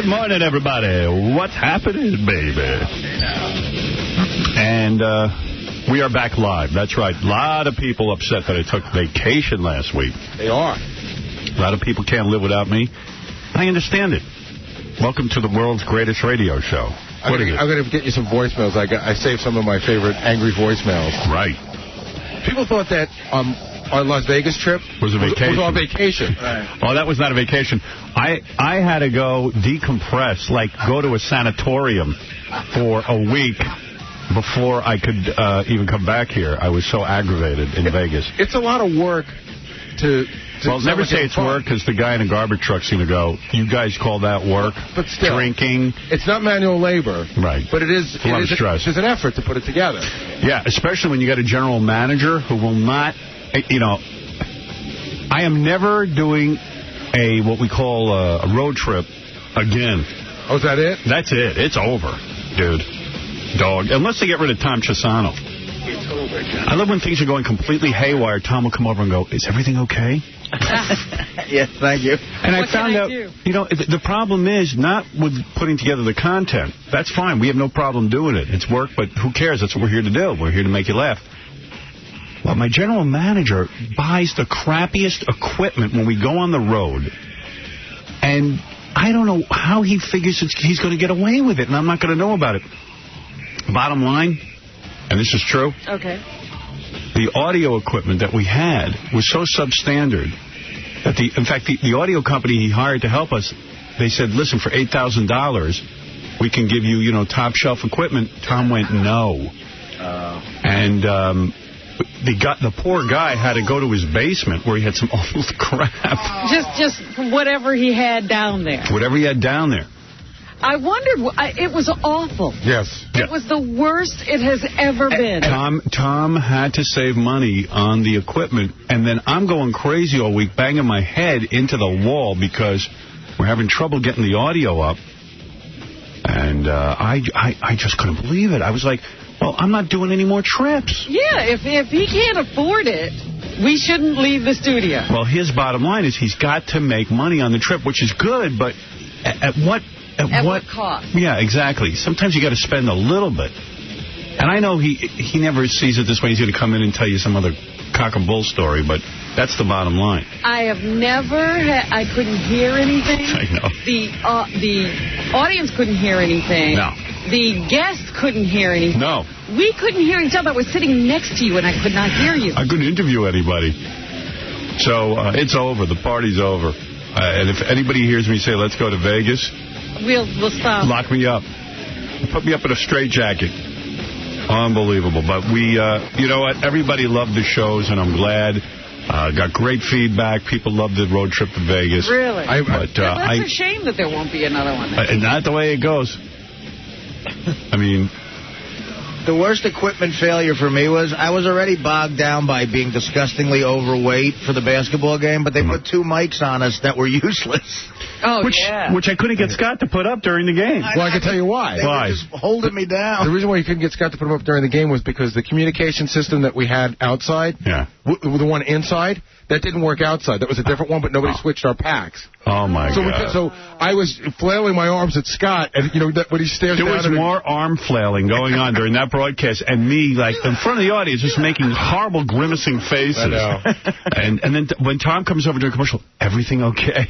Good morning, everybody. What's happening, baby? And we are back live. That's right. A lot of people upset that I took vacation last week. They are. A lot of people can't live without me. I understand it. Welcome to the world's greatest radio show. What is it? I'm going to get you some voicemails. I saved some of my favorite angry voicemails. Right. People thought that our Las Vegas trip was a vacation. Was our vacation. Right. Oh, that was not a vacation. I had to go decompress, like go to a sanatorium for a week before I could even come back here. I was so aggravated in Vegas. It's a lot of work to well, never say it's work, because the guy in a garbage truck's going to go, you guys call that work? But still, drinking? It's not manual labor. Right. But it is a lot of stress. There's an effort to put it together. Yeah, especially when you got a general manager who will not, you know, I am never doing what we call a road trip again. Oh, is that it? That's it. It's over, dude. Dog. Unless they get rid of Tom Chisano. It's over, John. I love when things are going completely haywire. Tom will come over and go, is everything okay? Yes, thank you. And I found out, you know, the problem is not with putting together the content. That's fine. We have no problem doing it. It's work, but who cares? That's what we're here to do. We're here to make you laugh. Well, my general manager buys the crappiest equipment when we go on the road. And I don't know how he figures he's going to get away with it, and I'm not going to know about it. Bottom line, and this is true. Okay. The audio equipment that we had was so substandard that in fact, the audio company he hired to help us, they said, listen, for $8,000, we can give you, you know, top shelf equipment. Tom went, no. And the poor guy had to go to his basement where he had some old crap. Just whatever he had down there. Whatever he had down there. I wondered, it was awful. Yes. It was the worst it has ever been. Tom had to save money on the equipment, and then I'm going crazy all week, banging my head into the wall because we're having trouble getting the audio up. And I just couldn't believe it. I was like, well, I'm not doing any more trips. Yeah, if he can't afford it, we shouldn't leave the studio. Well, his bottom line is he's got to make money on the trip, which is good, but at what cost? Yeah, exactly. Sometimes you got to spend a little bit. And I know he never sees it this way. He's going to come in and tell you some other cock and bull story, but that's the bottom line. I have never I couldn't hear anything. I know. The audience couldn't hear anything. No. The guests couldn't hear anything. No. We couldn't hear each other. I was sitting next to you, and I could not hear you. I couldn't interview anybody. So it's over. The party's over. And if anybody hears me say, let's go to Vegas, we'll stop. Lock me up. Put me up in a straitjacket. Unbelievable. But we, you know what? Everybody loved the shows, and I'm glad. Got great feedback. People loved the road trip to Vegas. Really? That's a shame that there won't be another one. And not the way it goes. I mean... The worst equipment failure for me was I was already bogged down by being disgustingly overweight for the basketball game, but they put 2 mics on us that were useless. Oh, Which I couldn't get Scott to put up during the game. Well, I can tell you why. They were just holding me down. The reason why you couldn't get Scott to put them up during the game was because the communication system that we had outside, the one inside, that didn't work outside. That was a different one, but nobody switched our packs. Oh, my God. So I was flailing my arms at Scott, and, you know, when he stares down... There was more arm flailing going on during that broadcast, and me, like, in front of the audience, just making horrible, grimacing faces. I know. and then when Tom comes over during commercial, everything okay?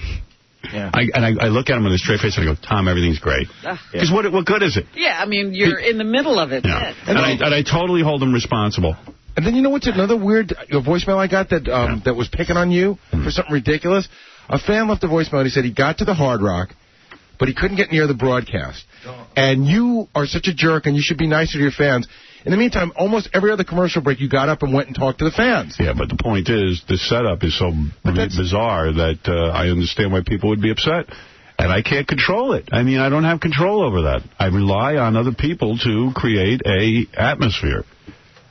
Yeah. I look at him with a straight face, and I go, Tom, everything's great. Because what good is it? Yeah, I mean, you're in the middle of it. Yeah. And I totally hold him responsible. And then you know what's another weird voicemail I got that was picking on you for something ridiculous? A fan left a voicemail, and he said he got to the Hard Rock, but he couldn't get near the broadcast. And you are such a jerk, and you should be nicer to your fans. In the meantime, almost every other commercial break, you got up and went and talked to the fans. Yeah, but the point is, the setup is so bizarre that I understand why people would be upset. And I can't control it. I mean, I don't have control over that. I rely on other people to create a atmosphere.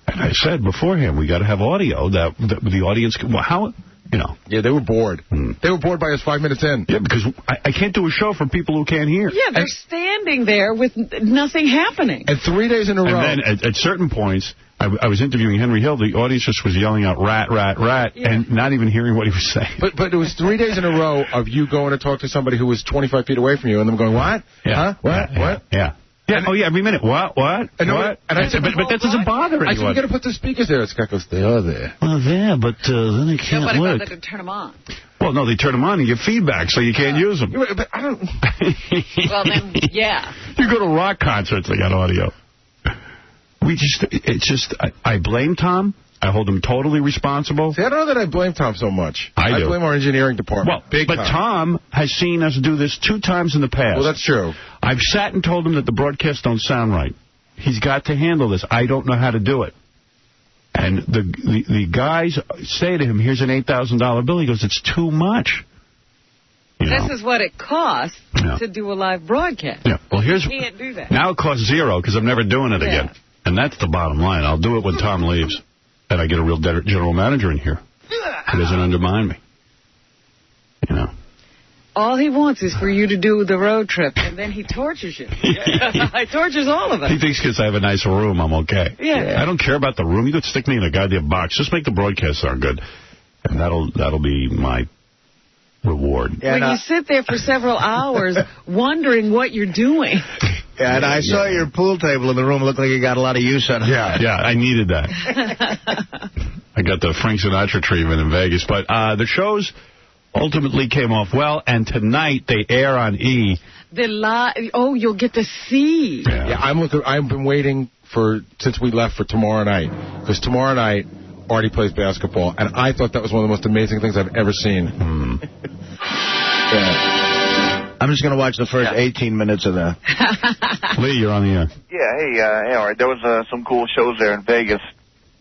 And I said beforehand, we got to have audio that the audience can... Well, how... You know. Yeah, they were bored. They were bored by us 5 minutes in. Yeah, because I can't do a show for people who can't hear. Yeah, they're standing there with nothing happening. And 3 days in a row. And then at certain points, I was interviewing Henry Hill. The audience just was yelling out, rat, rat, rat, and not even hearing what he was saying. But it was 3 days in a row of you going to talk to somebody who was 25 feet away from you and them going, what? Yeah. Huh? What? Yeah. What? Yeah. Yeah. Oh, yeah, every minute. What? What? And what? And I said, but that doesn't bother anyone. I said, you got to put the speakers there. Scott goes, they are there. Well, there, but then they can't Nobody work. bothered to turn them on. Well, no, they turn them on and give feedback, so you can't use them. But I don't... Well, then, yeah. You go to rock concerts, they got audio. I blame Tom. I hold him totally responsible. See, I don't know that I blame Tom so much. I do. blame our engineering department. Well, but Tom has seen us do this 2 times in the past. Well, that's true. I've sat and told him that the broadcasts don't sound right. He's got to handle this. I don't know how to do it. And the guys say to him, here's an $8,000 bill. He goes, it's too much. This is what it costs to do a live broadcast. Yeah. Well, you can't do that. Now it costs $0 because I'm never doing it again. And that's the bottom line. I'll do it when Tom leaves. And I get a real general manager in here who doesn't undermine me. You know. All he wants is for you to do the road trip, and then he tortures you. He tortures all of us. He thinks because I have a nice room, I'm okay. Yeah. I don't care about the room. You could stick me in a goddamn box. Just make the broadcast sound good. And that'll be my reward. When you sit there for several hours wondering what you're doing. Yeah, and I saw your pool table in the room. Looked like you got a lot of use out of it. Yeah, I needed that. I got the Frank Sinatra treatment in Vegas. But the shows ultimately came off well, and tonight they air on E. You'll get to see. Yeah, I've been waiting since we left for tomorrow night, because tomorrow night Artie plays basketball, and I thought that was one of the most amazing things I've ever seen. Yeah. I'm just going to watch the first 18 minutes of that. Lee, you're on the air. Yeah, hey, all right. There was some cool shows there in Vegas.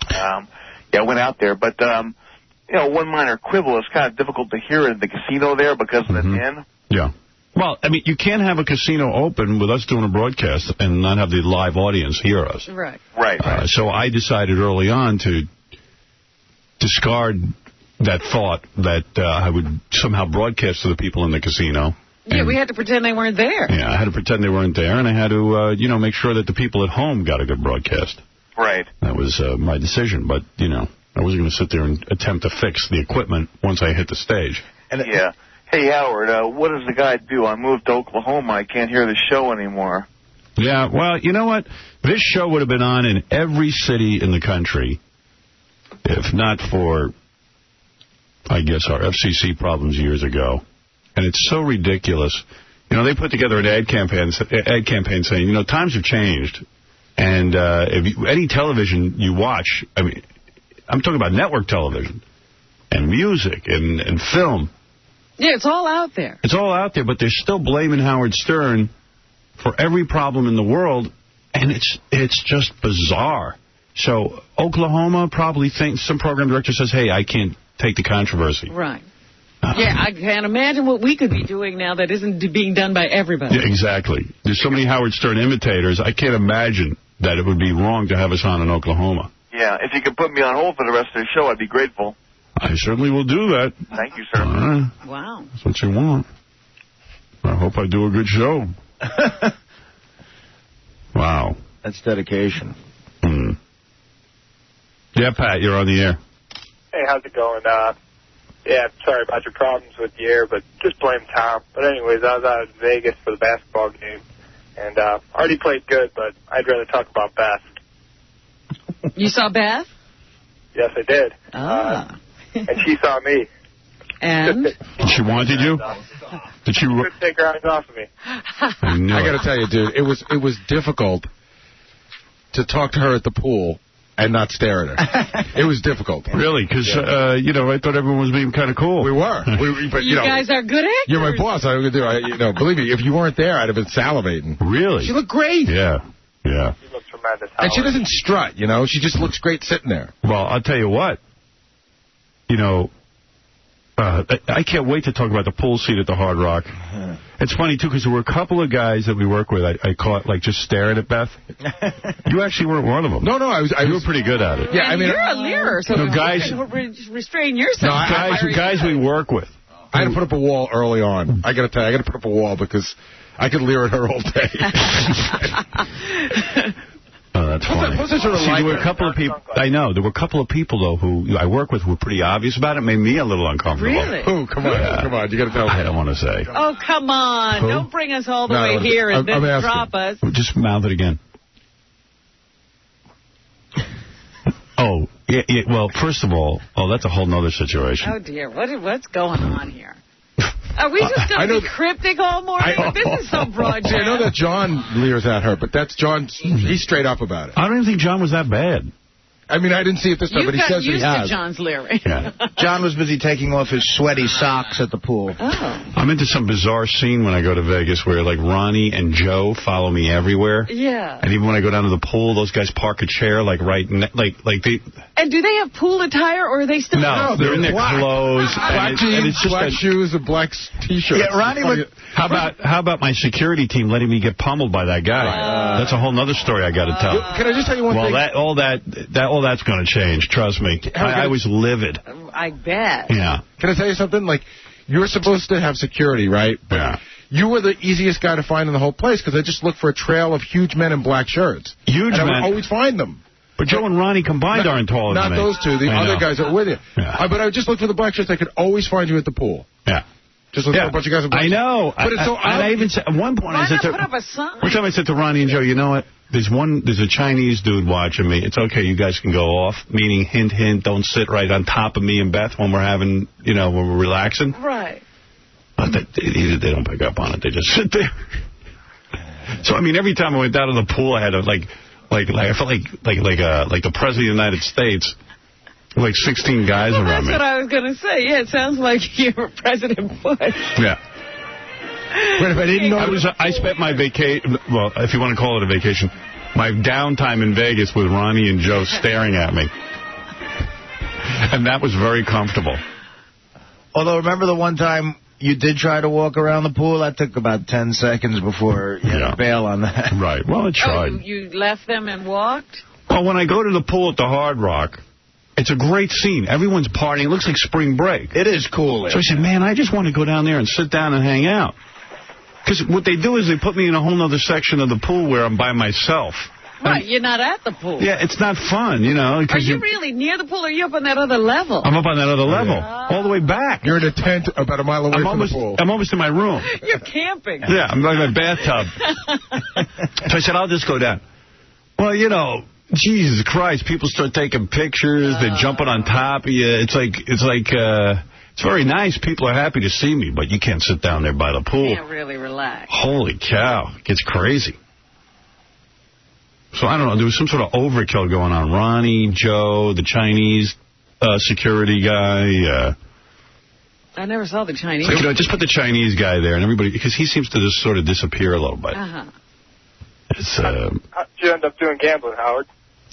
I went out there, but one minor quibble. It's kind of difficult to hear in the casino there because of the din. Yeah. Well, I mean, you can't have a casino open with us doing a broadcast and not have the live audience hear us. Right. Right. So I decided early on to discard that thought that I would somehow broadcast to the people in the casino. Yeah, we had to pretend they weren't there. Yeah, I had to pretend they weren't there, and I had to, make sure that the people at home got a good broadcast. Right. That was my decision, but, I wasn't going to sit there and attempt to fix the equipment once I hit the stage. Yeah. Hey, Howard, what does the guy do? I moved to Oklahoma. I can't hear the show anymore. Yeah, well, you know what? This show would have been on in every city in the country if not for, I guess, our FCC problems years ago. And it's so ridiculous. They put together an ad campaign saying, times have changed. And any television you watch, I mean, I'm talking about network television and music and film. Yeah, it's all out there. It's all out there, but they're still blaming Howard Stern for every problem in the world, and it's just bizarre. So Oklahoma probably thinks, some program director says, hey, I can't take the controversy. Right. Yeah, I can't imagine what we could be doing now that isn't being done by everybody. Yeah, exactly. There's so many Howard Stern imitators, I can't imagine that it would be wrong to have us on in Oklahoma. Yeah, if you could put me on hold for the rest of the show, I'd be grateful. I certainly will do that. Thank you, sir. All right. Wow. That's what you want. I hope I do a good show. Wow. That's dedication. Yeah, Pat, you're on the air. Hey, how's it going? Yeah, sorry about your problems with the air, but just blame Tom. But anyways, I was out in Vegas for the basketball game, and Artie played good, but I'd rather talk about Beth. You saw Beth? Yes, I did. Ah. And she saw me. And? She wanted you? Did she couldn't take her eyes off of me. I got to tell you, dude, it was difficult to talk to her at the pool and not stare at her. It was difficult. Really? Because, I thought everyone was being kind of cool. We were. But, you guys are good actors. You're my boss. Believe me, if you weren't there, I'd have been salivating. Really? She looked great. Yeah. She looked tremendous. And she doesn't strut, She just looks great sitting there. Well, I'll tell you what. I can't wait to talk about the pool seat at the Hard Rock. It's funny, too, because there were a couple of guys that we work with I caught, just staring at Beth. You actually weren't one of them. No, you were pretty good at it. Yeah, I mean, you're a leader, so guys, restrain yourself. No, guys we work with. I had to put up a wall early on. I got to tell you, I got to put up a wall because I could leer at her all day. that's funny. What's that sort of See, there were a couple of people. I know there were a couple of people though who I work with who were pretty obvious about it. Made me a little uncomfortable. Really? Who? Come on. You got to tell me. I don't want to say. Oh, come on. Who? Don't bring us all the way here and then drop us. Just mouth it again. Oh, yeah, well, first of all, that's a whole nother situation. Oh, dear. What's going on here? Are we just going to be cryptic all morning? This is so broad. I know that John leers at her, but that's John. He's straight up about it. I don't even think John was that bad. I mean, I didn't see it this time, but he says he has. You got used to John's leering. Yeah. John was busy taking off his sweaty socks at the pool. Oh. I'm into some bizarre scene when I go to Vegas where, like, Ronnie and Joe follow me everywhere. Yeah. And even when I go down to the pool, those guys park a chair, like, right, like they... And do they have pool attire, or are they still... No, they're in their clothes. Black jeans, black shoes, and black T-shirts. Yeah, Ronnie would... How about my security team letting me get pummeled by that guy? That's a whole other story I got to tell. Can I just tell you one thing? Well, all that's going to change. Trust me. I was livid. I bet. Yeah. Can I tell you something? Like, you're supposed to have security, right? But yeah. You were the easiest guy to find in the whole place because I just looked for a trail of huge men in black shirts. Huge men. I would always find them. But Joe and Ronnie combined aren't taller than me. Not those two. The other guys that were with you. Yeah. But I just looked for the black shirts. I could always find you at the pool. Yeah. Just look for a bunch of guys in black shirts. I know. But it's so I even said, at one point, Why not put up a sign? One time I said to Ronnie and Joe, you know what? There's a Chinese dude watching me. It's okay, you guys can go off. Meaning, hint, hint, don't sit right on top of me and Beth when we're having, when we're relaxing. Right. But they don't pick up on it. They just sit there. So, I mean, every time I went down to the pool, I had to, I felt like the President of the United States. Like 16 guys around me. That's what I was going to say. Yeah, it sounds like you're President Bush. Yeah. But if I didn't know... I spent my vacation, well, if you want to call it a vacation, my downtime in Vegas with Ronnie and Joe staring at me. And that was very comfortable. Although, remember the one time you did try to walk around the pool? That took about 10 seconds before you had to bail on that. Right. Well, I tried. Oh, you left them and walked? Well, when I go to the pool at the Hard Rock, it's a great scene. Everyone's partying. It looks like spring break. It is cool. So I said, man, I just want to go down there and sit down and hang out. Because what they do is they put me in a whole other section of the pool where I'm by myself. Right, you're not at the pool. Yeah, it's not fun, Are you really near the pool, or are you up on that other level? I'm up on that other level, all the way back. You're in a tent about a mile away from the pool. I'm almost in my room. You're camping. Yeah, I'm in my bathtub. So I said, I'll just go down. Well, Jesus Christ, people start taking pictures. They're jumping on top of you. It's very nice. People are happy to see me, but you can't sit down there by the pool. You can't really relax. Holy cow. It gets crazy. So, I don't know. There was some sort of overkill going on. Ronnie, Joe, the Chinese security guy. I never saw the Chinese. So, just put the Chinese guy there, and everybody, because he seems to just sort of disappear a little bit. Uh-huh. It's, how'd you end up doing gambling, Howard?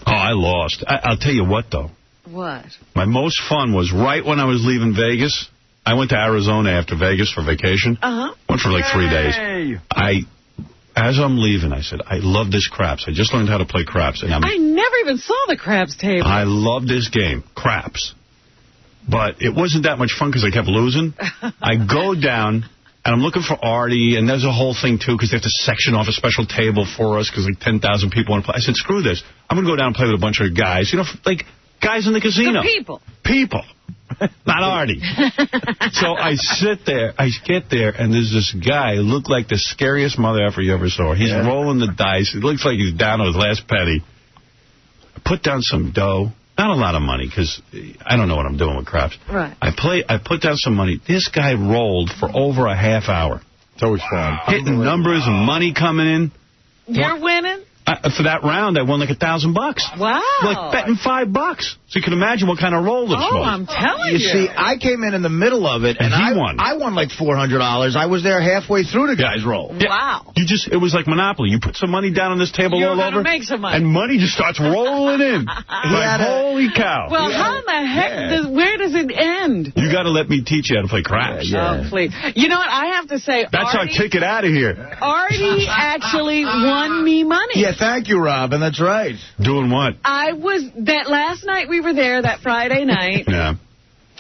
Oh, I lost. I'll tell you what, though. What? My most fun was right when I was leaving Vegas. I went to Arizona after Vegas for vacation. Uh-huh. Went for like 3 days. As I'm leaving, I said, I love this craps. I just learned how to play craps. And I never even saw the craps table. I love this game, craps. But it wasn't that much fun because I kept losing. I go down, and I'm looking for Artie, and there's a whole thing, too, because they have to section off a special table for us because like 10,000 people want to play. I said, screw this. I'm going to go down and play with a bunch of guys. Like guys in the casino. The people. People. Not Artie. So I sit there, I get there, and there's this guy who looked like the scariest mother effer you ever saw. He's rolling the dice. It looks like he's down to his last penny. I put down some dough. Not a lot of money, because I don't know what I'm doing with craps. Right. I put down some money. This guy rolled for over a half hour. It's always fun. Hitting numbers and money coming in. You're winning? For that round, I won like $1,000. Wow. Like betting $5. So you can imagine what kind of roll this was. Oh, I'm telling you. You see, I came in the middle of it, and he won. I won like $400. I was there halfway through the guy's roll. Yeah. Wow. It was like Monopoly. You put some money down on this table You're all over, make some money. and money just starts rolling in. Holy cow. Well, how in the heck, where does it end? You got to let me teach you how to play craps. Oh, please. You know what? I have to say, that's our ticket out of here. Artie actually won me money. Yeah, thank you, Robin. That's right. Doing what? Last night we were there, that Friday night. Yeah.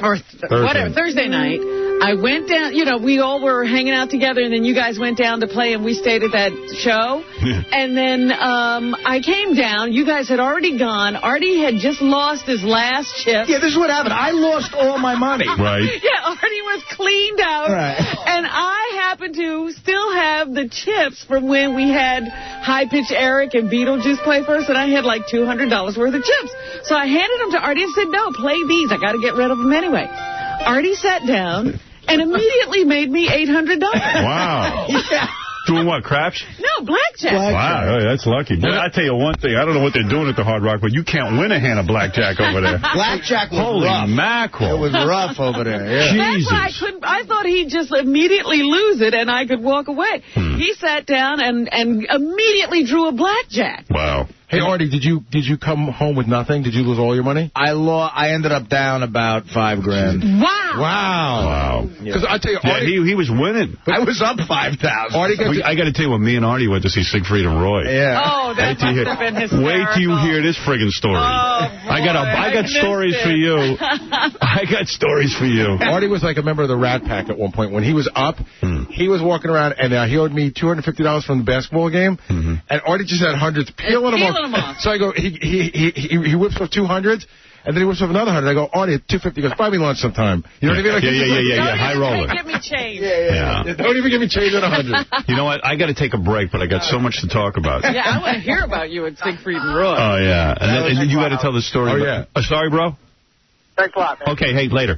Or Thursday night. I went down, we all were hanging out together, and then you guys went down to play, and we stayed at that show. And then I came down. You guys had already gone. Artie had just lost his last chip. Yeah, this is what happened. I lost all my money. Right. Yeah, Artie was cleaned out. Right. And I happened to still have the chips from when we had High Pitch Eric and Beetlejuice play first, and I had like $200 worth of chips. So I handed them to Artie and said, no, play these. I got to get rid of them anyway. Artie sat down and immediately made me $800. Wow. Yeah. Doing what, craps? No, blackjack. Wow, that's lucky. But I tell you one thing, I don't know what they're doing at the Hard Rock, but you can't win a hand of blackjack over there. Blackjack was Holy rough. mackerel. It was rough over there. Yeah. Jesus. That's why I thought he'd just immediately lose it and I could walk away. He sat down and immediately drew a blackjack. Wow. Hey, Artie, did you come home with nothing? Did you lose all your money? I ended up down about $5,000. Wow. Because I tell you, Artie, he was winning. I was up 5,000. I got to tell you, when me and Artie went to see Siegfried and Roy. Yeah. Oh, that must have been hysterical. Wait till you hear this friggin' story. I got stories for you. I got stories for you. Artie was like a member of the Rat Pack at one point. When he was up, he was walking around, and he owed me $250 from the basketball game, and Artie just had hundreds, peeling them off. So I go, he whips off 200s, and then he whips up another 100. I go, Artie, at 250. He goes, buy me lunch sometime. You know what I mean? Like, yeah. High roller. Don't even give me change. Yeah. Don't even give me change at 100. You know what? I got to take a break, but I got so much to talk about. Yeah, I want to hear about you at Siegfried and Roy. Oh, yeah. And you got to tell the story. Oh, yeah. Sorry, bro? Thanks a lot, man. Okay, hey, later.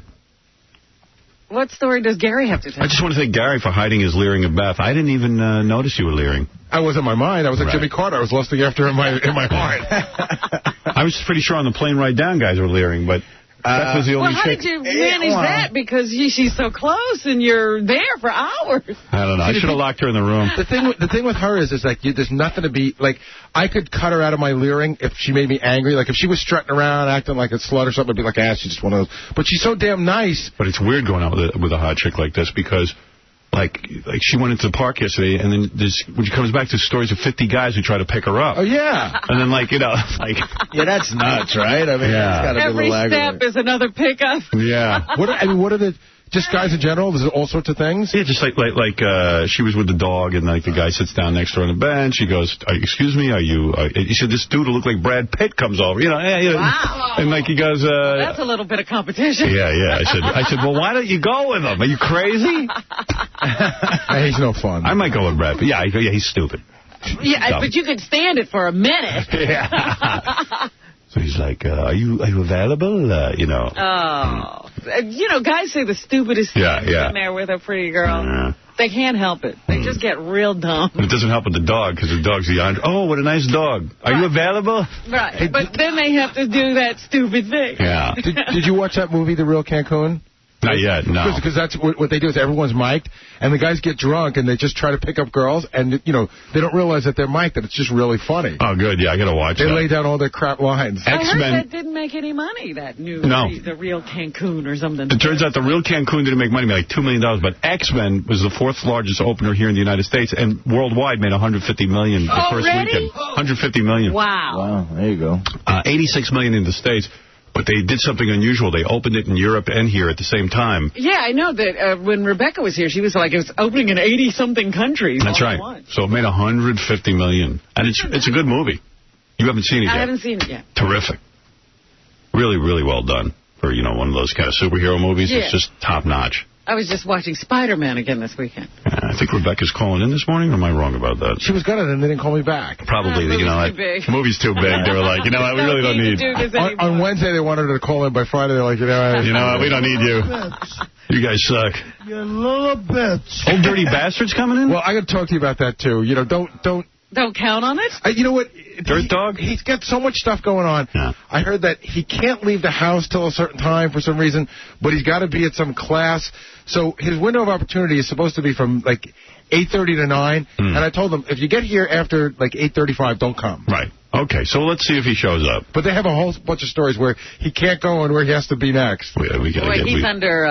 What story does Gary have to tell? I just want to thank Gary for hiding his leering of Beth. I didn't even notice you were leering. I was in my mind. I was like Jimmy Carter. I was lusting after in my heart. I was pretty sure on the plane ride down guys were leering, but Beth was the only how chick. did you manage that? Because she's so close and you're there for hours. I don't know. I should have locked her in the room. The thing with her is like there's nothing to be like. I could cut her out of my leering if she made me angry. Like if she was strutting around acting like a slut or something, I'd be like, she's just one of those. But she's so damn nice. But it's weird going out with a hot chick like this because. Like she went into the park yesterday, and then when she comes back to stories of 50 guys who try to pick her up. Oh, yeah. And then, Yeah, that's nuts, right? I mean, it's every step is another pickup. Yeah. What are the... Just guys in general? There's all sorts of things? Yeah, just like she was with the dog, and like the guy sits down next to her on the bench. He goes, excuse me, are you... he said, this dude who looked like Brad Pitt comes over. Wow. And like he goes... that's a little bit of competition. Yeah. I said, well, why don't you go with him? Are you crazy? He's no fun. I might go with Brad Pitt. Yeah, he's stupid. Yeah, but you could stand it for a minute. Yeah. So he's like, are you available? Oh. Guys say the stupidest things in there with a pretty girl. Yeah. They can't help it. They just get real dumb. And it doesn't help with the dog, because the dog's the Andre. Oh, what a nice dog. Are you available? Right. But then they have to do that stupid thing. Yeah. Did you watch that movie, The Real Cancun? Not yet, no. Because that's what they do is everyone's mic'd, and the guys get drunk, and they just try to pick up girls, and, they don't realize that they're mic'd, that it's just really funny. Oh, good, yeah, I got to watch that. They lay down all their crap lines. I heard that didn't make any money, that new The Real Cancun or something. It turns out The Real Cancun didn't make money, made like $2 million, but X-Men was the 4th largest opener here in the United States, and worldwide made $150 million the first weekend. $150 million. Wow. There you go. $86 million in the States. But they did something unusual. They opened it in Europe and here at the same time. Yeah, I know that when Rebecca was here, she was like, it was opening in 80-something countries. That's right. So it made $150 million. And it's a good movie. You haven't seen it yet. I haven't seen it yet. Terrific. Really, really well done for, one of those kind of superhero movies. Yeah. It's just top-notch. I was just watching Spider-Man again this weekend. I think Rebecca's calling in this morning, or am I wrong about that? She was gonna, and they didn't call me back. Probably, Too big. Movie's too big. They were like, we really don't need... On Wednesday, they wanted her to call in. By Friday, they're like, we don't need you. You guys suck. You little bitch. Old dirty bastards coming in? Well, I got to talk to you about that, too. Don't count on it? You know what? Dirt Dog? He's got so much stuff going on. Yeah. I heard that he can't leave the house till a certain time for some reason, but he's got to be at some class. So his window of opportunity is supposed to be from, 8:30 to 9. And I told him, if you get here after, 8:35, don't come. Right. Okay, so let's see if he shows up. But they have a whole bunch of stories where he can't go and where he has to be next. He's under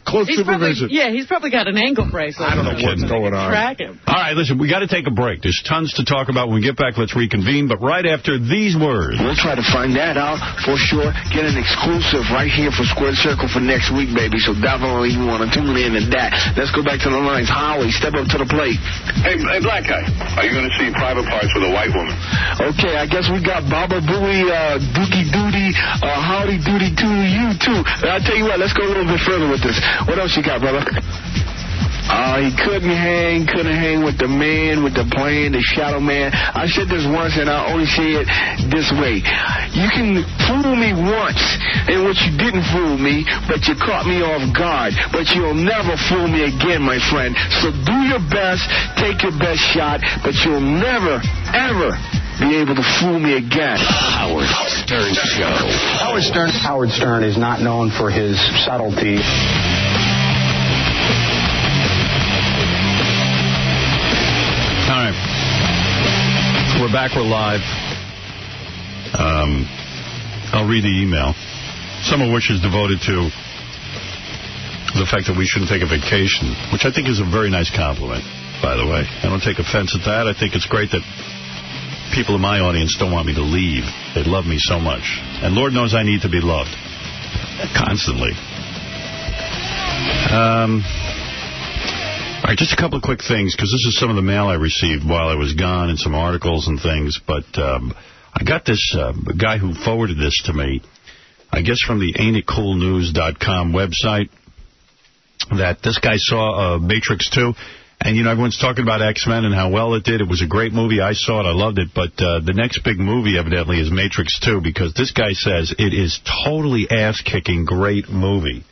Close supervision. He's probably got an ankle bracelet. I don't know what's going on. Track him. All right, listen, we got to take a break. There's tons to talk about. When we get back, let's reconvene. But right after these words. We'll try to find that out for sure. Get an exclusive right here for Square Circle for next week, baby. So definitely you want to tune in to that. Let's go back to the lines. Holly, step up to the plate. Hey, black guy, are you going to see Private Parts with a white woman? Okay, I guess we got Baba Booey, Dookie Doody, Howdy Doody to you, too. I'll tell you what, let's go a little bit further with this. What else you got, brother? He couldn't hang with the man, with the plan, the shadow man. I said this once, and I only say it this way. You can fool me once, in which you didn't fool me, but you caught me off guard. But you'll never fool me again, my friend. So do your best, take your best shot, but you'll never, ever be able to fool me again. Howard Stern Show. Howard Stern is not known for his subtlety. All right. We're back. We're live. I'll read the email, some of which is devoted to the fact that we shouldn't take a vacation, which I think is a very nice compliment, by the way. I don't take offense at that. I think it's great that people in my audience don't want me to leave. They love me so much. And Lord knows I need to be loved. Constantly. All right, just a couple of quick things, because this is some of the mail I received while I was gone and some articles and things. But I got this guy who forwarded this to me, I guess from the AintItCoolNews.com website, that this guy saw Matrix 2. And, you know, everyone's talking about X-Men and how well it did. It was a great movie. I saw it. I loved it. But the next big movie, evidently, is Matrix 2, because this guy says it is totally ass-kicking great movie.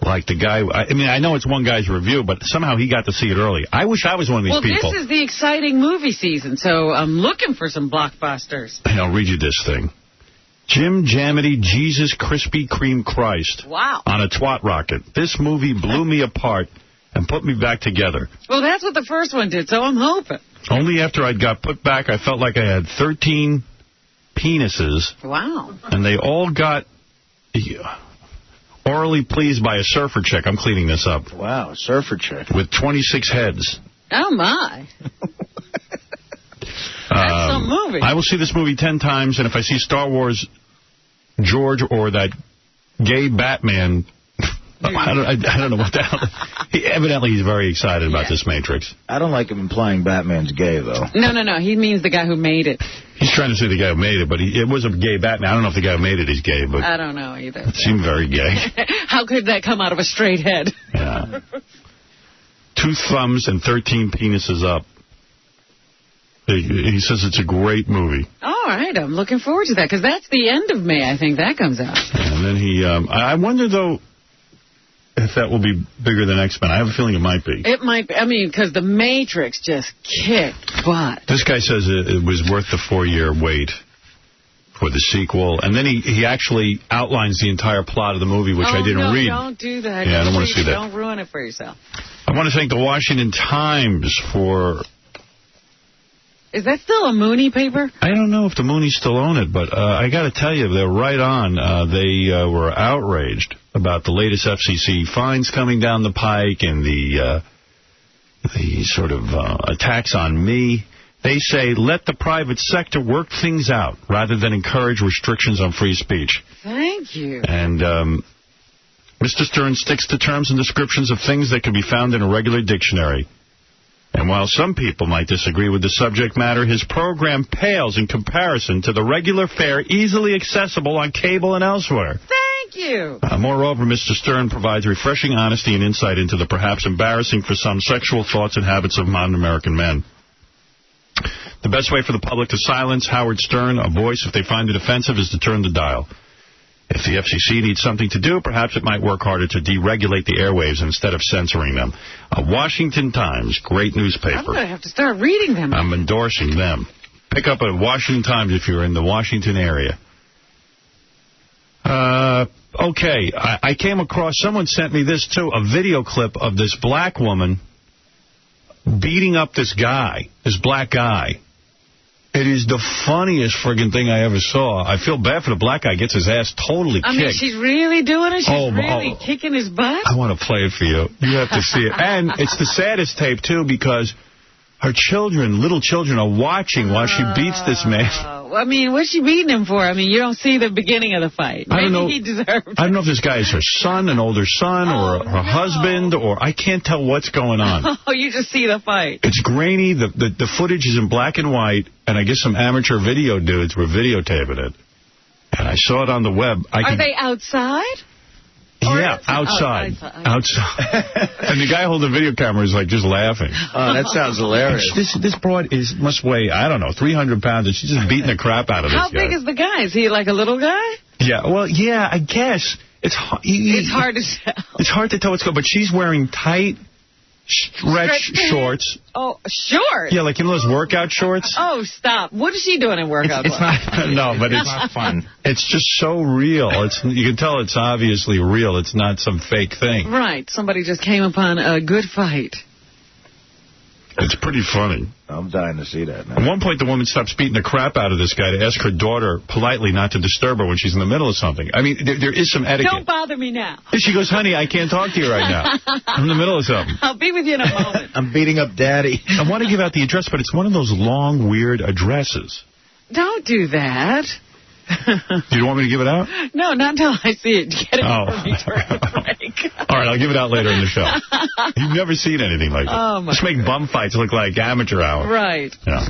Like the guy, I mean, I know it's one guy's review, but somehow he got to see it early. I wish I was one of these people. Well, this is the exciting movie season, so I'm looking for some blockbusters. And I'll read you this thing. Jim Jamity Jesus Krispy Kreme Christ. Wow. On a twat rocket. This movie blew me apart and put me back together. Well, that's what the first one did, so I'm hoping. Only after I got put back, I felt like I had 13 penises. Wow. And they all got orally pleased by a surfer chick. I'm cleaning this up. Wow, surfer chick. With 26 heads. Oh, my. That's some movie. I will see this movie 10 times, and if I see Star Wars George or that gay Batman, I don't know what the hell. Evidently, he's very excited about this Matrix. I don't like him implying Batman's gay, though. No. He means the guy who made it. He's trying to say the guy who made it, but it was a gay Batman. I don't know if the guy who made it is gay, but I don't know either. It seemed very gay. How could that come out of a straight head? Yeah. 2 thumbs and 13 penises up. He says it's a great movie. All right, I'm looking forward to that, because that's the end of May, I think that comes out. And then he, I wonder, though, if that will be bigger than X-Men. I have a feeling it might be. It might be. I mean, because The Matrix just kicked butt. This guy says it was worth the 4-year wait for the sequel. And then he actually outlines the entire plot of the movie, which I didn't read. Don't do that. Yeah, I don't want to see that. Don't ruin it for yourself. I want to thank the Washington Times for... Is that still a Mooney paper? I don't know if the Moonies still own it, but I got to tell you, they're right on. They were outraged about the latest FCC fines coming down the pike and the sort of attacks on me. They say, let the private sector work things out rather than encourage restrictions on free speech. Thank you. And Mr. Stern sticks to terms and descriptions of things that can be found in a regular dictionary. And while some people might disagree with the subject matter, his program pales in comparison to the regular fare easily accessible on cable and elsewhere. Thank you. Moreover, Mr. Stern provides refreshing honesty and insight into the perhaps embarrassing for some sexual thoughts and habits of modern American men. The best way for the public to silence Howard Stern, a voice, if they find it offensive, is to turn the dial. If the FCC needs something to do, perhaps it might work harder to deregulate the airwaves instead of censoring them. Washington Times, great newspaper. I'm going to have to start reading them. I'm endorsing them. Pick up a Washington Times if you're in the Washington area. Okay, I came across, someone sent me this too, a video clip of this black woman beating up this guy, this black guy. It is the funniest friggin' thing I ever saw. I feel bad for the black guy. Gets his ass totally kicked. I mean, she's really doing it? She's really kicking his butt? I want to play it for you. You have to see it. And it's the saddest tape, too, because her children, little children, are watching while she beats this man. I mean, what's she beating him for? I mean, you don't see the beginning of the fight. Maybe I don't know. He deserved it. I don't know if this guy is her son, an older son, or her husband, or I can't tell what's going on. Oh, you just see the fight. It's grainy. The footage is in black and white, and I guess some amateur video dudes were videotaping it. And I saw it on the web. Are they outside? Yeah, outside. And the guy holding the video camera is like just laughing. Oh, that sounds hilarious. This broad must weigh, I don't know, 300 pounds, and she's just beating the crap out of this guy. How big is the guy? Is he like a little guy? Yeah, well, yeah, I guess. It's hard to tell. It's hard to tell what's going on, but she's wearing tight, stretch shorts. Oh, shorts? Yeah, like, you know those workout shorts? Oh, stop. What is she doing in workout clothes? No, but it's not fun. It's just so real. You can tell it's obviously real. It's not some fake thing. Right. Somebody just came upon a good fight. It's pretty funny. I'm dying to see that now. At one point, the woman stops beating the crap out of this guy to ask her daughter politely not to disturb her when she's in the middle of something. I mean, there is some etiquette. Don't bother me now. She goes, honey, I can't talk to you right now. I'm in the middle of something. I'll be with you in a moment. I'm beating up Daddy. I want to give out the address, but it's one of those long, weird addresses. Don't do that. You don't want me to give it out? No, not until I see it. Get it for me during the break. All right, I'll give it out later in the show. You've never seen anything like that. Oh, my Just make bum fights look like amateur hour. Right. Yeah.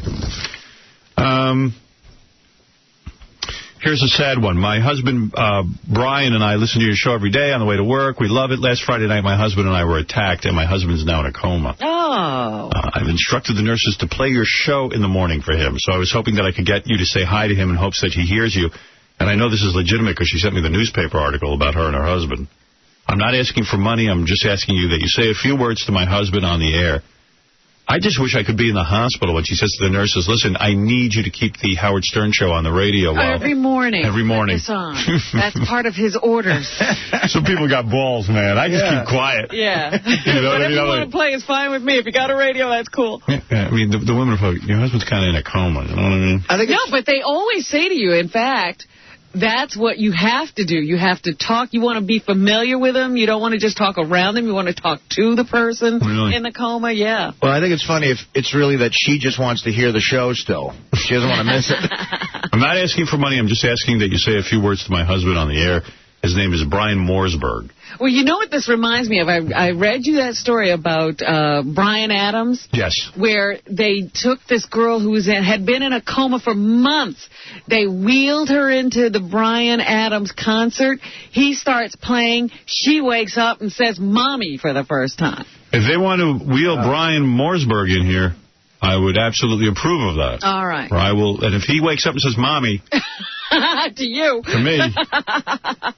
Here's a sad one. My husband, Brian, and I listen to your show every day on the way to work. We love it. Last Friday night, my husband and I were attacked, and my husband's now in a coma. Oh. I've instructed the nurses to play your show in the morning for him, so I was hoping that I could get you to say hi to him in hopes that he hears you. And I know this is legitimate because she sent me the newspaper article about her and her husband. I'm not asking for money. I'm just asking you that you say a few words to my husband on the air. I just wish I could be in the hospital when she says to the nurses, listen, I need you to keep the Howard Stern show on the radio. Every morning. Every morning. That's part of his orders. Some people got balls, man. I just keep quiet. Yeah. You know, whatever you want to play is fine with me. If you got a radio, that's cool. Yeah, I mean, the women are probably, your husband's kind of in a coma. You know what I mean? No, but they always say to you, in fact, that's what you have to do. You have to talk. You want to be familiar with them. You don't want to just talk around them. You want to talk to the person in the coma. Yeah. Well, I think it's funny if it's really that she just wants to hear the show still. She doesn't want to miss it. I'm not asking for money. I'm just asking that you say a few words to my husband on the air. His name is Brian Morsberg. Well, you know what this reminds me of? I read you that story about Bryan Adams. Yes. Where they took this girl who had been in a coma for months. They wheeled her into the Bryan Adams concert. He starts playing. She wakes up and says, Mommy, for the first time. If they want to wheel Brian Morsberg in here, I would absolutely approve of that. All right. Or I will, and if he wakes up and says, Mommy... to you. To me.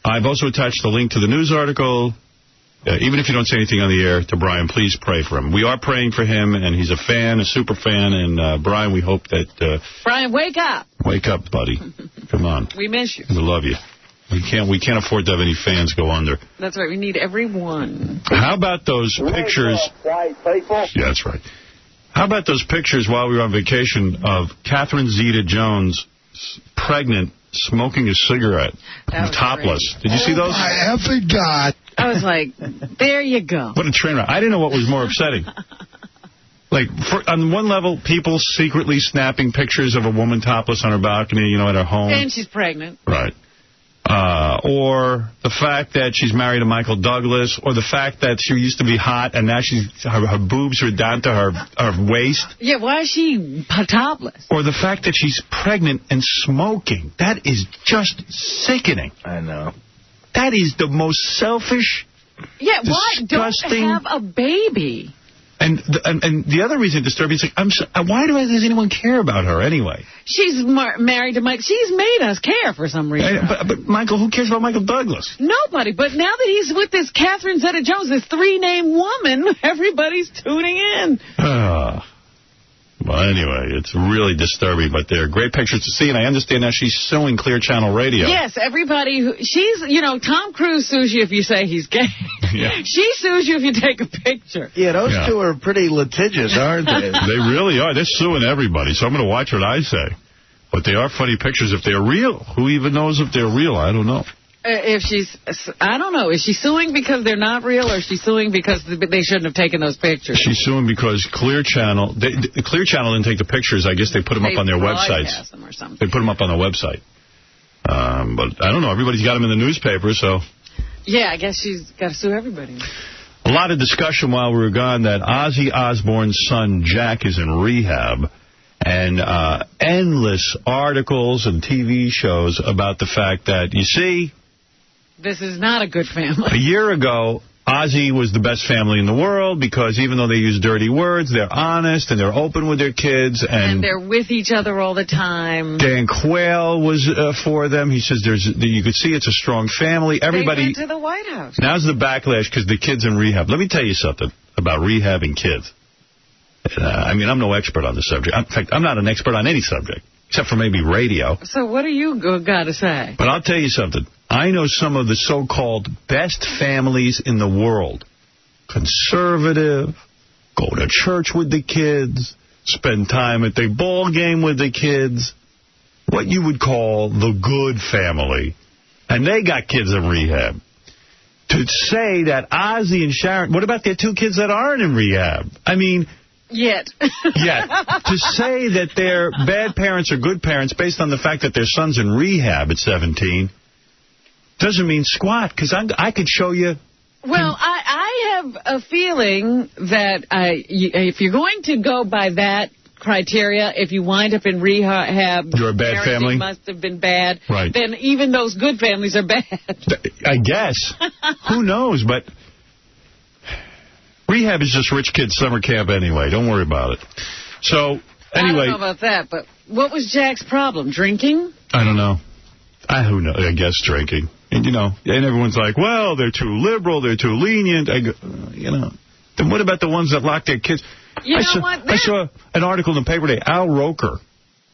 I've also attached the link to the news article. Even if you don't say anything on the air to Brian, please pray for him. We are praying for him, and he's a fan, a super fan. And, Brian, we hope that... Brian, wake up. Wake up, buddy. Come on. We miss you. We love you. We can't afford to have any fans go under. That's right. We need everyone. How about those pictures... White people. Yeah, that's right. How about those pictures while we were on vacation of Catherine Zeta-Jones pregnant, smoking a cigarette, topless. Great. Did you see those? I forgot. I was like, there you go. What a train wreck. I didn't know what was more upsetting. Like, on one level, people secretly snapping pictures of a woman topless on her balcony, you know, at her home. And she's pregnant. Right. Or the fact that she's married to Michael Douglas, or the fact that she used to be hot and now her boobs are down to her waist. Yeah, why is she topless? Or the fact that she's pregnant and smoking. That is just sickening. I know. That is the most selfish, disgusting... Why don't have a baby? And the other reason it's disturbing is, like, why does anyone care about her anyway? She's married to Mike. She's made us care for some reason. But Michael, who cares about Michael Douglas? Nobody. But now that he's with this Catherine Zeta-Jones, this three-name woman, everybody's tuning in. Well, anyway, it's really disturbing, but they're great pictures to see, and I understand now she's suing Clear Channel Radio. Yes, everybody she's, Tom Cruise sues you if you say he's gay. Yeah. She sues you if you take a picture. Yeah, those two are pretty litigious, aren't they? They really are. They're suing everybody, so I'm going to watch what I say. But they are funny pictures if they're real. Who even knows if they're real? I don't know. I don't know. Is she suing because they're not real, or is she suing because they shouldn't have taken those pictures? She's suing because Clear Channel, Clear Channel didn't take the pictures. I guess they put them up on their websites. Them or something. They put them up on their website. But I don't know. Everybody's got them in the newspaper, so. Yeah, I guess she's got to sue everybody. A lot of discussion while we were gone that Ozzy Osbourne's son, Jack, is in rehab. And endless articles and TV shows about the fact that, you see, this is not a good family. A year ago, Ozzy was the best family in the world because even though they use dirty words, they're honest and they're open with their kids. And they're with each other all the time. Dan Quayle was for them. He says you could see it's a strong family. Everybody they went to the White House. Now's the backlash because the kid's in rehab. Let me tell you something about rehabbing kids. I mean, I'm no expert on the subject. In fact, I'm not an expert on any subject, except for maybe radio. So what do you got to say? But I'll tell you something. I know some of the so-called best families in the world. Conservative, go to church with the kids, spend time at the ball game with the kids. What you would call the good family. And they got kids in rehab. To say that Ozzy and Sharon, what about their two kids that aren't in rehab? I mean... Yet. To say that they're bad parents or good parents based on the fact that their son's in rehab at 17 doesn't mean squat, because I could show you. Well, I have a feeling that if you're going to go by that criteria, if you wind up in rehab, you're a bad family. Must have been bad. Right. Then even those good families are bad. I guess. Who knows? But rehab is just rich kids' summer camp anyway. Don't worry about it. So, anyway. I don't know about that, but what was Jack's problem? Drinking? I don't know. Who knows? I guess drinking. And, and everyone's like, well, they're too liberal, they're too lenient. Then what about the ones that lock their kids? I saw an article in the paper today, Al Roker.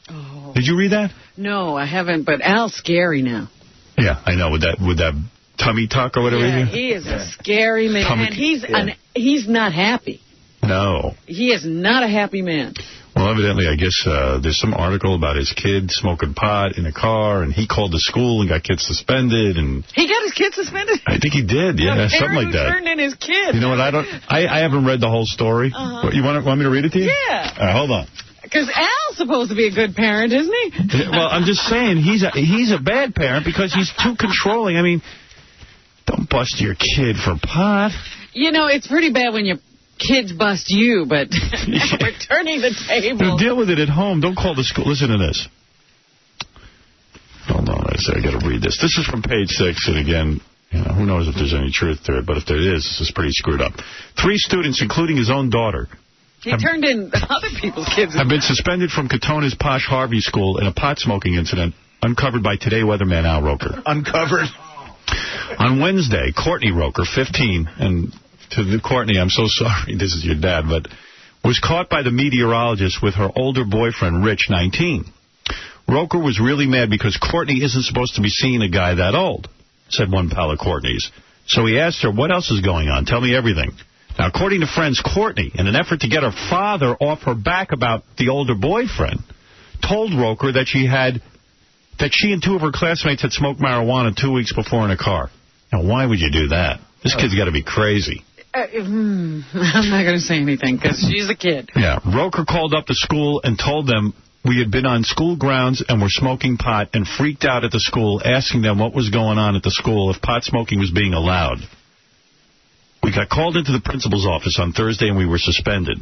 Oh. Did you read that? No, I haven't, but Al's scary now. Yeah, I know, with that tummy tuck or whatever. Yeah, he is a scary man, and he's not happy. No. He is not a happy man. Well, evidently, I guess there's some article about his kid smoking pot in a car, and he called the school and got kids suspended. And he got his kid suspended? I think he did, yeah, something like that. Turned in his kid. You know what, I haven't read the whole story. You want me to read it to you? Yeah. All right, hold on. Because Al's supposed to be a good parent, isn't he? Well, I'm just saying he's a bad parent because he's too controlling. I mean, don't bust your kid for pot. It's pretty bad when your kids bust you, but we're turning the table. Deal with it at home. Don't call the school. Listen to this. Hold on. I got to read this. This is from page 6, and again, who knows if there's any truth to it, but if there is, this is pretty screwed up. 3 students, including his own daughter, he turned in other people's kids. Have been suspended from Katona's Posh Harvey School in a pot smoking incident uncovered by Today weatherman Al Roker. Uncovered? On Wednesday, Courtney Roker, 15, and to Courtney, I'm so sorry, this is your dad, but was caught by the meteorologist with her older boyfriend, Rich, 19. Roker was really mad because Courtney isn't supposed to be seeing a guy that old, said one pal of Courtney's. So he asked her, what else is going on? Tell me everything. Now, according to friends, Courtney, in an effort to get her father off her back about the older boyfriend, told Roker that she and 2 of her classmates had smoked marijuana 2 weeks before in a car. Now, why would you do that? This kid's got to be crazy. I'm not going to say anything because she's a kid. Yeah. Roker called up the school and told them we had been on school grounds and were smoking pot and freaked out at the school, asking them what was going on at the school, if pot smoking was being allowed. We got called into the principal's office on Thursday and we were suspended.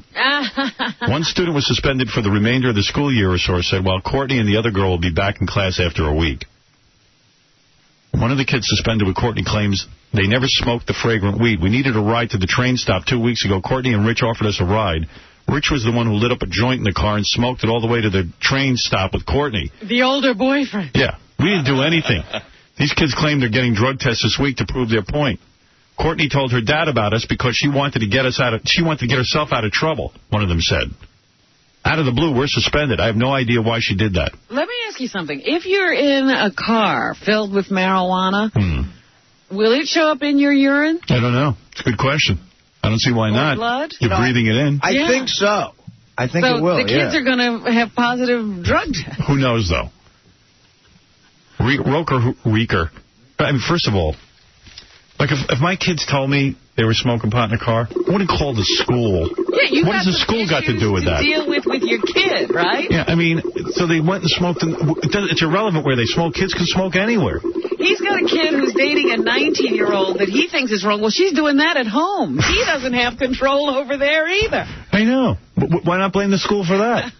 One student was suspended for the remainder of the school year, a source said, while Courtney and the other girl will be back in class after a week. One of the kids suspended with Courtney claims they never smoked the fragrant weed. We needed a ride to the train stop 2 weeks ago. Courtney and Rich offered us a ride. Rich was the one who lit up a joint in the car and smoked it all the way to the train stop with Courtney. The older boyfriend. Yeah. We didn't do anything. These kids claim they're getting drug tests this week to prove their point. Courtney told her dad about us because she wanted to get herself out of trouble, one of them said. Out of the blue, we're suspended. I have no idea why she did that. Let me ask you something. If you're in a car filled with marijuana, Will it show up in your urine? I don't know. It's a good question. I don't see why not. Blood? You're breathing it in. I think so. I think it will, the kids are going to have positive drug tests. Who knows, though? Reeker. I mean, first of all, like if my kids told me they were smoking pot in the car, I wouldn't call the school. Yeah, what has the school got to do with that? Deal with your kid, right? Yeah, I mean, so they went and smoked. It's irrelevant where they smoke. Kids can smoke anywhere. He's got a kid who's dating a 19-year-old that he thinks is wrong. Well, she's doing that at home. He doesn't have control over there either. I know. Why not blame the school for that?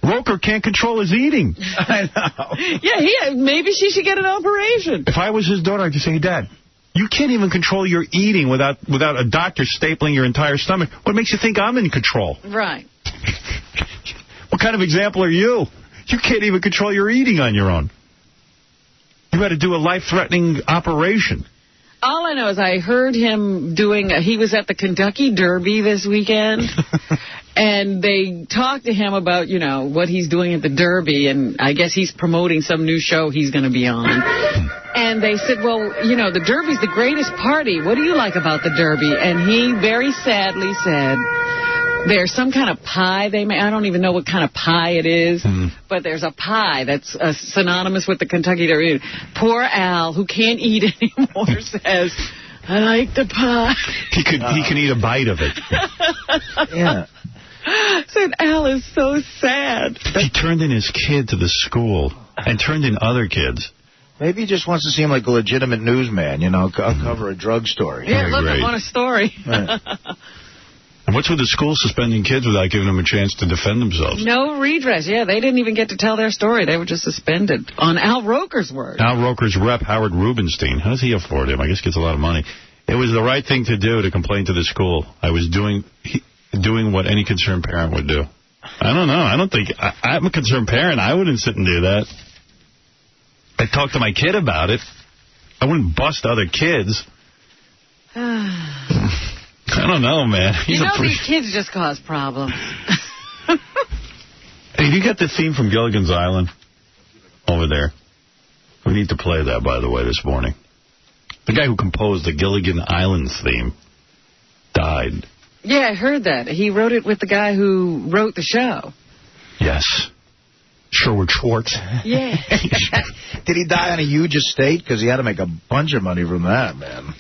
Roker can't control his eating. I know. Yeah, maybe she should get an operation. If I was his daughter, I'd just say, hey, Dad, you can't even control your eating without a doctor stapling your entire stomach. What makes you think I'm in control? Right. What kind of example are you? You can't even control your eating on your own. You had to do a life-threatening operation. All I know is I heard him he was at the Kentucky Derby this weekend, and they talked to him about, what he's doing at the Derby, and I guess he's promoting some new show he's going to be on. And they said, well, the Derby's the greatest party. What do you like about the Derby? And he very sadly said, there's some kind of pie they make. I don't even know what kind of pie it is, but there's a pie that's synonymous with the Kentucky Derby. Poor Al, who can't eat anymore, says, I like the pie. He can eat a bite of it. Yeah. Said Al is so sad. He turned in his kid to the school and turned in other kids. Maybe he just wants to seem like a legitimate newsman, cover a drug story. Yeah, look, I want a story. Right. And what's with the school suspending kids without giving them a chance to defend themselves? No redress. Yeah, they didn't even get to tell their story. They were just suspended, on Al Roker's word. Al Roker's rep, Howard Rubenstein. How does he afford him? I guess he gets a lot of money. It was the right thing to do to complain to the school. I was doing what any concerned parent would do. I don't know. I don't think... I'm a concerned parent. I wouldn't sit and do that. I'd talk to my kid about it. I wouldn't bust other kids. I don't know, man. These kids just cause problems. Hey, you got the theme from Gilligan's Island over there? We need to play that, by the way, this morning. The guy who composed the Gilligan Island theme died. Yeah, I heard that. He wrote it with the guy who wrote the show. Yes. Sherwood Schwartz. Yeah. Did he die on a huge estate? Because he had to make a bunch of money from that, man.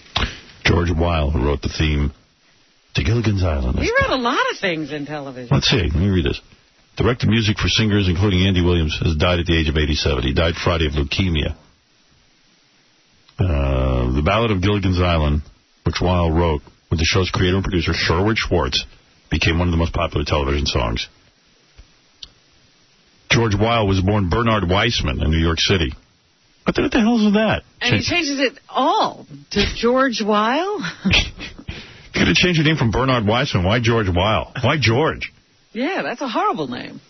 George Weil, who wrote the theme to Gilligan's Island. He wrote a lot of things in television. Let's see. Let me read this. Directed music for singers, including Andy Williams, has died at the age of 87. He died Friday of leukemia. The Ballad of Gilligan's Island, which Weil wrote with the show's creator and producer, Sherwood Schwartz, became one of the most popular television songs. George Weil was born Bernard Weissman in New York City. What the hell is that? And he changes it all to George Weil? You could have changed your name from Bernard Weissman. Why George Weil? Why George? Yeah, that's a horrible name.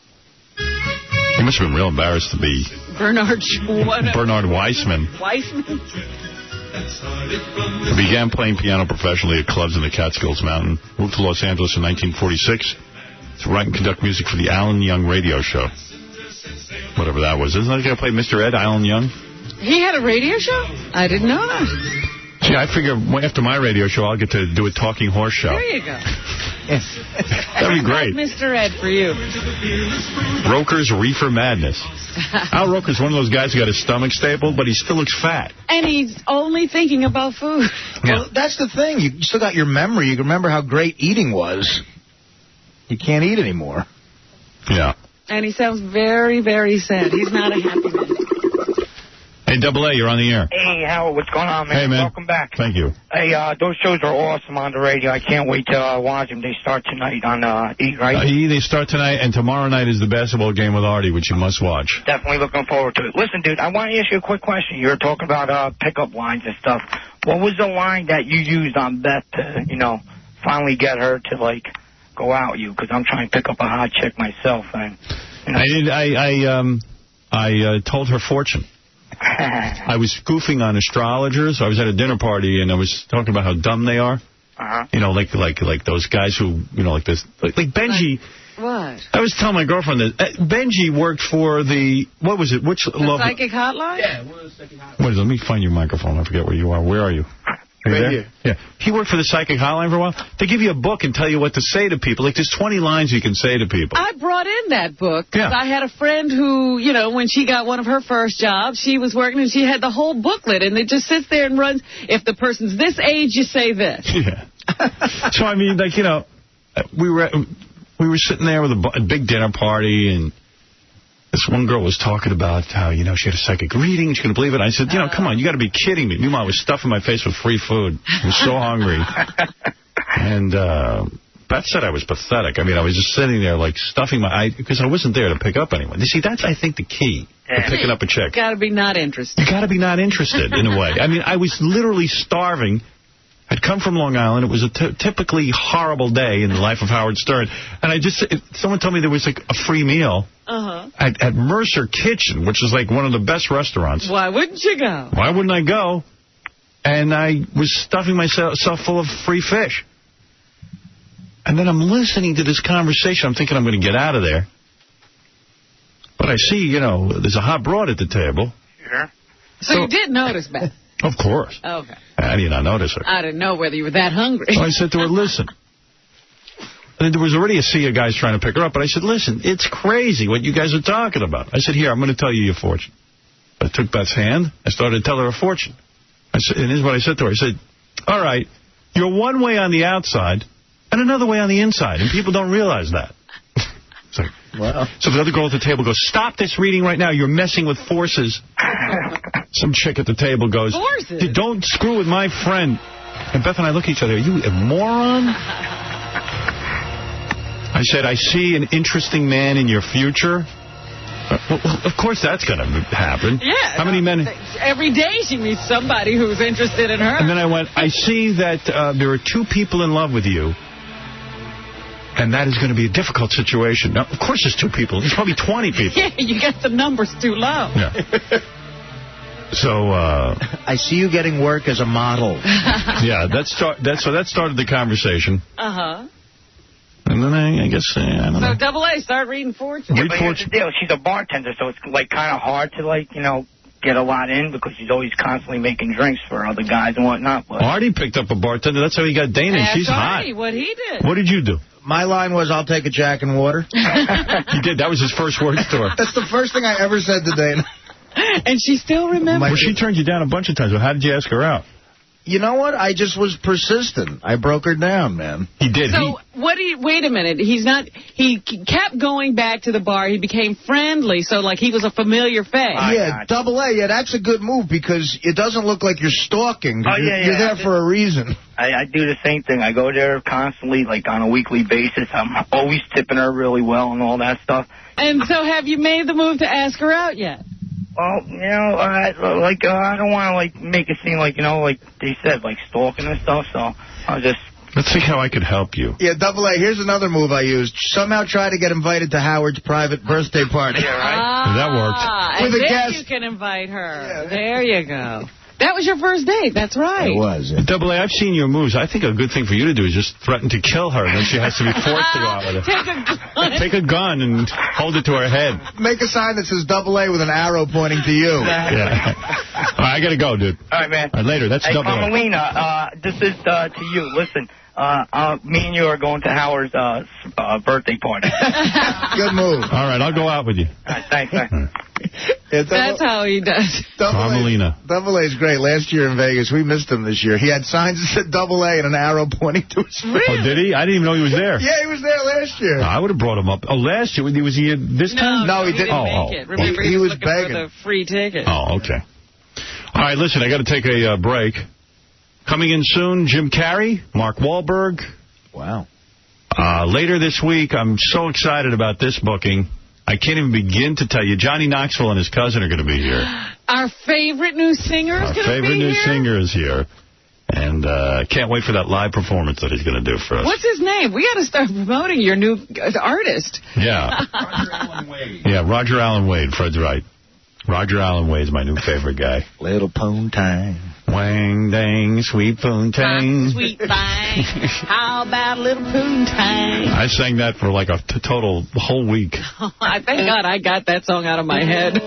He must have been real embarrassed to be Bernard Weissman. Weissman? He began playing piano professionally at clubs in the Catskills Mountain. Moved to Los Angeles in 1946 to write and conduct music for the Alan Young radio show. Whatever that was. Isn't that going to play Mr. Ed, Alan Young? He had a radio show? I didn't know that. See, I figure after my radio show, I'll get to do a talking horse show. There you go. That'd be great. Mr. Ed for you. Roker's Reefer Madness. Al Roker's one of those guys who got his stomach stapled, but he still looks fat. And he's only thinking about food. Well, that's the thing. You still got your memory. You can remember how great eating was. You can't eat anymore. Yeah. And he sounds very, very sad. He's not a happy man. Hey, Double A, you're on the air. Hey, Howard, what's going on, man? Hey, man. Welcome back. Thank you. Hey, those shows are awesome on the radio. I can't wait to watch them. They start tonight on E, right? They start tonight, and tomorrow night is the basketball game with Artie, which you must watch. Definitely looking forward to it. Listen, dude, I want to ask you a quick question. You were talking about pickup lines and stuff. What was the line that you used on Beth to, finally get her to, go out with you? Because I'm trying to pick up a hot chick myself. And, I told her fortune. I was goofing on astrologers. I was at a dinner party, and I was talking about how dumb they are. You know, like those guys who, you know, like this, like Benji. What? I was telling my girlfriend that Benji worked for the, what was it? Which the psychic hotline? Yeah, one of the psychic hotlines. What is it? Let me find your microphone. I forget where you are. Where are you? Are you there? Here. Yeah. He worked for the psychic hotline for a while. They give you a book and tell you what to say to people. Like, there's 20 lines you can say to people. I brought in that book because I had a friend who, you know, when she got one of her first jobs, she was working and she had the whole booklet, and it just sits there and runs, if the person's this age, you say this. Yeah. So, I mean, like, you know, we were sitting there with a big dinner party, and this one girl was talking about how, you know, she had a psychic reading. She couldn't believe it. I said, you know, come on, you got to be kidding me. Meanwhile, I was stuffing my face with free food. I was so hungry. And Beth said I was pathetic. I mean, I was just sitting there, like, stuffing my eye, because I wasn't there to pick up anyone. You see, that's, I think, the key to picking up a chick. You got to be not interested. You got to be not interested, in a way. I mean, I was literally starving. I'd come from Long Island. It was a typically horrible day in the life of Howard Stern. And someone told me there was, like, a free meal at Mercer Kitchen, which is, like, one of the best restaurants. Why wouldn't you go? Why wouldn't I go? And I was stuffing myself full of free fish. And then I'm listening to this conversation. I'm thinking I'm going to get out of there. But I see, you know, there's a hot broad at the table. Sure. So you did notice, Beth? Of course. Okay. How do you not notice her? I didn't know whether you were that hungry. So I said to her, listen. And there was already a sea of guys trying to pick her up, but I said, listen, it's crazy what you guys are talking about. I said, here, I'm going to tell you your fortune. I took Beth's hand. I started to tell her a fortune. I said, and here's what I said to her. I said, all right, you're one way on the outside and another way on the inside, and people don't realize that. Wow. So the other girl at the table goes, stop this reading right now. You're messing with forces. Some chick at the table goes, forces? Don't screw with my friend. And Beth and I look at each other. Are you a moron? I said, I see an interesting man in your future. Well, of course that's going to happen. Yeah. How many men? Every day she meets somebody who's interested in her. And then I went, I see that there are 2 people in love with you. And that is going to be a difficult situation. Now, of course there's 2 people. There's probably 20 people. Yeah, you got the numbers too low. Yeah. So, I see you getting work as a model. Yeah, that started the conversation. Uh-huh. And then I guess, I don't know. So, Double A, start reading fortune. Yeah, but here's the deal. She's a bartender, so it's, like, kind of hard to, like, you know, get a lot in because she's always constantly making drinks for other guys and whatnot. But Artie picked up a bartender. That's how he got Dana. She's Artie, hot. what he did. What did you do? My line was, I'll take a Jack and water. He did. That was his first words to her. That's the first thing I ever said to Dana. And she still remembers. Well, she turned you down a bunch of times. Well, how did you ask her out? You know what? I just was persistent. I broke her down, man. He did. So, wait a minute. He kept going back to the bar. He became friendly, so, like, he was a familiar face. Yeah, Double A, yeah, that's a good move because it doesn't look like you're stalking. You're there for a reason. I do the same thing. I go there constantly, like, on a weekly basis. I'm always tipping her really well and all that stuff. And so have you made the move to ask her out yet? Well, you know, I don't want to, like, make it seem like, you know, like they said, like stalking and stuff, so I'll just... Let's see how I could help you. Yeah, Double A, here's another move I used. Somehow try to get invited to Howard's private birthday party. Yeah, right? That worked. And With a then guest. you can invite her. Yeah. There you go. That was your first date. That's right. It was. Yeah. Double A, I've seen your moves. I think a good thing for you to do is just threaten to kill her, and then she has to be forced to go out with it. Take a gun and hold it to her head. Make a sign that says Double A with an arrow pointing to you. Yeah. All right, I got to go, dude. All right, man. All right, later. That's Double A. Carmelina, this is to you. Listen, me and you are going to Howard's birthday party. Good move. All right, I'll go out with you. All right, thanks, man. Yeah, That's how he does. Carmelina. Double A's great. Last year in Vegas, we missed him this year. He had signs that said Double A and an arrow pointing to his face. Oh, did he? I didn't even know he was there. Yeah, he was there last year. I would have brought him up. Oh, last year? Was he this time? No, he didn't make it. Remember, he was looking begging for the free ticket. Oh, okay. All right, listen, I got to take a break. Coming in soon, Jim Carrey, Mark Wahlberg. Wow. Later this week, I'm so excited about this booking. I can't even begin to tell you. Johnny Knoxville and his cousin are going to be here. Our favorite new singer is going to be here? Our favorite new singer is here. And can't wait for that live performance that he's going to do for us. What's his name? We got to start promoting your new artist. Yeah. Roger Allen Wade. Yeah, Roger Allen Wade. Fred's right. Roger Allen Wade's my new favorite guy. Little pone time. Wang, dang, sweet poontang. Sweet thing. How about a little poontang? I sang that for like a total whole week. I thank God I got that song out of my head.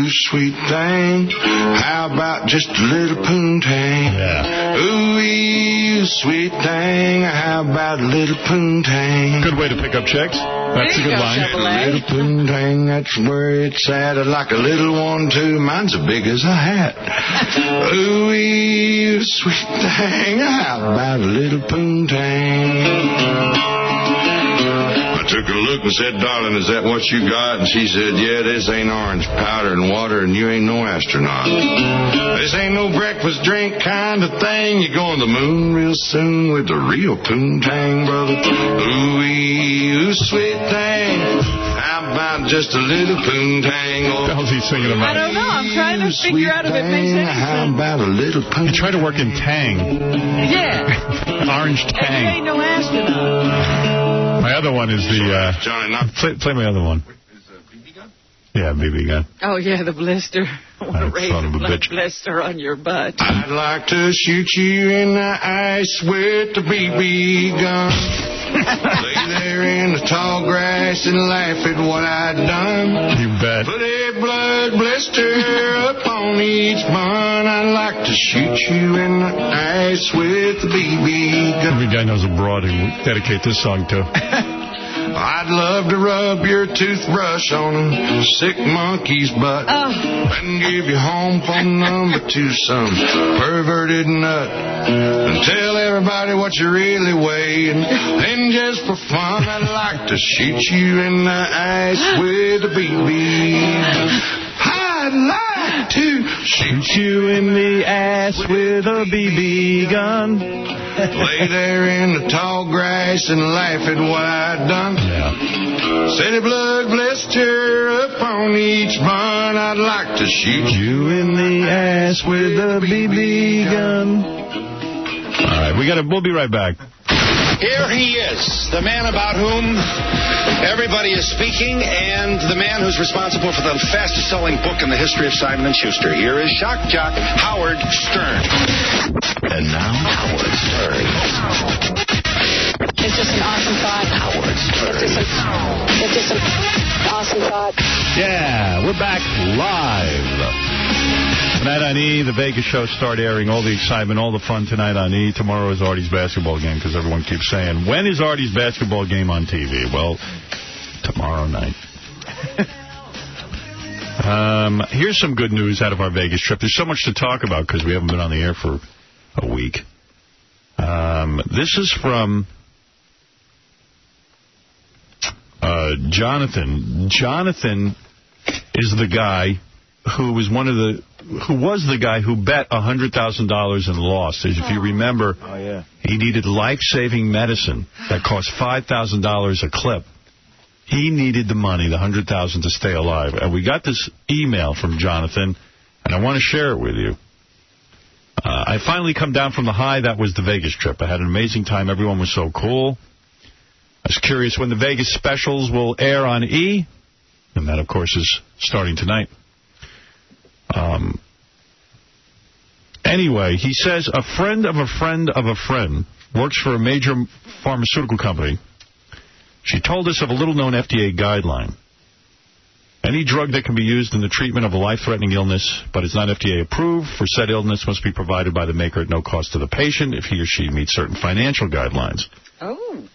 Sweet thing, how about just a little poontang? Yeah. Ooh, sweet thing, how about a little poontang? Good way to pick up chicks. That's a good line. A little poontang, that's where it's at. I'd like a little one, too. Mine's as big as a hat. Ooh, sweet thing, how about a little poontang? I took a look and said, darling, is that what you got? And she said, yeah, this ain't orange powder and water, and you ain't no astronaut. This ain't no breakfast drink kind of thing. You're going to the moon real soon with the real poontang, brother. Ooh, sweet thing. How about just a little poontang? What the hell's he singing about? I don't know. I'm trying to figure out if it makes any sense. How about a little poontang? You try to work in tang. Yeah. Orange tang. And you ain't no astronaut. My other one is the... Johnny, play my other one. Yeah, BB gun. Oh, yeah, the blister. Son of a bitch. Blister on your butt. I'd like to shoot you in the ice with the BB gun. Lay there in the tall grass and laugh at what I'd done. You bet. Put a blood blister up on each bun. I'd like to shoot you in the ice with the BB gun. Every guy knows a broad who would dedicate this song to. I'd love to rub your toothbrush on a sick monkey's butt and give you home phone number to some perverted nut and tell everybody what you really weigh. And then just for fun, I'd like to shoot you in the ice with a BB. I'd like to shoot you in the ass with a BB gun. Lay there in the tall grass and laugh at what I'd done. Yeah. Set a blood blister up on each bun. I'd like to shoot you in the ass with a BB gun. All right, we'll be right back. Here he is, the man about whom everybody is speaking, and the man who's responsible for the fastest-selling book in the history of Simon & Schuster. Here is shock jock Howard Stern. And now, Howard Stern. It's just an awesome thought. Howard Stern. It's just an awesome thought. Yeah, we're back live. Tonight on E, the Vegas show start airing. All the excitement, all the fun tonight on E. Tomorrow is Artie's basketball game, because everyone keeps saying, when is Artie's basketball game on TV? Well, tomorrow night. Here's some good news out of our Vegas trip. There's so much to talk about because we haven't been on the air for a week. This is from Jonathan. Jonathan is the guy who was the guy who bet $100,000 and lost. As if you remember, he needed life-saving medicine that cost $5,000 a clip. He needed the money, the $100,000, to stay alive. And we got this email from Jonathan, and I want to share it with you. I finally come down from the high. That was the Vegas trip. I had an amazing time. Everyone was so cool. I was curious when the Vegas specials will air on E. And that, of course, is starting tonight. Anyway, he says a friend of a friend of a friend works for a major pharmaceutical company. She told us of a little-known FDA guideline. Any drug that can be used in the treatment of a life-threatening illness but is not FDA approved for said illness must be provided by the maker at no cost to the patient if he or she meets certain financial guidelines. Oh.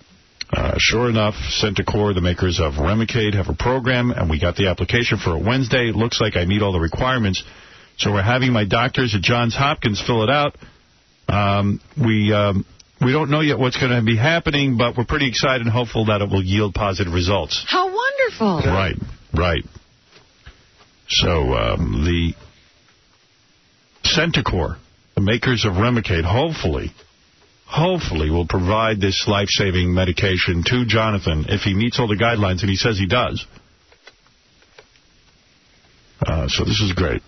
Sure enough, Centocor, the makers of Remicade, have a program, and we got the application for it Wednesday. It looks like I meet all the requirements. So we're having my doctors at Johns Hopkins fill it out. We don't know yet what's going to be happening, but we're pretty excited and hopeful that it will yield positive results. How wonderful. Right. So the Centocor, the makers of Remicade, hopefully will provide this life-saving medication to Jonathan if he meets all the guidelines, and he says he does. So this is great.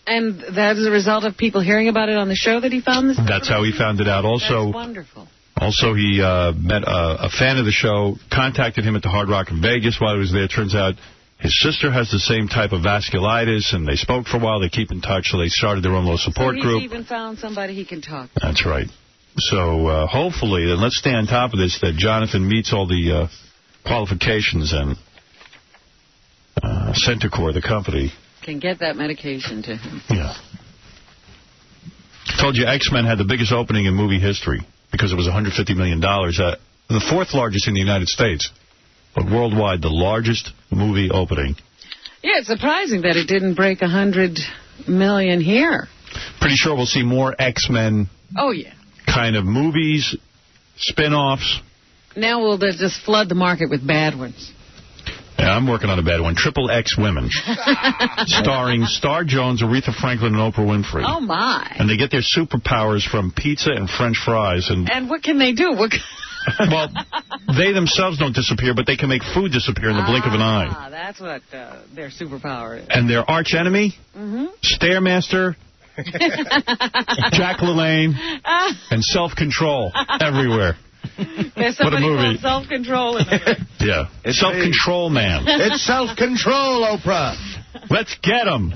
And that is a result of people hearing about it on the show that he found this? That's how he found it out. Also, that's wonderful. Also, he met a fan of the show, contacted him at the Hard Rock in Vegas while he was there. Turns out his sister has the same type of vasculitis, and they spoke for a while. They keep in touch, so they started their own little support group. He's even found somebody he can talk to. That's right. So hopefully, and let's stay on top of this, that Jonathan meets all the qualifications and Centocor, the company, can get that medication to him. Yeah. I told you X-Men had the biggest opening in movie history because it was $150 million. The fourth largest in the United States, but worldwide the largest movie opening. Yeah, it's surprising that it didn't break $100 million here. Pretty sure we'll see more X-Men kind of movies, spin-offs. Now we'll just flood the market with bad ones. Yeah, I'm working on a bad one. Triple X Women. Starring Star Jones, Aretha Franklin, and Oprah Winfrey. Oh, my. And they get their superpowers from pizza and French fries. And what can they do? Well, they themselves don't disappear, but they can make food disappear in the blink of an eye. Ah, that's what their superpower is. And their arch enemy, Stairmaster, Jack LaLanne, and self-control everywhere. There's somebody called self-control in there. Yeah. It's self-control, man. It's self-control, Oprah. Let's get him.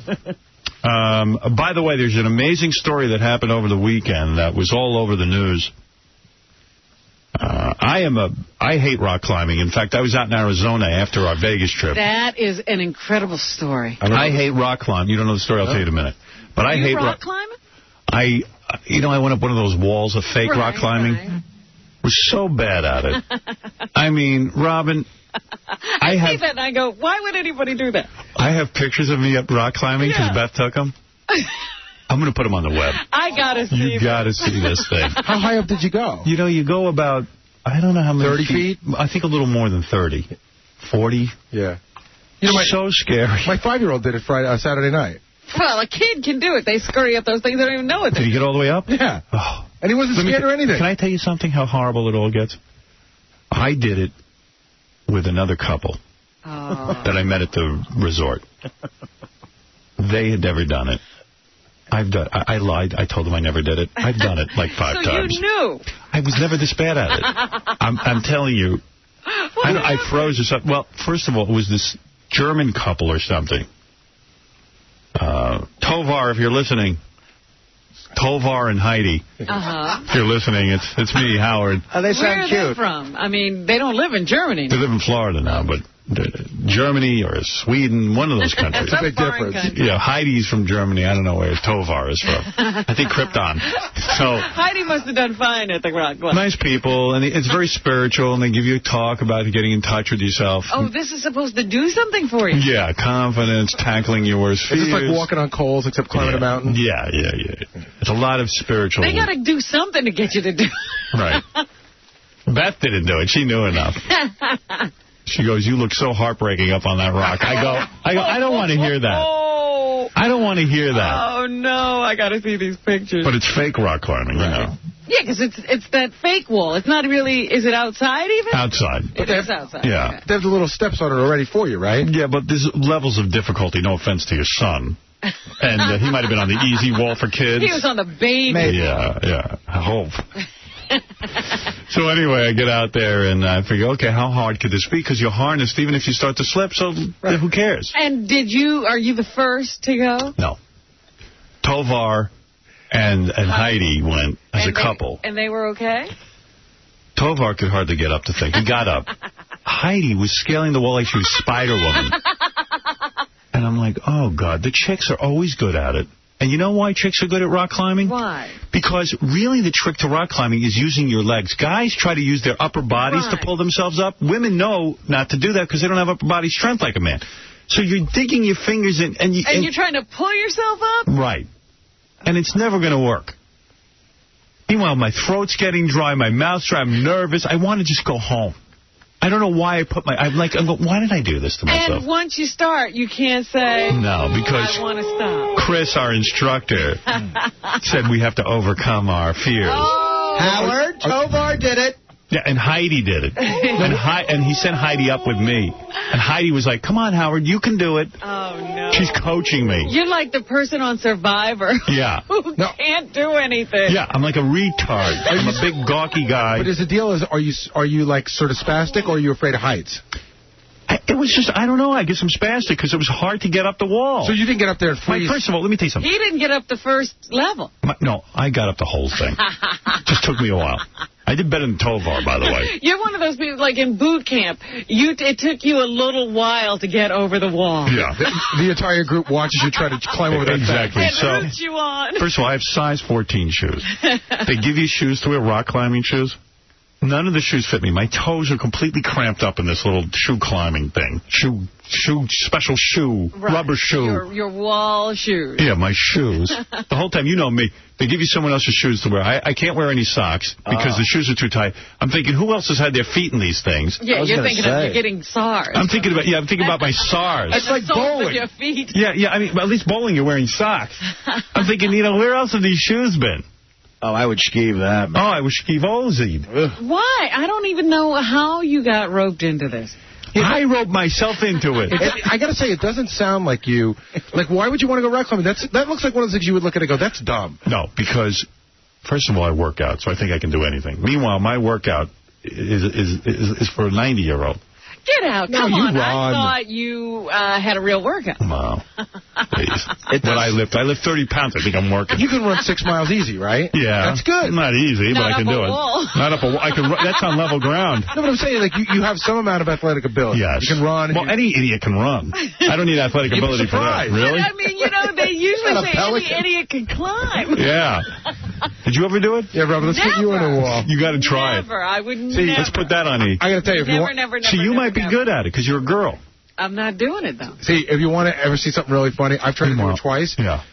By the way, there's an amazing story that happened over the weekend that was all over the news. I hate rock climbing. In fact, I was out in Arizona after our Vegas trip. That is an incredible story. I hate rock climbing. You don't know the story? I'll tell you in a minute. But I hate rock climbing? I went up one of those walls of fake rock climbing. Right. Was so bad at it. I mean, Robin, I see that and I go, why would anybody do that? I have pictures of me up rock climbing because Beth took them. I'm going to put them on the web. I got to see You got to see this thing. How high up did you go? You go about, I don't know how many 30 feet? I think a little more than 30. 40. Yeah. So scary. My 5-year-old did it Saturday night. Well, a kid can do it. They scurry up those things. They don't even know it. Did he get all the way up? Yeah. Oh. And he wasn't scared or anything. Can I tell you something, how horrible it all gets? I did it with another couple that I met at the resort. They had never done it. I lied. I told them I never did it. I've done it like 5 times. So you knew. I was never this bad at it. I'm telling you. I froze or something. Well, first of all, it was this German couple or something. Tovar, if you're listening. Tovar and Heidi. If you're listening, it's me, Howard. They sound cute. Where are they from? I mean, they don't live in Germany. They live in Florida now, but Germany or Sweden, one of those countries. It's a big difference. Country. Yeah, Heidi's from Germany. I don't know where Tovar is from. I think Krypton. So Heidi must have done fine at the Rock Club. Nice people, and it's very spiritual, and they give you a talk about getting in touch with yourself. Oh, this is supposed to do something for you. Yeah, confidence, tackling your worst fears. It's like walking on coals except climbing a mountain. Yeah. It's a lot of spiritual. They got to do something to get you to do it. Right. Beth didn't do it. She knew enough. She goes, you look so heartbreaking up on that rock. I go, I don't want to hear that. Oh. I don't want to hear that. Oh, no. I got to see these pictures. But it's fake rock climbing, you know. Yeah, because it's that fake wall. It's not really, is it outside even? Outside. It is outside. Yeah. Okay. They have the little steps on it already for you, right? Yeah, but there's levels of difficulty, no offense to your son. And he might have been on the easy wall for kids. He was on the baby. Maybe. Yeah. I hope. So anyway, I get out there and I figure, okay, how hard could this be? Because you're harnessed even if you start to slip, so who cares? And are you the first to go? No. Tovar and Heidi went as a couple. And they were okay? Tovar could hardly get up to think. He got up. Heidi was scaling the wall like she was Spider-Woman. And I'm like, oh, God, the chicks are always good at it. And you know why chicks are good at rock climbing? Why? Because really the trick to rock climbing is using your legs. Guys try to use their upper bodies to pull themselves up. Women know not to do that because they don't have upper body strength like a man. So you're digging your fingers in. And you're trying to pull yourself up? Right. And it's never going to work. Meanwhile, my throat's getting dry, my mouth's dry, I'm nervous. I want to just go home. I don't know why I put my... why did I do this to myself? And once you start, you can't say... No, because... I want to stop. Chris, our instructor, said we have to overcome our fears. Oh. Howard, Tovar did it. Yeah, and Heidi did it. And he sent Heidi up with me. And Heidi was like, come on, Howard, you can do it. Oh, no. She's coaching me. You're like the person on Survivor who can't do anything. Yeah, I'm like a retard. I'm a big, gawky guy. But the deal is, are you like sort of spastic, or are you afraid of heights? It was just, I don't know, I guess I'm spastic because it was hard to get up the wall. So you didn't get up there and freeze? First of all, let me tell you something. He didn't get up the first level. No, I got up the whole thing. Just took me a while. I did better than Tovar, by the way. You're one of those people, like in boot camp, it took you a little while to get over the wall. Yeah. The entire group watches you try to climb over that Exactly. And roots you on. First of all, I have size 14 shoes. They give you shoes to wear, rock climbing shoes. None of the shoes fit me. My toes are completely cramped up in this little shoe climbing thing. Special shoe, rubber shoe. Your wall shoes. Yeah, my shoes. The whole time, you know me, they give you someone else's shoes to wear. I can't wear any socks because the shoes are too tight. I'm thinking, who else has had their feet in these things? Yeah, you're thinking of you're getting SARS. I'm thinking about my SARS. It's like bowling. With your feet. Yeah, I mean, at least bowling you're wearing socks. I'm thinking, where else have these shoes been? Oh, I would skeeve that, man. Oh, I would skeeve Ozzy. Why? I don't even know how you got roped into this. I roped myself into it. I got to say, it doesn't sound like you. Like, why would you want to go rock climbing? That looks like one of the things you would look at and go, that's dumb. No, because, first of all, I work out, so I think I can do anything. Meanwhile, my workout is for a 90-year-old. Get out. Come on. Run. I thought you had a real workout. Wow. Please. But I lift 30 pounds. I think I'm working. You can run 6 miles easy, right? Yeah. That's good. Not easy, but I can do it. Wall. Not up a wall. I can. That's on level ground. No, but I'm saying, like, you have some amount of athletic ability. Yes. You can run. Well, any idiot can run. I don't need athletic ability for that. Really? I mean, they usually say any idiot can climb. Yeah. Did you ever do it? Yeah, Robert, let's put you on a wall. You got to try it. Never. I would See, never. let's put that on E. I got to tell you, if you want... Never, you might be good at it because you're a girl. I'm not doing it, though. See, if you want to ever see something really funny, I've tried to do it twice. Yeah.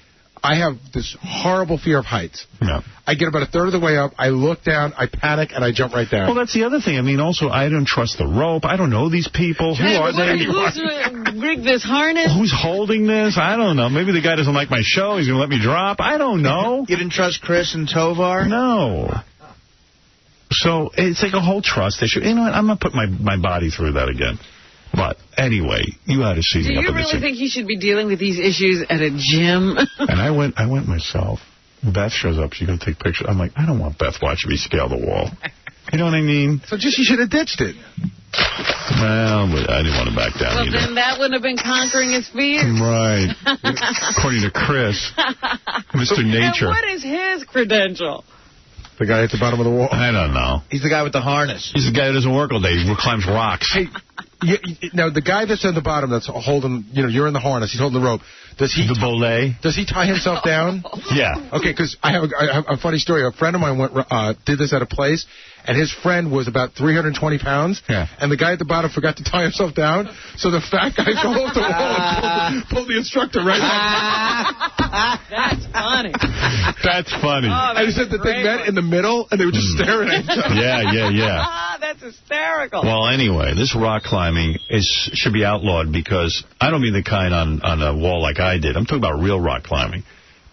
I have this horrible fear of heights. Yeah. I get about a third of the way up, I look down, I panic, and I jump right down. Well, that's the other thing. I mean, also, I don't trust the rope. I don't know these people. Who are they? Who's rigged this harness? Who's holding this? I don't know. Maybe the guy doesn't like my show. He's going to let me drop. I don't know. You didn't trust Chris and Tovar? No. So it's like a whole trust issue. You know what? I'm not putting my body through that again. But anyway, you had to see me up in the Do you really think you should be dealing with these issues at a gym? And I went myself. Beth shows up. She's going to take pictures. I'm like, I don't want Beth watching me scale the wall. You know what I mean? So you should have ditched it. Well, I didn't want to back down either. Then that wouldn't have been conquering his fears. Right. According to Chris, Mr. Nature. And what is his credential? The guy at the bottom of the wall? I don't know. He's the guy with the harness. He's the guy that doesn't work all day. He climbs rocks. Hey, now, the guy that's on the bottom that's holding, you're in the harness, he's holding the rope. Does he tie himself down? Yeah. Okay, because I have a funny story. A friend of mine did this at a place, and his friend was about 320 pounds, and the guy at the bottom forgot to tie himself down, so the fat guy fell off the wall and pulled the instructor right up. That's funny. That's funny. I said that they met in the middle, and they were just staring at each other. Yeah. That's hysterical. Well, anyway, this rock climbing should be outlawed because I don't mean the kind on a wall like I did. I'm talking about real rock climbing.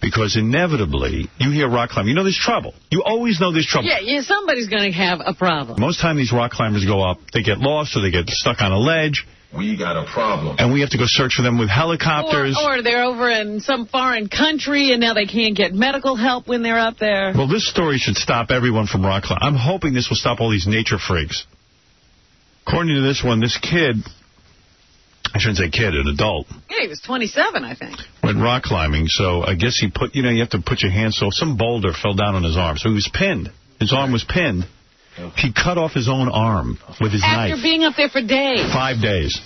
Because inevitably, you hear rock climbing. There's trouble. You always know there's trouble. Yeah, somebody's going to have a problem. Most time these rock climbers go up, they get lost or they get stuck on a ledge. We got a problem. And we have to go search for them with helicopters. Or they're over in some foreign country and now they can't get medical help when they're up there. Well, this story should stop everyone from rock climbing. I'm hoping this will stop all these nature freaks. According to this one, this kid, I shouldn't say kid, an adult. Yeah, he was 27, I think. Went rock climbing, so I guess he put, you have to put your hand, so some boulder fell down on his arm. So he was pinned. His arm was pinned. He cut off his own arm with his knife. After being up there for days. 5 days.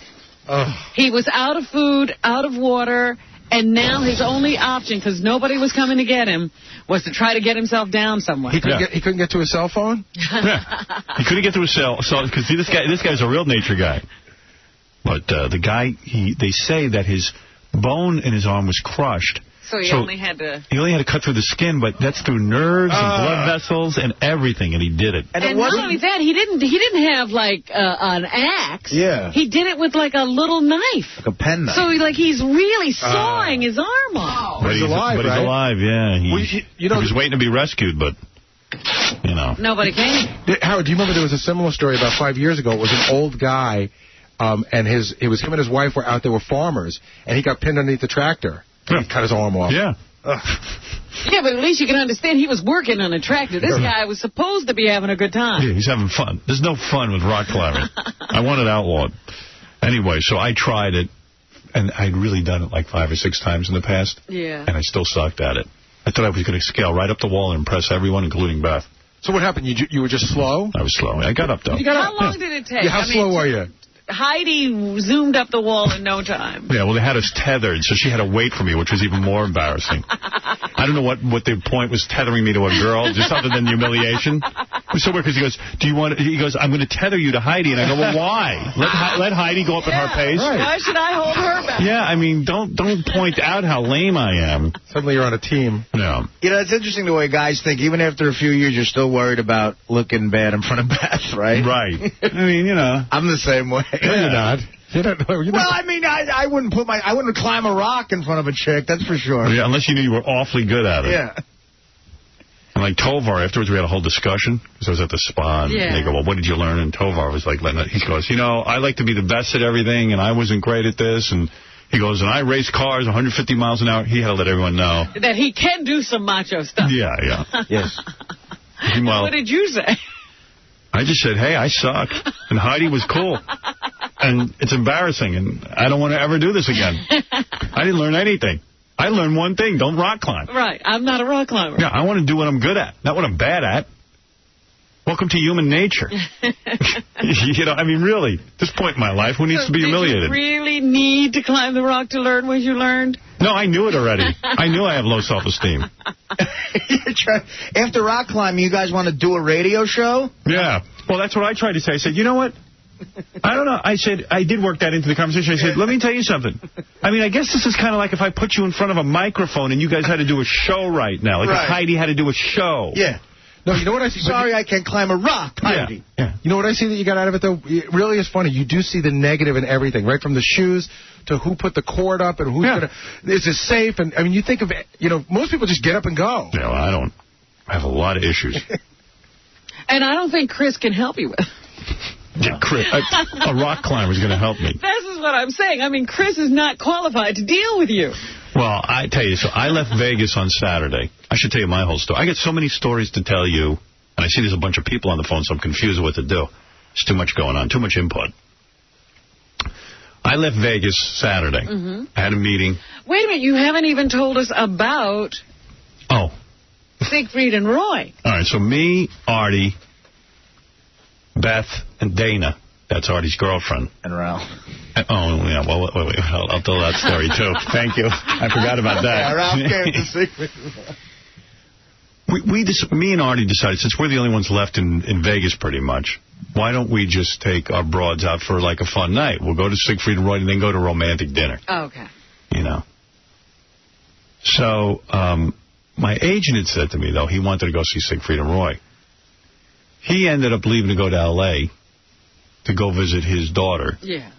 He was out of food, out of water, and now his only option, because nobody was coming to get him, was to try to get himself down somewhere. He couldn't get to his cell phone? He couldn't get to his cell phone, because this guy's a real nature guy. But the guy, they say that his bone in his arm was crushed. So he only had to cut through the skin, but that's through nerves and blood vessels and everything, and he did it. And not only that, he didn't have like an axe. Yeah. He did it with like a little knife. Like a pen knife. So he's really sawing his arm off. But he's alive, right? He's alive, yeah. He was waiting to be rescued, but... you know. Nobody came. Howard, do you remember there was a similar story about 5 years ago? It was an old guy, and it was him and his wife were out there with farmers, and he got pinned underneath the tractor. He cut his arm off. Yeah. Yeah, but at least you can understand he was working on a tractor. This guy was supposed to be having a good time. Yeah, he's having fun. There's no fun with rock climbing. I want it outlawed. Anyway, so I tried it, and I'd really done it like 5 or 6 times in the past. Yeah. And I still sucked at it. I thought I was going to scale right up the wall and impress everyone, including Beth. So what happened? You were just slow? I was slow. I got up, though. How long did it take? Yeah, how slow were you? Heidi zoomed up the wall in no time. Yeah, well, they had us tethered, so she had to wait for me, which was even more embarrassing. I don't know what the point was tethering me to a girl, just other than humiliation. It was so weird because he goes, he goes, I'm going to tether you to Heidi. And I go, well, why? Let Heidi go up at her pace. Right. Why should I hold her back? Yeah, I mean, don't point out how lame I am. Suddenly you're on a team. Yeah. You know, it's interesting the way guys think. Even after a few years, you're still worried about looking bad in front of Beth, right? Right. I mean, you know. I'm the same way. No, you're not. Well, I mean, I wouldn't climb a rock in front of a chick, that's for sure. Yeah, unless you knew you were awfully good at it. Yeah. And like Tovar, afterwards we had a whole discussion, because I was at the spa, and they go, well, what did you learn? And Tovar was like, he goes, I like to be the best at everything, and I wasn't great at this, and he goes, and I race cars 150 miles an hour. He had to let everyone know. That he can do some macho stuff. Yeah. Yes. Meanwhile, what did you say? I just said, hey, I suck. And Heidi was cool. And it's embarrassing, and I don't want to ever do this again. I didn't learn anything. I learned one thing, don't rock climb. Right, I'm not a rock climber. Yeah, I want to do what I'm good at, not what I'm bad at. Welcome to human nature. I mean, really, at this point in my life, who needs to be humiliated? Did you really need to climb the rock to learn what you learned? No, I knew it already. I knew I have low self-esteem. After rock climbing, you guys want to do a radio show? Yeah. Well, that's what I tried to say. I said, you know what? I don't know. I said, I did work that into the conversation. I said, let me tell you something. I mean, I guess this is kind of like if I put you in front of a microphone and you guys had to do a show right now. Like if Heidi had to do a show. Yeah. No, you know what I see? Sorry, I can't climb a rock, Heidi. Yeah. You know what I see that you got out of it, though? It really is funny. You do see the negative in everything, right? From the shoes to who put the cord up and who's going to... Is it safe? And I mean, you think of, most people just get up and go. Yeah, well, I don't. I have a lot of issues. And I don't think Chris can help you with. Yeah, Chris, a rock climber is going to help me. This is what I'm saying. I mean, Chris is not qualified to deal with you. Well, I tell you, so I left Vegas on Saturday. I should tell you my whole story. I got so many stories to tell you, and I see there's a bunch of people on the phone, so I'm confused what to do. There's too much going on, too much input. I left Vegas Saturday. Mm-hmm. I had a meeting. Wait a minute, you haven't even told us about... Oh. Siegfried and Roy. All right, so me, Artie, Beth, and Dana. That's Artie's girlfriend. And Ralph. Oh, yeah, well, wait, I'll tell that story, too. Thank you. I forgot about that. Yeah, Ralph came to Siegfried. Me and Artie decided, since we're the only ones left in Vegas pretty much, why don't we just take our broads out for like a fun night? We'll go to Siegfried and Roy and then go to romantic dinner. Oh, okay. So, my agent had said to me, though, he wanted to go see Siegfried and Roy. He ended up leaving to go to L.A. to go visit his daughter. Yeah.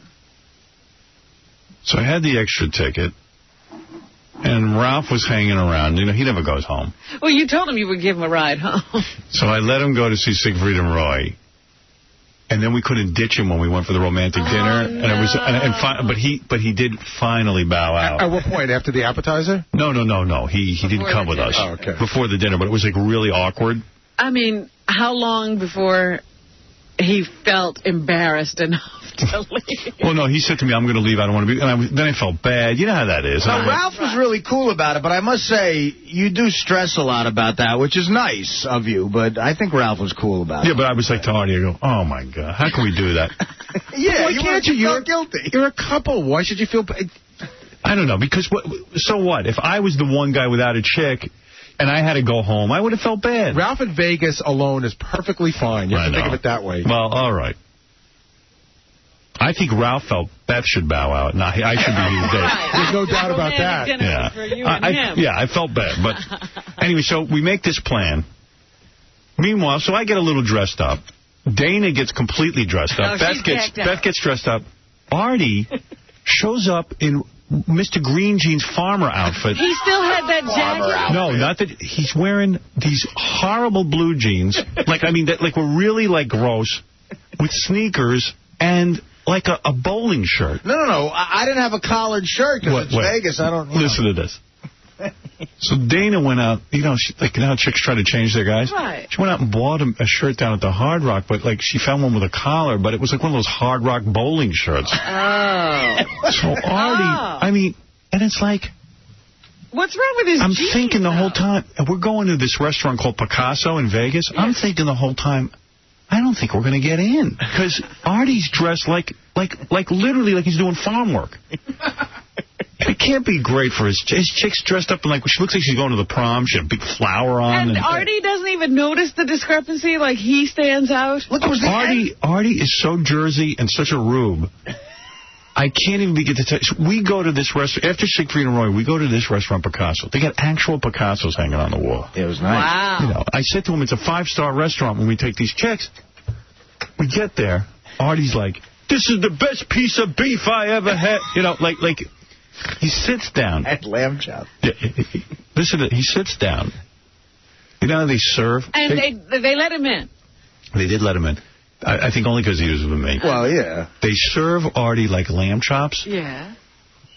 So I had the extra ticket, and Ralph was hanging around. He never goes home. Well, you told him you would give him a ride home. So I let him go to see Siegfried and Roy. And then we couldn't ditch him when we went for the romantic dinner. No. And it was, but he did finally bow out. At what point? After the appetizer? No. He didn't come with us. Oh, okay. Before the dinner, but it was like really awkward. I mean, how long before he felt embarrassed enough to leave? Well, no, he said to me, I'm going to leave. I don't want to be. And then I felt bad. You know how that is. Now, Ralph was really cool about it, but I must say, you do stress a lot about that, which is nice of you, but I think Ralph was cool about it. Yeah, but I was like to Artie, I go, oh, my God, how can we do that? Yeah, why can't you? You're guilty. You're a couple. Why should you feel bad? I don't know, because so what? If I was the one guy without a chick and I had to go home, I would have felt bad. Ralph in Vegas alone is perfectly fine. You have to think of it that way. Well, all right. I think Ralph felt Beth should bow out, and I should be his date. There's no doubt about that. Yeah. For you and him. Yeah, I felt bad. But anyway, so we make this plan. Meanwhile, so I get a little dressed up. Dana gets completely dressed up. Oh, Beth gets dressed up. Artie shows up in Mr. Green Jeans farmer outfit. He still had that jacket? No, not that. He's wearing these horrible blue jeans. Like, I mean, that like were really, like, gross, with sneakers and, like, a bowling shirt. No. I didn't have a collared shirt because it's Vegas. I don't know. Listen to this. So Dana went out, you know, like, you know how chicks try to change their guys? Right. She went out and bought a shirt down at the Hard Rock, but, like, she found one with a collar, but it was like one of those Hard Rock bowling shirts. Oh. So Artie, I mean, and it's like... What's wrong with his I'm jeans, thinking the whole time, we're going to this restaurant called Picasso in Vegas. Yes. I'm thinking the whole time, I don't think we're going to get in. Because Artie's dressed like literally like he's doing farm work. It can't be great for his chick's dressed up in, like, she looks like she's going to the prom. She had a big flower on. And Artie doesn't even notice the discrepancy, like he stands out. Look, it was Artie is so Jersey and such a rube. I can't even begin to tell you. We go to this restaurant, after Siegfried and Roy, we go to this restaurant, Picasso. They got actual Picassos hanging on the wall. It was nice. Wow. You know, I said to him, it's a 5-star restaurant when we take these chicks. We get there. Artie's like, this is the best piece of beef I ever had. You know, like he sits down. At lamb chop. Listen, he sits down. You know how they serve? And they let him in. They did let him in. I think only because he was with me. Well, yeah. They serve Artie like lamb chops. Yeah.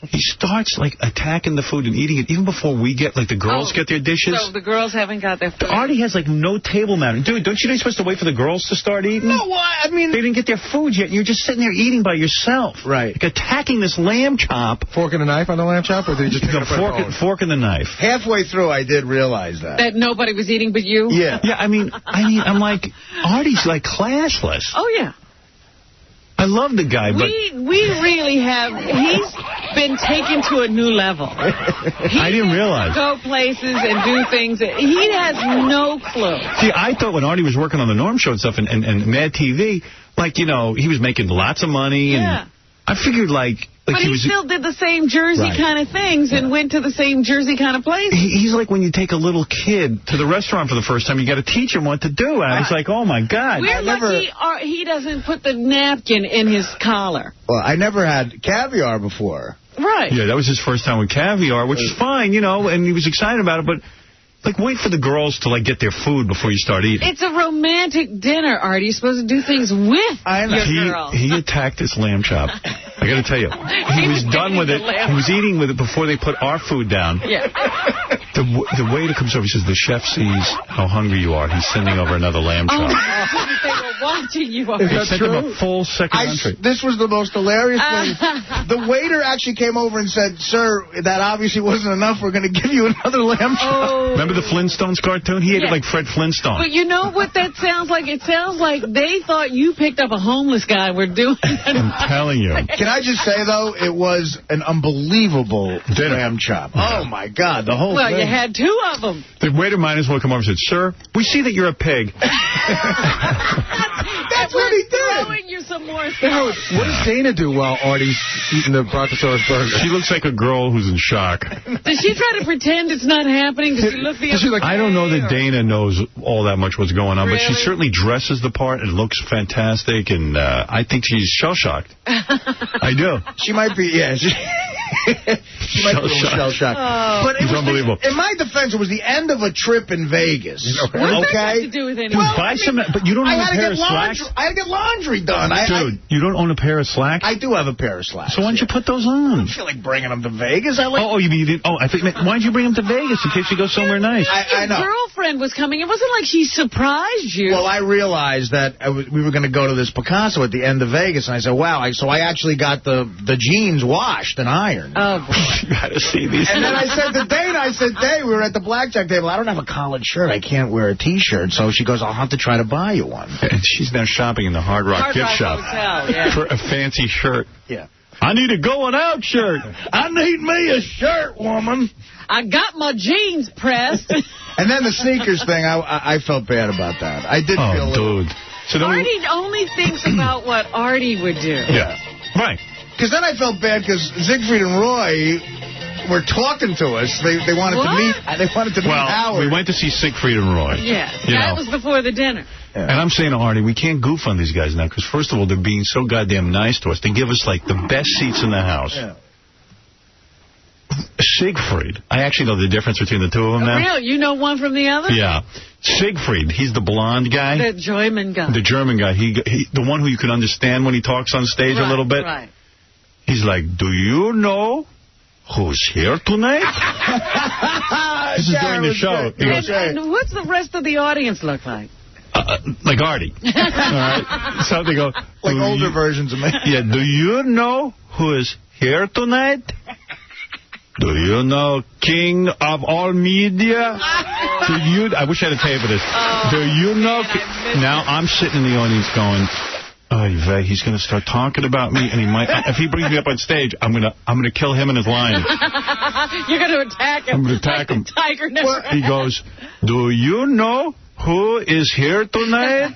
He starts, like, attacking the food and eating it even before we get, like, the girls get their dishes. So the girls haven't got their food. Artie has, like, no table manner. Dude, don't you know you're supposed to wait for the girls to start eating? No, why? I mean... They didn't get their food yet, and you're just sitting there eating by yourself. Right. Like, attacking this lamb chop. Fork and a knife on the lamb chop, or did you just pick it up fork and the knife. Halfway through, I did realize that. That nobody was eating but you? Yeah. Yeah, I mean, I'm like, Artie's, like, classless. Oh, yeah. I love the guy, but... We really have... He's been taken to a new level. I didn't realize. Go places and do things. He has no clue. See, I thought when Artie was working on the Norm Show and stuff and Mad TV, like, you know, he was making lots of money. And I figured, like but he still did the same Jersey kind of things and went to the same Jersey kind of places. He's like when you take a little kid to the restaurant for the first time, you got to teach him what to do. And it's like, oh, my God. We're lucky he doesn't put the napkin in his collar. Well, I never had caviar before. Right. Yeah, that was his first time with caviar, which is fine, you know, and he was excited about it, but... Like, wait for the girls to, like, get their food before you start eating. It's a romantic dinner, Artie. You're supposed to do things with your girl. He attacked this lamb chop. I got to tell you. He was done with it. He was eating with it before they put our food down. Yeah. The waiter comes over. He says, the chef sees how hungry you are. He's sending over another lamb chop. They were watching you. Is that true? Him a full second entree. This was the most hilarious thing. The waiter actually came over and said, sir, that obviously wasn't enough. We're going to give you another lamb chop. Oh. Remember the Flintstones cartoon? He ate it like Fred Flintstone. But you know what that sounds like? It sounds like they thought you picked up a homeless guy. We're doing it. I'm telling you. Can I just say, though, it was an unbelievable lamb chop. Oh, my God, the whole thing. Well, you had 2 of them. The waiter might as well come over and said, sir, we see that you're a pig. That's what he did. Throwing you some more stuff. What does Dana do while Artie's eating the Brontosaurus burger? She looks like a girl who's in shock. Does she try to pretend it's not happening? Does she look the other way? I don't know that Dana knows all that much what's going on, but she certainly dresses the part and looks fantastic, and I think she's shell-shocked. I do. She might be, yeah. She might be shell-shocked. Oh. But it's unbelievable. In my defense, it was the end of a trip in Vegas. What does that have to do with anything? Buy some, but you don't own a pair of slacks? I had to get laundry done. Dude, you don't own a pair of slacks? I do have a pair of slacks. So why don't you put those on? I don't feel like bringing them to Vegas. You mean you didn't? Oh, I think. Why did you bring them to Vegas in case you go somewhere nice? I know. Your girlfriend was coming. It wasn't like she surprised you. Well, I realized that we were going to go to this Picasso at the end of Vegas, and I said, wow. So I actually got the jeans washed and ironed. Oh, boy. You got to see these. And then I said to Dana, we were at the blackjack table. I don't have a collared shirt. I can't wear a T-shirt. So she goes, I'll have to try to buy you one. And she's now shopping in the Hard Rock gift shop for a fancy shirt. Yeah. I need a going out shirt. I need me a shirt, woman. I got my jeans pressed. And then the sneakers thing, I felt bad about that. I did feel dude. So Artie only thinks about what Artie would do. Yeah. Right. Because then I felt bad because Siegfried and Roy were talking to us. They wanted to meet. They wanted to meet Howard. We went to see Siegfried and Roy. Yeah. That was before the dinner. Yeah. And I'm saying to Artie, we can't goof on these guys now because, first of all, they're being so goddamn nice to us. They give us, like, the best seats in the house. Yeah. Siegfried. I actually know the difference between the two of them now. Really? You know one from the other? Yeah. Siegfried, he's the blonde guy. The German guy. The German guy. He the one who you can understand when he talks on stage a little bit. Right. He's like, do you know who's here tonight? This is during the show. He goes, and what's the rest of the audience look like? like Artie. All right. So they go... Like older versions of me. Yeah, do you know who is here tonight? Do you know King of all media? I wish I had a tape of this. Do you know... Now I'm sitting in the audience going... Oh, he's going to start talking about me, and he might. If he brings me up on stage, I'm gonna kill him and his line. You're going to attack him. I'm going to attack him. Tiger never. He goes, do you know who is here tonight?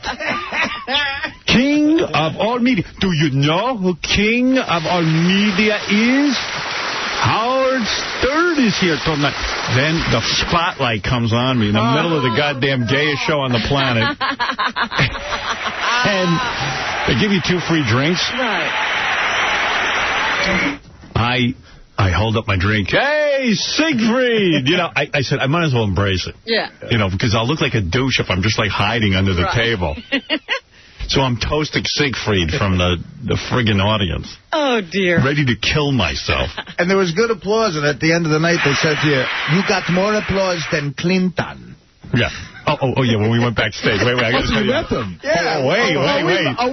King of all media. Do you know who King of all media is? Howard Stern is here tonight. Then the spotlight comes on me in the middle of the goddamn gayest show on the planet. And they give you 2 free drinks. Right. I hold up my drink. Hey, Siegfried! You know, I said, I might as well embrace it. Yeah. You know, because I'll look like a douche if I'm just like hiding under the table. So I'm toasting Siegfried from the friggin' audience. Oh, dear. Ready to kill myself. And there was good applause, and at the end of the night they said to you got more applause than Clinton. Yeah. Oh, yeah, when we went backstage. Wait, I got to tell you. met them. Yeah. Oh, wait.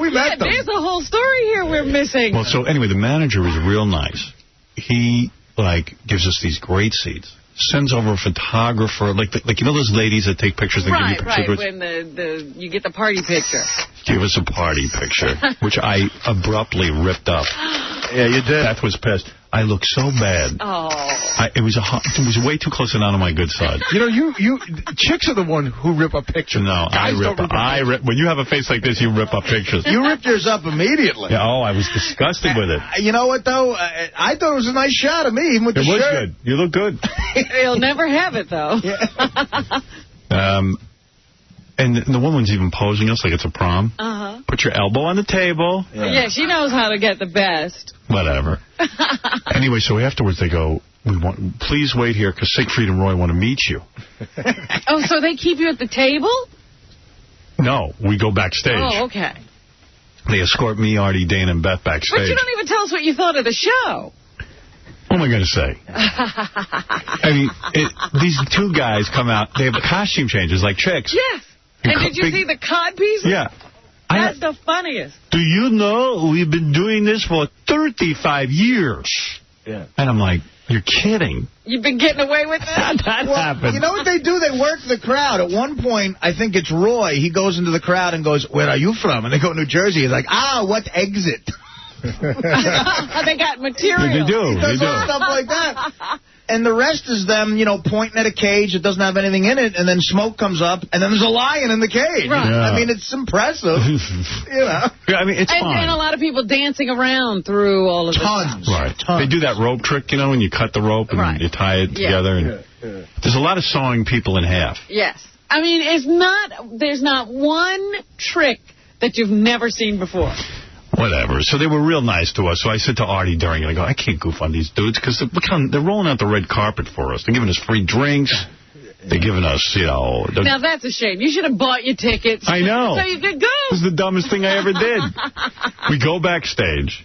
We met them. There's a whole story here we're missing. Well, so anyway, the manager was real nice. He, gives us these great seats. Sends over a photographer, like you know those ladies that take pictures and give you pictures? Right, when you get the party picture. Give us a party picture, which I abruptly ripped up. Yeah, you did. Beth was pissed. I looked so bad. Oh. It was way too close and not on my good side. You know, chicks are the one who rip up pictures. No, I rip. When you have a face like this, you rip up pictures. You ripped yours up immediately. Yeah, I was disgusted with it. You know what, though? I thought it was a nice shot of me, even with the shirt. It was good. You look good. He'll never have it, though. And the woman's even posing us like it's a prom. Uh-huh. Put your elbow on the table. Yeah, she knows how to get the best. Whatever. Anyway, so afterwards they go, please wait here because Siegfried and Roy want to meet you. Oh, so they keep you at the table? No, we go backstage. Oh, okay. They escort me, Artie, Dana, and Beth backstage. But you don't even tell us what you thought of the show. What am I going to say? I mean, these 2 guys come out. They have costume changes like chicks. Yes. And did you see the cod pieces? Yeah. That's the funniest. Do you know we've been doing this for 35 years? Yeah. And I'm like, you're kidding. You've been getting away with that? That happened. You know what they do? They work the crowd. At one point, I think it's Roy. He goes into the crowd and goes, where are you from? And they go, New Jersey. He's like, what exit? They got material. They do. He does stuff like that. And the rest is them, pointing at a cage that doesn't have anything in it, and then smoke comes up, and then there's a lion in the cage. Right. Yeah. I mean, it's impressive. Yeah, I mean, it's fine. And a lot of people dancing around through all of this. Tons. Right. Tons. They do that rope trick, when you cut the rope and you tie it together. And there's a lot of sawing people in half. Yes. I mean, there's not one trick that you've never seen before. Whatever. So they were real nice to us. So I said to Artie during it, I go, I can't goof on these dudes because they're rolling out the red carpet for us. They're giving us free drinks. They're giving us, Now, that's a shame. You should have bought your tickets. I know. So you could go. This is the dumbest thing I ever did. We go backstage,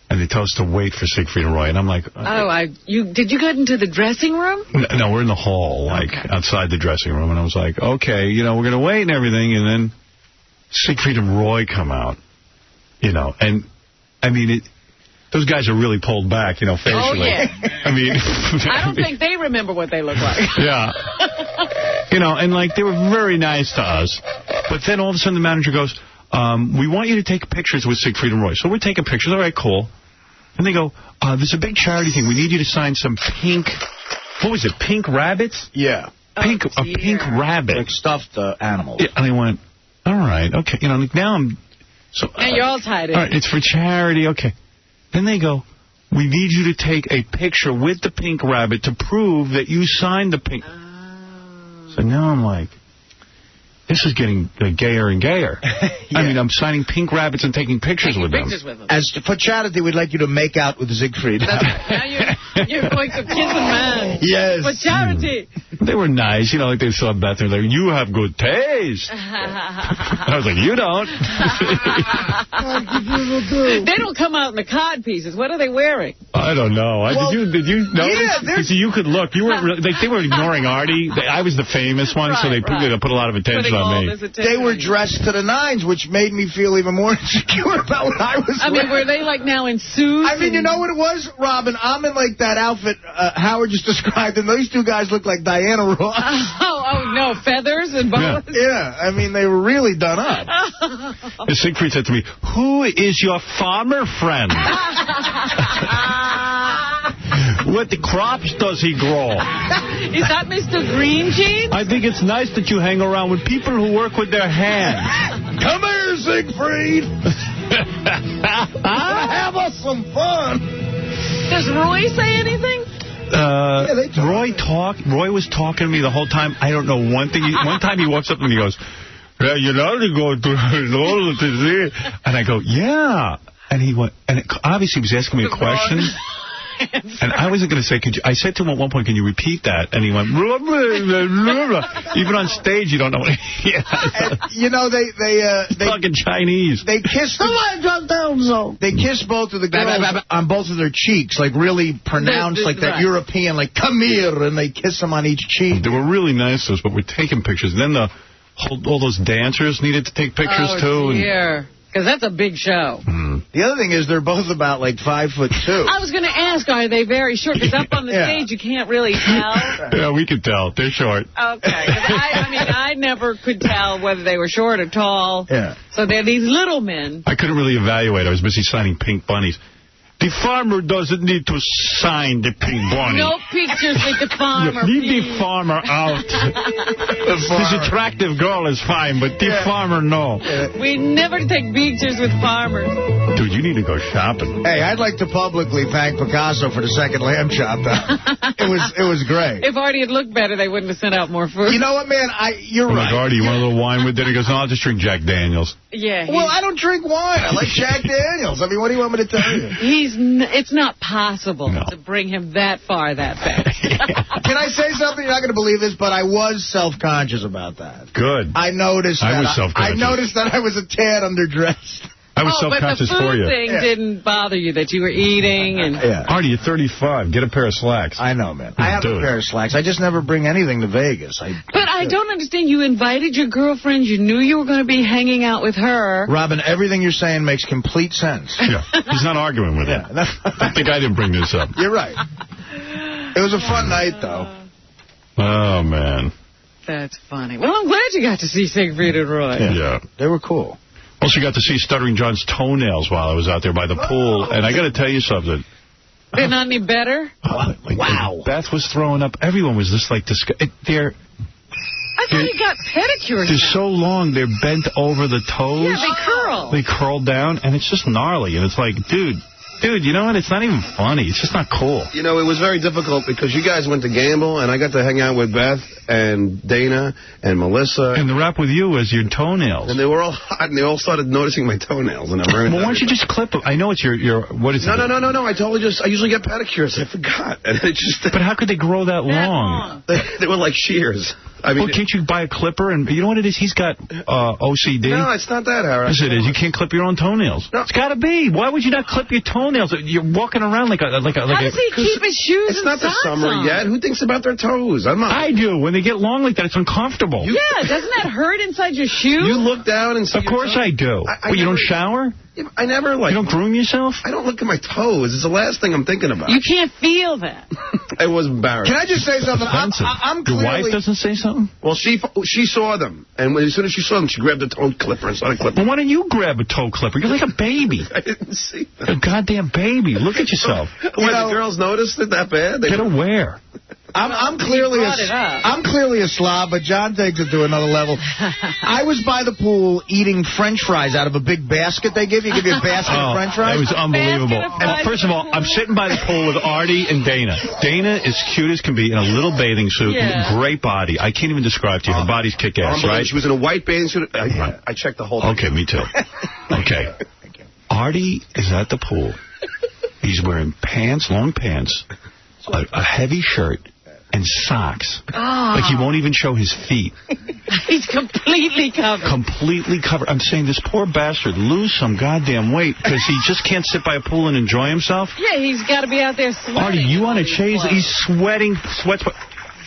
and they tell us to wait for Siegfried and Roy. And I'm like... Did you get into the dressing room? No, we're in the hall, outside the dressing room. And I was like, okay, we're going to wait and everything. And then Siegfried and Roy come out. And, I mean, those guys are really pulled back, facially. Oh, yeah. I mean... I don't think they remember what they look like. Yeah. And, they were very nice to us. But then all of a sudden the manager goes, we want you to take pictures with Siegfried and Roy. So we're taking pictures. All right, cool. And they go, there's a big charity thing. We need you to sign some pink... What was it, pink rabbits? Yeah. A pink rabbit. Like stuffed animals. Yeah, and I went, all right, okay. Now I'm... So, and you're all tied in. All right, it's for charity, okay. Then they go, we need you to take a picture with the pink rabbit to prove that you signed the pink. So now I'm like, this is getting gayer and gayer. I mean, I'm signing pink rabbits and taking pictures with them. As for charity, we'd like you to make out with Siegfried. Now you're going to kiss a man. Yes. For charity. They were nice, you know, like they saw Beth and they're like, you have good taste. I was like, you don't. They don't come out in the cod pieces. What are they wearing? I don't know. Did you notice? Because you could look. You were they were ignoring Artie. I was the famous one, so they put a lot of attention on me. They were dressed to the nines, which made me feel even more insecure about what I was wearing. I mean, were they like now in suits? I mean, you know what it was, Robin? I'm in like that outfit Howard just described, and those two guys look like Diana Ross. Oh no, feathers and bows? Yeah, I mean, they were really done up. Siegfried said to me, who is your farmer friend? What the crops does he grow? Is that Mr. Green Jeans? I think it's nice that you hang around with people who work with their hands. Come here, Siegfried. Have us some fun. Does Roy say anything? Roy was talking to me the whole time. I don't know one thing. One time he walks up and he goes, yeah, you know to go to and I go, yeah. And he went, and obviously he was asking me a question. And I wasn't going to say, I said to him at one point, can you repeat that? And he went, blah, blah, blah, blah. Even on stage, you don't know what you know, they fucking Chinese. They kissed They kissed both of the girls on both of their cheeks, like really pronounced, like that European, like, come here, and they kiss them on each cheek. They were really nice to us, but we're taking pictures. And then all those dancers needed to take pictures, too. Dear. Because that's a big show. The other thing is they're both about like 5'2". I was going to ask, are they very short? Because up on the stage you can't really tell. Yeah, we could tell. They're short. Okay. I mean, I never could tell whether they were short or tall. Yeah. So they're these little men. I couldn't really evaluate. I was busy signing pink bunnies. The farmer doesn't need to sign the pink bunny. No pictures with the farmer. Leave the farmer out. This attractive girl is fine, but the farmer, no. We never take pictures with farmers. Dude, you need to go shopping. Hey, I'd like to publicly thank Picasso for the second lamb chop, though. It was great. If Artie had looked better, they wouldn't have sent out more food. You know what, man? You're right. Like, Artie, you want a little wine with dinner? He goes, no, I'll just drink Jack Daniels. Yeah. Well, I don't drink wine. I like Jack Daniels. I mean, what do you want me to tell you? It's not possible to bring him that far that fast. Can I say something? You're not going to believe this, but I was self-conscious about that. Good. I noticed that. I was self-conscious. I noticed that I was a tad underdressed. I was self-conscious for you. But the food thing didn't bother you, that you were eating. And Artie, you're 35. Get a pair of slacks. I know, man. I have a pair of slacks. I just never bring anything to Vegas. But I don't understand. You invited your girlfriend. You knew you were going to be hanging out with her. Robin, everything you're saying makes complete sense. Yeah. He's not arguing with it. I think I didn't bring this up. You're right. It was a fun night, though. Oh, man. That's funny. Well, I'm glad you got to see Siegfried and Roy. Yeah. They were cool. Also got to see Stuttering John's toenails while I was out there by the pool. And I got to tell you something. They're not any better? Wow. Beth was throwing up. Everyone was just like, I thought he got pedicures. They're so long, they're bent over the toes. Yeah, they curl. They curl down, and it's just gnarly. And it's like, dude, you know what? It's not even funny. It's just not cool. You know, it was very difficult because you guys went to gamble, and I got to hang out with Beth and Dana and Melissa. And the rap with you was your toenails. And they were all hot, and they all started noticing my toenails. And well, why don't you just clip them? I know it's your what is it? No. I usually get pedicures. I forgot. And it just. But how could they grow that long? They were like shears. I mean, can't you buy a clipper? And you know what it is? He's got OCD. No, it's not that, Howard. Yes, it is. You can't clip your own toenails. No. It's got to be. Why would you not clip your toenails? You're walking around like a. How does he keep his shoes? It's not the summer yet. Who thinks about their toes? I do. When they get long like that, it's uncomfortable. Yeah, doesn't that hurt inside your shoe? You look down and see. Of course I do. But you don't shower? I never You don't groom yourself? I don't look at my toes. It's the last thing I'm thinking about. You can't feel that. I was embarrassed. Can I just say something? I'm clearly... Your wife doesn't say something? Well, she saw them. And as soon as she saw them, she grabbed a toe clipper and started clipping. Well, why don't you grab a toe clipper? You're like a baby. I didn't see that. A goddamn baby. Look at yourself. When the girls noticed it that bad? Get aware. I'm clearly a slob, but John takes it to another level. I was by the pool eating French fries out of a big basket they give you. Give you a basket of French fries. It was unbelievable. And first of all, I'm sitting by the pool with Artie and Dana. Dana is cute as can be in a little bathing suit. Yeah. Great body. I can't even describe to you. Her body's kick-ass, right? She was in a white bathing suit. I checked the whole thing. Okay, me too. Okay. Artie is at the pool. He's wearing pants, long pants, a heavy shirt, and socks. Oh. Like he won't even show his feet. He's completely covered. Completely covered. I'm saying this poor bastard lose some goddamn weight because he just can't sit by a pool and enjoy himself. Yeah, he's got to be out there sweating. Artie, you want to chase? He's sweating, sweats.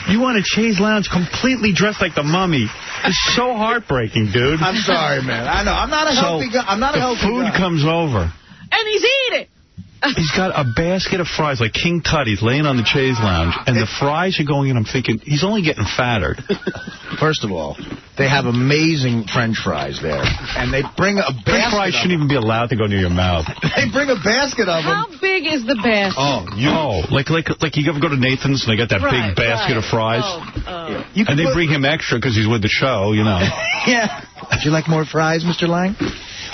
You want to chase lounge completely dressed like the mummy. It's so heartbreaking, dude. I'm sorry, man. I know. I'm not a healthy guy. I'm not a healthy guy. The food comes over. And he's eating. He's got a basket of fries like King Tut. He's laying on the chaise lounge, and the fries are going in. I'm thinking, he's only getting fatter. First of all, they have amazing French fries there, and they bring a basket. French fries shouldn't even be allowed to go near your mouth. They bring a basket of them. How big is the basket? Like you ever go to Nathan's and they got that big basket of fries? And they bring him extra because he's with the show, you know. Yeah. Would you like more fries, Mr. Lang?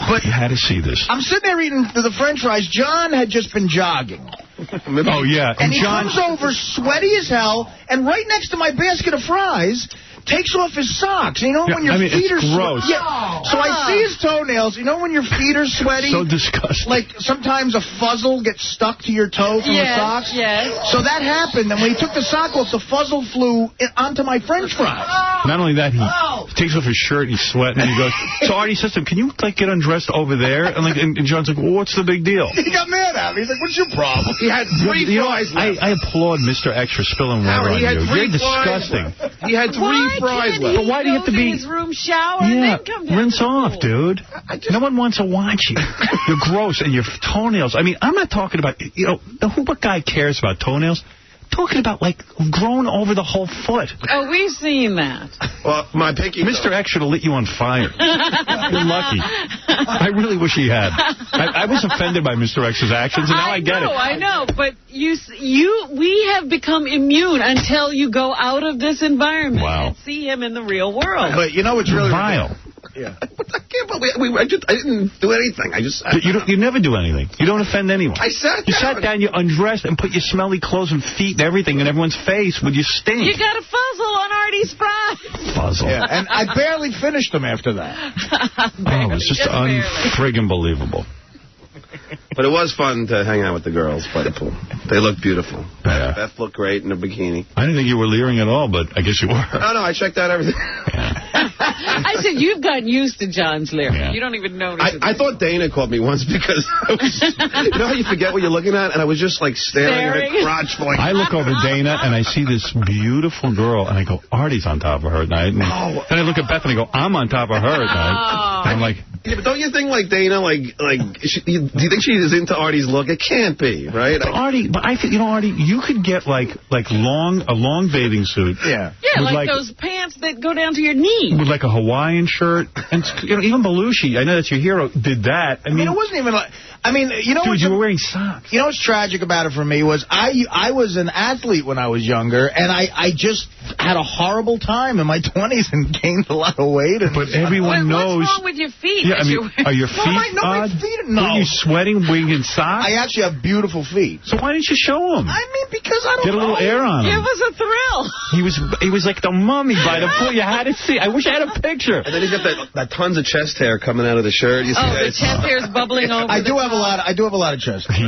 But you had to see this. I'm sitting there eating the French fries. John had just been jogging. Oh, yeah. And he comes over sweaty as hell, and right next to my basket of fries, takes off his socks. You know when your feet are gross. Yeah. So I see his toenails. You know when your feet are sweaty? So disgusting. Like sometimes a fuzzle gets stuck to your toe from the socks? Yes. So that happened, and when he took the sock off, the fuzzle flew onto my French fries. Not only that, he takes off his shirt, he's sweating, and he goes, so Artie says to him, can you like get undressed over there? And John's like, well, what's the big deal? He got mad at me. He's like, what's your problem? He had three fries left. I applaud Mr. X for spilling water on you. You're disgusting. He had three fries left. But why do you have to be... his room, shower, and then come down rinse off, dude. No one wants to watch you. You're gross, and your toenails. I mean, I'm not talking about, what guy cares about toenails? Talking about, like, grown over the whole foot. Oh, we've seen that. Well, my pinky... Mr. X should have lit you on fire. You're lucky. I really wish he had. I was offended by Mr. X's actions, and now I get it. I know, but we have become immune until you go out of this environment and see him in the real world. But you know what's really vile. Yeah. I can't believe I didn't do anything. You never do anything. You don't offend anyone. I sat down. You sat down, you undressed, and put your smelly clothes and feet and everything in everyone's face with your stink. You got a fuzzle on Artie's fries. Fuzzle. Yeah, and I barely finished them after that. It was just unfriggin' believable. But it was fun to hang out with the girls by the pool. They looked beautiful. Yeah. Beth looked great in a bikini. I didn't think you were leering at all, but I guess you were. No, I checked out everything. I said, you've gotten used to John's leering. Yeah. You don't even notice I thought Dana caught me once because you know how you forget what you're looking at? And I was just like staring at her crotch. I look over Dana and I see this beautiful girl and I go, Artie's on top of her at night. And then I look at Beth and I go, I'm on top of her at night. And I'm like... Yeah, but don't you think like Dana, do you think she is into Artie's look? It can't be, right? But I think, Artie, you could get a long bathing suit. Yeah. Yeah, like those pants that go down to your knee. With like a Hawaiian shirt. And even Belushi, I know that's your hero, did that. I mean, it wasn't even like... I mean, you know... Dude, you were wearing socks. You know what's tragic about it for me was I was an athlete when I was younger, and I just had a horrible time in my 20s and gained a lot of weight. But everyone knows... What's wrong with your feet? Yeah, I mean, are your feet my feet... No. Are you sweating, wearing socks? I actually have beautiful feet. So why didn't you show them? I mean, because I don't know. Get a little air on them. Give us a thrill. He was like the mummy by the pool. You had to see. I wish I had a picture. And then he's got that tons of chest hair coming out of the shirt. You see the chest hair is bubbling over. I do have a lot of chest hair.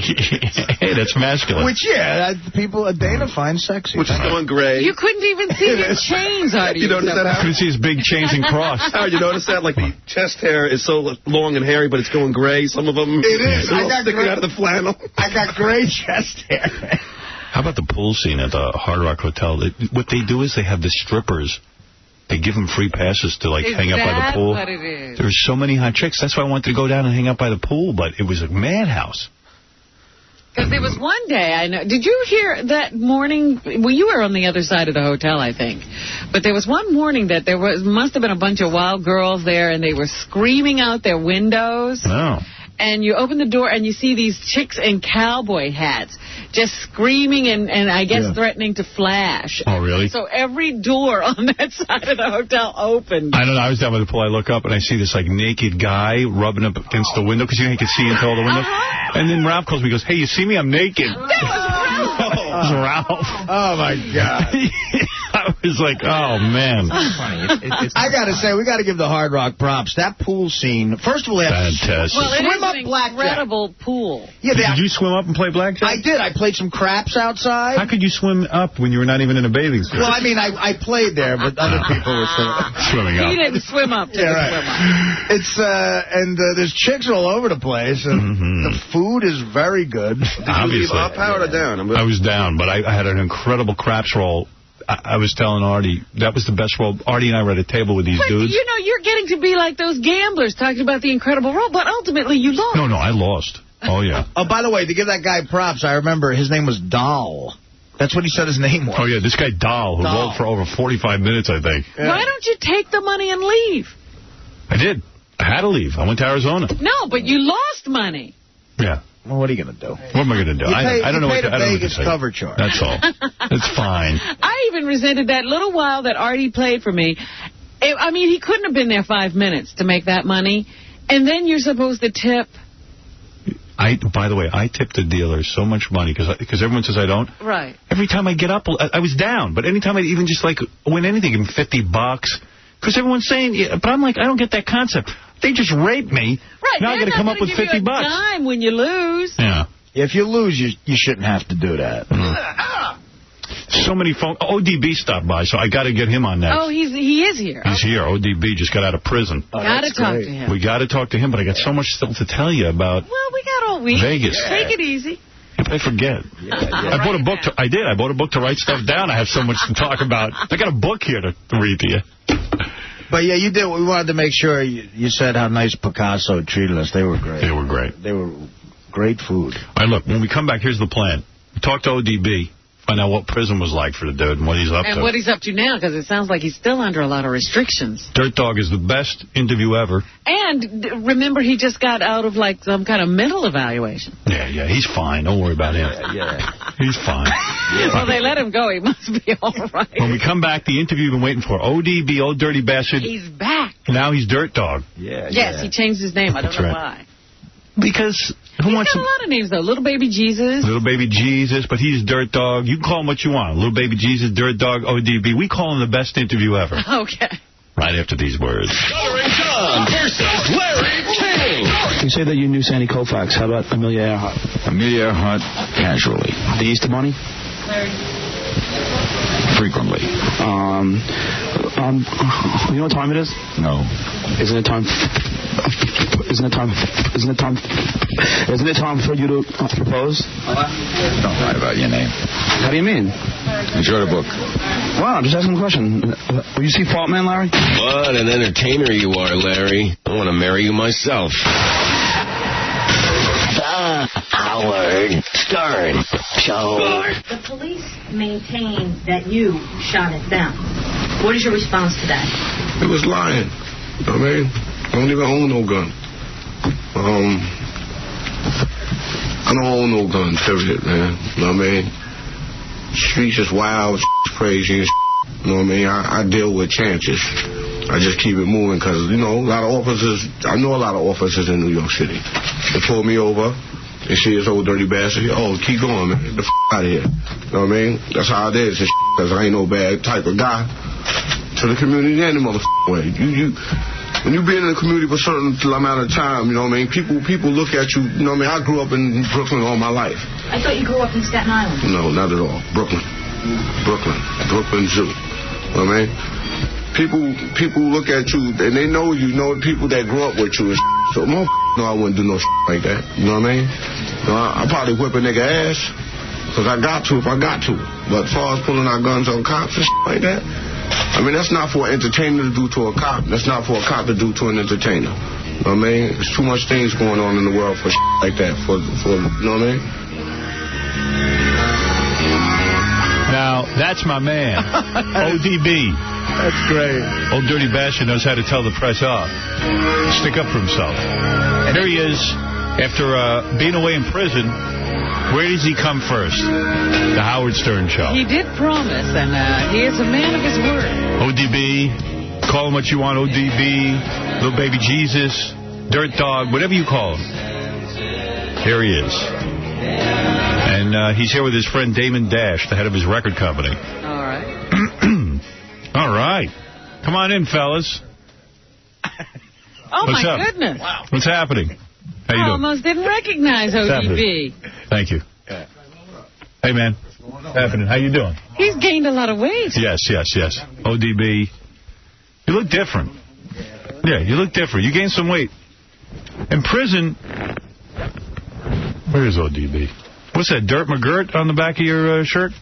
Hey, that's masculine. Which, Dana finds sexy. Which is going gray. You couldn't even see his chains, Artie. You notice that? I couldn't see his big chains and cross. Howard, you notice that? Like, the chest hair is so long and hairy, but it's going gray. Some of them... It is. I got sticking out of the flannel. I got gray chest hair. How about the pool scene at the Hard Rock Hotel? What they do is they have the strippers. They give them free passes to, hang out by the pool. What it is? There's so many hot chicks. That's why I wanted to go down and hang out by the pool, but it was a madhouse. Because there was one day, I know. Did you hear that morning? Well, you were on the other side of the hotel, I think. But there was one morning that must have been a bunch of wild girls there, and they were screaming out their windows. Oh. and you open the door, and you see these chicks in cowboy hats just screaming and I guess threatening to flash. Oh, really? So every door on that side of the hotel opened. I don't know. I was down by the pool. I look up, and I see this, like, naked guy rubbing up against the window, because you can see into all the windows. And then Ralph calls me and goes, hey, you see me? I'm naked. That was Ralph. Ralph. Oh, my God. I was like, oh, man. I got to say, we got to give the Hard Rock props. That pool scene, first of all, fantastic. Well, it swim is up an blackjack. incredible pool. Yeah, did you swim up and play blackjack? I did. I played some craps outside. How could you swim up when you were not even in a bathing suit? Well, I mean, I played there, but other people were swimming up. He didn't swim up. Swim up. It's and there's chicks all over the place, and the food is very good. Obviously. Up, high or down? I was down, but I had an incredible craps roll. I was telling Artie, that was the best roll. Artie and I were at a table with these dudes. You know, you're getting to be like those gamblers talking about the incredible roll, but ultimately you lost. No, I lost. Oh, yeah. Oh, by the way, to give that guy props, I remember his name was Dahl. That's what he said his name was. Oh, yeah, this guy Dahl, who rolled for over 45 minutes, I think. Yeah. Why don't you take the money and leave? I did. I had to leave. I went to Arizona. No, but you lost money. Yeah. Well, what are you going to do? What am I going to do? I don't know what to say. Vegas cover charge. That's all. It's fine. I even resented that little while that Artie played for me. I mean, he couldn't have been there 5 minutes to make that money. And then you're supposed to tip. By the way, I tip the dealers so much money because everyone says I don't. Right. Every time I get up, I was down. But anytime I even just like win anything, give them $50. Because everyone's saying, but I'm like, I don't get that concept. They just raped me. Right. Now I got to come up with $50. Dime when you lose. Yeah. If you lose, you shouldn't have to do that. So many phone. ODB stopped by, so I got to get him on next. Oh, he is here. He's here. ODB just got out of prison. Got to talk to him. We got to talk to him, but I got so much stuff to tell you about. Well, we got all week. Vegas. Take it easy. I forget. I bought a book. I bought a book to write stuff down. I have so much to talk about. I got a book here to read to you. But, yeah, you did. We wanted to make sure you said how nice Picasso treated us. They were great. They were great. They were great food. All right, look, when we come back, here's the plan. Talk to ODB. Find out what prison was like for the dude and what he's up to. And what he's up to now, because it sounds like he's still under a lot of restrictions. Dirt Dog is the best interview ever. And remember, he just got out of, like, some kind of mental evaluation. Yeah, he's fine. Don't worry about him. Yeah. He's fine. Well, they let him go. He must be all right. When we come back, the interview you've been waiting for, ODB, Old Dirty Bastard. He's back. Now he's Dirt Dog. Yeah. Yes, he changed his name. I don't know why. Because he's got a lot of names, though. Little Baby Jesus. Little Baby Jesus, but he's Dirt Dog. You can call him what you want. Little Baby Jesus, Dirt Dog, ODB. We call him the best interview ever. Okay. Right after these words. Larry John versus Larry King. You say that you knew Sandy Koufax. How about Amelia Earhart? Amelia Earhart, casually. The Easter Bunny? Larry. Frequently. You know what time it is? No. Isn't it time for you to propose? Don't lie about your name. How do you mean? Enjoy the book. Wow, I'm just asking a question. Will you see Fault Man, Larry? What an entertainer you are, Larry. I want to marry you myself. The Howard Stern Show. The police maintain that you shot at them. What is your response to that? It was lying. You know what I mean? I don't even own no gun. I don't own no gun, period, man. You know what I mean? Streets is wild, crazy, you know what I mean? I deal with chances. I just keep it moving because, you know, I know a lot of officers in New York City. They pull me over. They see this old dirty bastard. Oh, keep going, man. Get the out of here. You know what I mean? That's how it is. Because I ain't no bad type of guy. To the community any way. When you be in the community for a certain amount of time, you know what I mean? People look at you. You know what I mean? I grew up in Brooklyn all my life. I thought you grew up in Staten Island. No, not at all. Brooklyn Zoo. You know what I mean? People look at you and they know people that grew up with you. And so motherfuckers know I wouldn't do no like that. You know what I mean? I probably whip a nigga ass because I got to if I got to. But as far as pulling out guns on cops and like that, I mean, that's not for an entertainer to do to a cop. That's not for a cop to do to an entertainer. You know what I mean? There's too much things going on in the world for like that. For you know what I mean? Now, that's my man, ODB. That's great. Old Dirty Bastard knows how to tell the press off. Stick up for himself. Here he is, After being away in prison, where does he come first? The Howard Stern Show. He did promise, and he is a man of his word. ODB, call him what you want, ODB, Little Baby Jesus, Dirt Dog, whatever you call him. Here he is. And he's here with his friend Damon Dash, the head of his record company. All right. All right. Come on in, fellas. Oh, What's my up? goodness. Wow. What's happening? How you I doing? almost didn't recognize ODB. Thank you. Hey, man. What's happening? How you doing? He's gained a lot of weight. Yes. ODB. You look different. Yeah, you look different. You gained some weight. In prison, where is ODB? What's that, Dirt McGirt on the back of your shirt?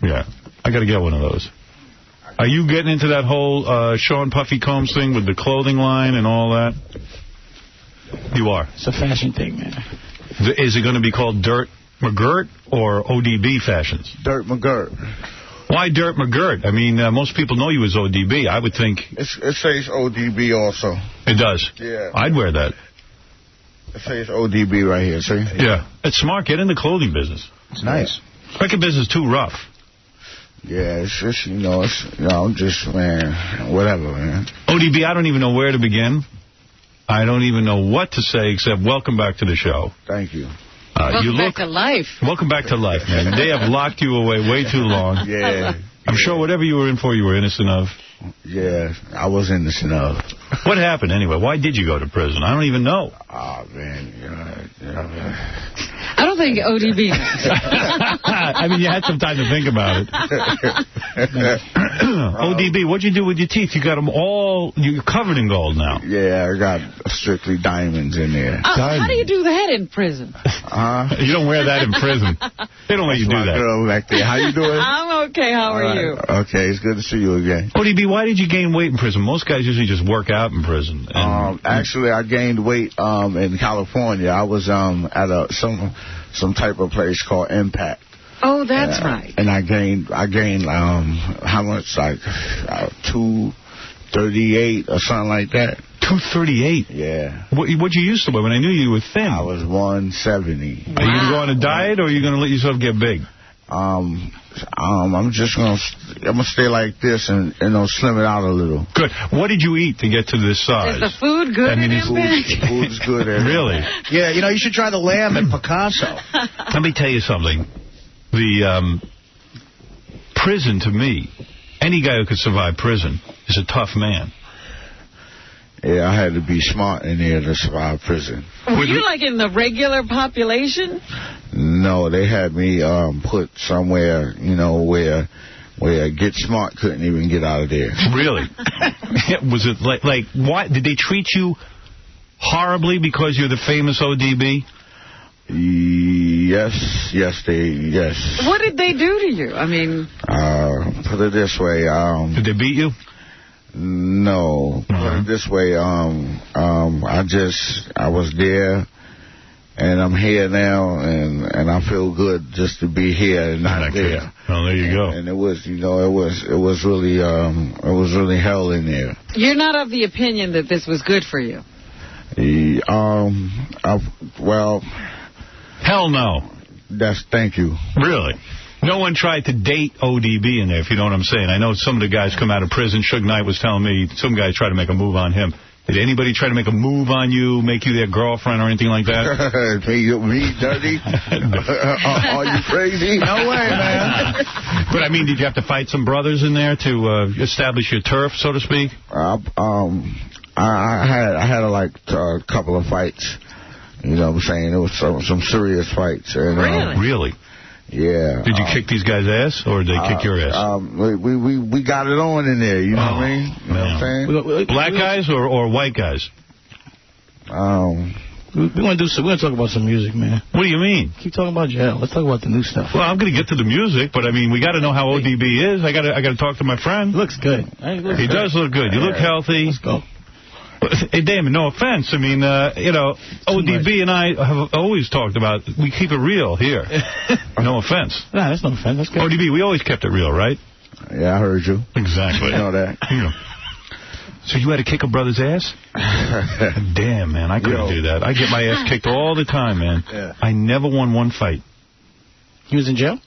Yeah. I got to get one of those. Are you getting into that whole Sean Puffy Combs thing with the clothing line and all that? You are. It's a fashion thing, man. Is it going to be called Dirt McGirt or ODB Fashions? Dirt McGirt. Why Dirt McGirt? I mean, most people know you as ODB. I would think... It says ODB also. It does? Yeah. I'd wear that. It says ODB right here, see? Yeah. It's smart. Get in the clothing business. It's nice. Record business is too rough. Yeah, it's just, I'm just, man, whatever, man. ODB, I don't even know where to begin. I don't even know what to say except welcome back to the show. Thank you. Welcome back to life. Welcome back to life, man. They have locked you away way too long. Yeah. I'm sure whatever you were in for, you were innocent of. Yeah, I was innocent of. What happened anyway? Why did you go to prison? I don't even know. Oh, man, I don't think ODB knows. I mean, you had some time to think about it. ODB, what'd you do with your teeth? You got them all, you're covered in gold now. Yeah, I got strictly diamonds in there. How do you do that in prison? You don't wear that in prison. They don't let you do that. Girl back there. How you doing? I'm okay. How are you? Okay, it's good to see you again. ODB, why did you gain weight in prison? Most guys usually just work out in prison. Actually, I gained weight in California. I was at some type of place called Impact. Oh, that's right. And I gained how much? Like 238 or something like that. 238? Yeah. What'd you used to weigh? When I knew you were thin. I was 170. Wow. Are you going to go on a diet, or are you going to let yourself get big? I'm just gonna stay like this and slim it out a little. Good. What did you eat to get to this size? Is the food good? I mean, food is good. Really? Yeah, you should try the lamb at Picasso. Let me tell you something. The prison, to me, any guy who could survive prison is a tough man. Yeah, I had to be smart in there to survive prison. Were you like in the regular population? No, they had me put somewhere, where Get Smart couldn't even get out of there. Really? Was it like why did they treat you horribly because you're the famous ODB? Yes. What did they do to you? I mean, put it this way. Did they beat you? No. Put it this way. I was there. And I'm here now, and I feel good just to be here and not there. Oh, there you go. And it was, it was really hell in there. You're not of the opinion that this was good for you? Well, hell no. Thank you. Really? No one tried to date ODB in there, if you know what I'm saying. I know some of the guys come out of prison. Suge Knight was telling me some guys tried to make a move on him. Did anybody try to make a move on you, make you their girlfriend or anything like that? Me, dirty? Are you crazy? No way, man. But, I mean, did you have to fight some brothers in there to establish your turf, so to speak? I had a couple of fights. You know what I'm saying? It was some serious fights. And, really? Yeah. Did you kick these guys' ass, or did they kick your ass? We got it on in there, you know what I mean? You know what I'm saying? Black guys or white guys? We're going to talk about some music, man. What do you mean? Keep talking about jail. Let's talk about the new stuff. Well, I'm going to get to the music, but I mean, we got to know how ODB is. I got to talk to my friend. Looks good. He does look good. You look healthy. Let's go. Hey, Damon, no offense. I mean, ODB and I have always talked about, we keep it real here. No offense. Nah, that's no offense. That's good. ODB, we always kept it real, right? Yeah, I heard you. Exactly. You know that. Yeah. So you had to kick a brother's ass? Damn, man, I couldn't do that. I get my ass kicked all the time, man. Yeah. I never won one fight. He was in jail?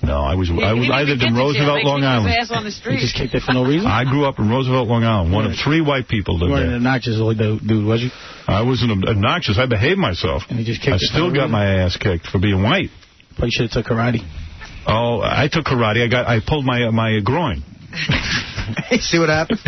No, I lived in Roosevelt, Long Island. His ass on the street. You just kicked it for no reason? I grew up in Roosevelt, Long Island. One of 3 white people lived there. You weren't an obnoxious old dude, was you? I wasn't obnoxious. I behaved myself. And you just kicked I still got my ass kicked for being white. But you should have took karate. Oh, I took karate. I pulled my groin. See what happened?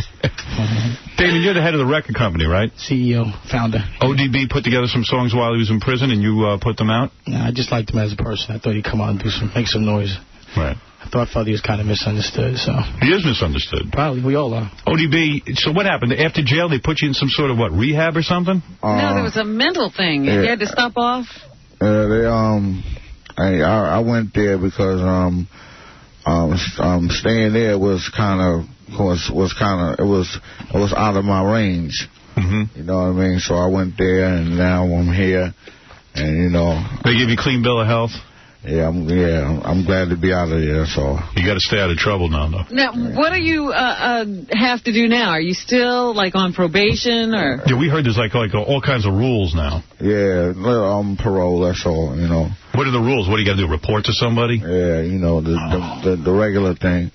Damon, you're the head of the record company, right? CEO, founder. ODB put together some songs while he was in prison, and you put them out? No, I just liked him as a person. I thought he'd come out and make some noise. Right. I thought he was kind of misunderstood. So he is misunderstood. Probably. We all are. ODB, so what happened? After jail, they put you in some sort of, rehab or something? No, there was a mental thing. You had to stop off? I went there because staying there was out of my range. Mm-hmm. You know what I mean? So I went there, and now I'm here, and they give you a clean bill of health. I'm glad to be out of there. So you got to stay out of trouble now, though. Now, what do you have to do now? Are you still on probation or? Yeah, we heard there's all kinds of rules now. Yeah, parole. That's all. What are the rules? What do you got to do? Report to somebody? Yeah, the regular thing.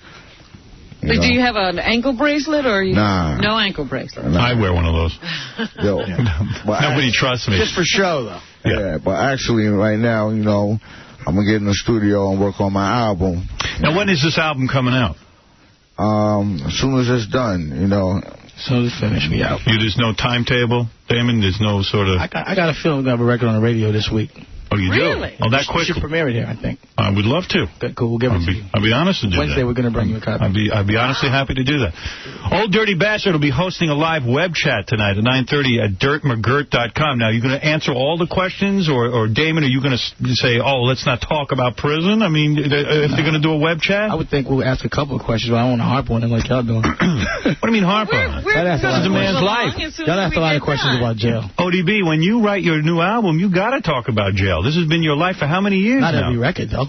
Do you have an ankle bracelet or Nah. No ankle bracelet? Nah. I wear one of those. Nobody trusts me. Just for show, though. Yeah, but actually right now, I'm going to get in the studio and work on my album. Now, when is this album coming out? As soon as it's done, As soon as it's finished, we out. There's no timetable, Damon? There's no sort of... I got a feeling we're going to have a record on the radio this week. Oh, you really? do? Oh, that quick? We should premiere it here, I think. I would love to. Good, cool. We'll give it to you. I'll be honest to do Wednesday, that. we're going to bring you a copy. I'd be honestly happy to do that. Old Dirty Bastard will be hosting a live web chat tonight at 9:30 at dirtmcgirt.com. Now, are you going to answer all the questions, or Damon, are you going to say, let's not talk about prison? I mean, if they're going to do a web chat? I would think we'll ask a couple of questions, but I don't want to harp on them like y'all doing. What do you mean harp on it? This is a man's life. Y'all asked a lot of questions about jail. ODB, when you write your new album, you got to talk about jail. This has been your life for how many years now? Not every record, though.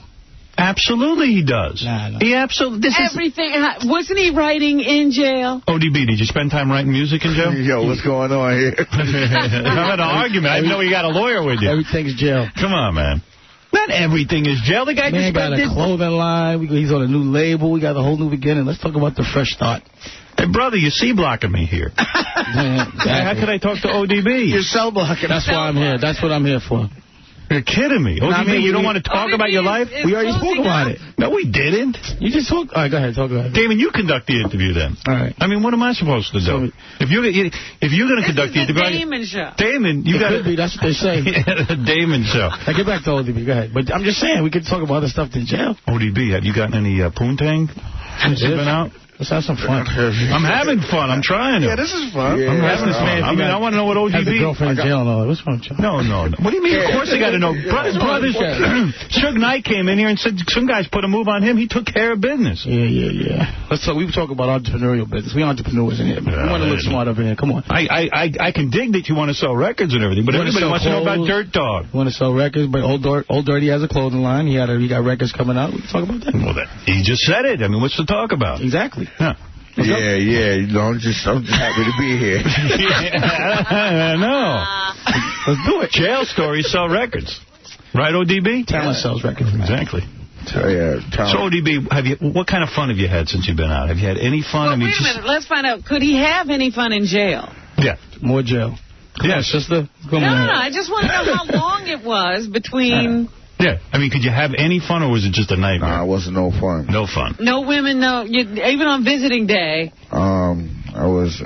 Absolutely he does. Nah. He absolutely... Everything. Wasn't he writing in jail? ODB, did you spend time writing music in jail? Yo, what's going on here? I'm having an argument. I didn't know you got a lawyer with you. Everything's jail. Come on, man. Not everything is jail. The guy just got a clothing line. He's on a new label. We got a whole new beginning. Let's talk about the fresh start. Hey, brother, you're C-blocking me here. Exactly. How could I talk to ODB? You're cell blocking. That's why I'm here. That's what I'm here for. You're kidding me. ODB, you don't want to talk about your life? We already spoke about it. No, we didn't. You just talked. All right, go ahead. Talk about it. Damon, you conduct the interview then. All right. I mean, what am I supposed to do? If you're going to conduct the interview... Damon show. Damon, you got to... be. That's what they say. The Damon show. Now, get back to ODB. Go ahead. But I'm just saying, we could talk about other stuff than jail. ODB, have you gotten any poontang since you've been out? Let's have some fun. I'm having fun. I'm trying to. Yeah, this is fun. I'm having fun. I mean, I want to know what ODB... Has a girlfriend in jail and all that. What's wrong with you? No. What do you mean? Of course they got to know. Brothers, Suge Knight came in here and said some guys put a move on him. He took care of business. Yeah. Let's talk. We talk about entrepreneurial business. We entrepreneurs in here. We want to look smart over here. Come on. I can dig that you want to sell records and everything, but everybody wants to know about Dirt Dog. Want to sell records, but Old Dirty has a clothing line. He got records coming out. We can talk about that. Well, he just said it. I mean, what's to talk about? Exactly. Yeah. Yeah. I'm just happy to be here. I know. Let's do it. Jail stories sell records. Right, ODB? Talent sells records. Exactly. So ODB, what kind of fun have you had since you've been out? Have you had any fun? Well, wait a minute. Let's find out. Could he have any fun in jail? Yeah. More jail. Come on, sister. No. I just want to know how long it was between... Yeah. I mean, could you have any fun, or was it just a nightmare? Nah, it wasn't no fun. No fun. No women, even on visiting day. It was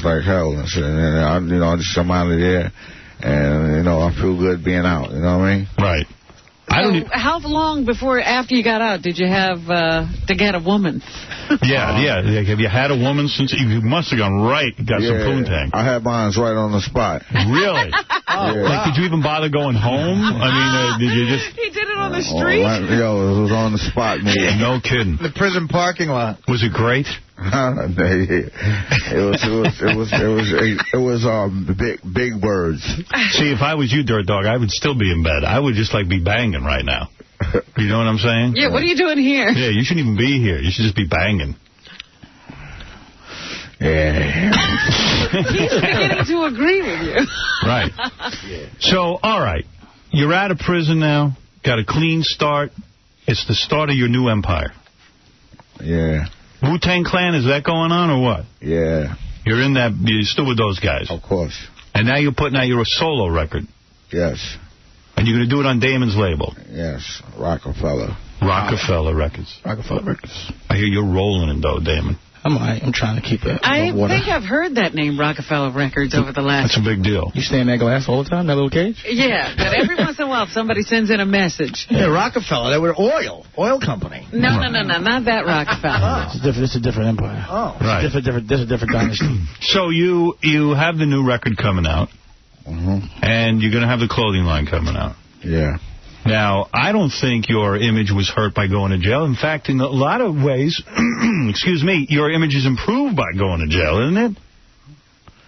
like hell and shit. And I just come out of there, and I feel good being out. You know what I mean? Right. How long after you got out did you have to get a woman? Yeah. Have you had a woman since? You must have gone got some poontang. I had mine right on the spot. Really? Like, did you even bother going home? I mean, did you just... He did it on the street? It was on the spot, man. No kidding. The prison parking lot. Was it great? It was big words. See, if I was you, Dirt Dog, I would still be in bed. I would just be banging right now. You know what I'm saying? Yeah, what are you doing here? Yeah, you shouldn't even be here. You should just be banging. Yeah. He's beginning to agree with you. Right. So, all right. You're out of prison now. Got a clean start. It's the start of your new empire. Yeah. Wu-Tang Clan, is that going on or what? Yeah. You're still with those guys? Of course. And now you're putting out your solo record? Yes. And you're going to do it on Damon's label? Yes. Rockefeller. Rockefeller Records. Rockefeller Records. I hear you're rolling in dough, Damon. I'm trying to keep it I above water. think I've heard that name, Rockefeller Records, over the last... That's a big deal. You stay in that glass all the time, that little cage? Yeah, but every once in a while somebody sends in a message. Yeah, Rockefeller, they were oil company. No, not that Rockefeller. It's a different empire. Oh. Right. It's a different dynasty. So you have the new record coming out, and you're going to have the clothing line coming out. Yeah. Now, I don't think your image was hurt by going to jail. In fact, in a lot of ways, excuse me, your image is improved by going to jail, isn't it?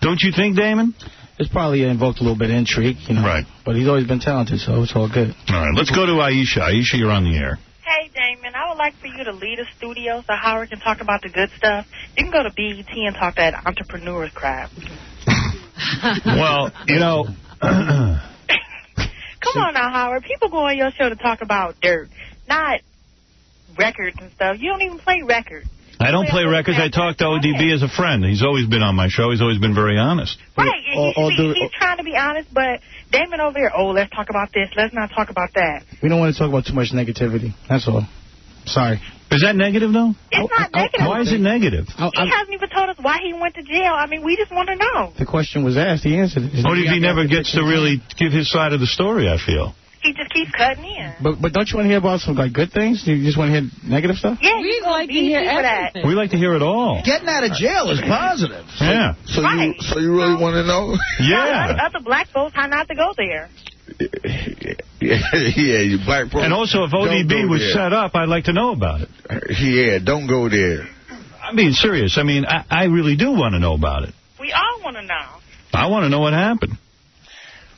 Don't you think, Damon? It's probably invoked a little bit of intrigue, you know. Right. But he's always been talented, so it's all good. All right, let's go to Aisha. Aisha, you're on the air. Hey, Damon, I would like for you to lead a studio so Howard can talk about the good stuff. You can go to BET and talk that entrepreneur's crap. Well, you know... Come on now, Howard. People go on your show to talk about dirt, not records and stuff. You don't even play records. I don't play records. I talk to ODB as a friend. He's always been on my show. He's always been very honest. Right. He's trying to be honest, but Damon over here, let's talk about this. Let's not talk about that. We don't want to talk about too much negativity. That's all. Sorry. Is that negative, though? It's not negative. Why is it negative? He hasn't even told us why he went to jail. I mean, we just want to know. The question was asked. He answered it. ODB never gets to really give his side of the story, I feel. He just keeps cutting in. But don't you want to hear about some good things? You just want to hear negative stuff? Yeah, we'd like to hear everything. We like to hear it all. Getting out of jail is positive. Yeah. So you really want to know? Yeah. Other black folks how not to go there. Yeah, you black folks. And also, if ODB was set up, I'd like to know about it. Yeah, don't go there. I'm being serious. I mean, I really do want to know about it. We all want to know. I want to know what happened.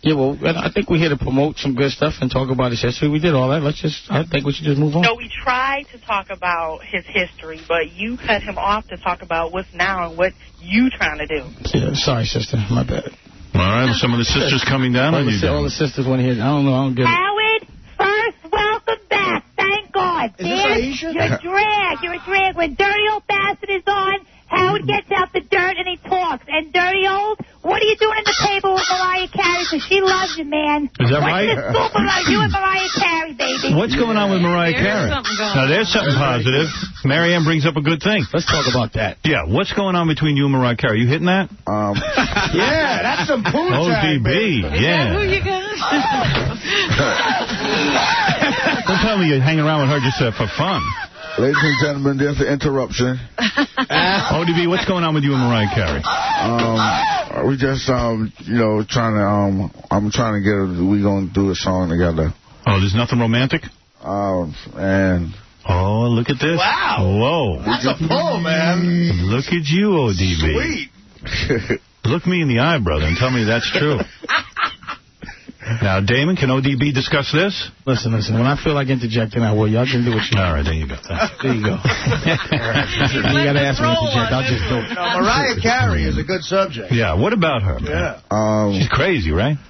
Yeah, well, I think we're here to promote some good stuff and talk about his history. We did all that. I think we should just move on. So we tried to talk about his history, but you cut him off to talk about what's now and what you trying to do. Yeah, sorry, sister. My bad. All right, some of the sisters coming down on you. All the sisters want to hear. I don't get it. Howard, first, welcome back. Thank God. Is this Aisha? You're a drag. When Dirty Old Bastard is on, Howard gets out the dirt and he talks. And Dirty Old, what are you doing at the table with Mariah Carey? Because she loves you, man. Is that right? What's the scoop about you and Mariah Carey, baby? What's going on with Mariah Carey? Now, there's something positive. Marianne brings up a good thing. Let's talk about that. Yeah, what's going on between you and Mariah Carey? You hitting that? Yeah, that's some poo tag, ODB, yeah. Who you got? Don't tell me you're hanging around with her just for fun. Ladies and gentlemen, there's an interruption. ODB, what's going on with you and Mariah Carey? We just, trying to, I'm trying to we going to do a song together. Oh, there's nothing romantic? And... Oh, look at this. Wow. Whoa. That's a pull, man. Look at you, ODB. Sweet. Look me in the eye, brother, and tell me that's true. Now, Damon, can ODB discuss this? Listen. When I feel like interjecting, I will. Y'all can do what you want. All right, there you go. There you go. You got to ask me to interject. I'll just do it. No, Mariah Carey is a good subject. Yeah, what about her, man? Yeah. She's crazy, right?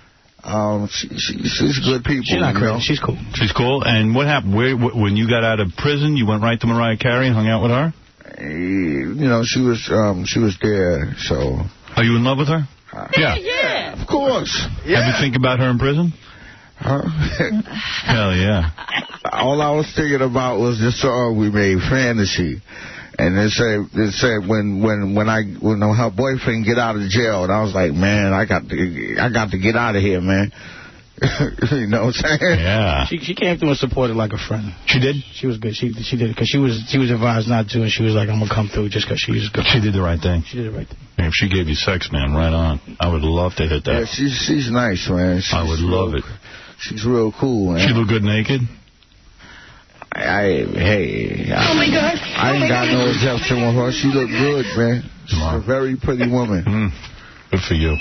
She's good people. She's not crazy. She's cool. She's cool. And what happened? When you got out of prison, you went right to Mariah Carey and hung out with her? She was there, so... Are you in love with her? Yeah. Of course. Yeah. Have you think about her in prison? Hell yeah. All I was thinking about was this song we made, Fantasy. And it said when her boyfriend get out of jail, and I was like, man, I got to get out of here, man. You know what I'm saying? Yeah. She came through and supported like a friend. She did? She was good. She did, because she was advised not to, and she was like, I'm going to come through just because she was good. She did the right thing. She did the right thing. If she gave you sex, man, right on. I would love to hit that. Yeah, she's nice, man. I would love it. She's real cool, man. She look good naked? Oh my God. I ain't got no objection with her. She look good, man. She's a very pretty woman. Good for you.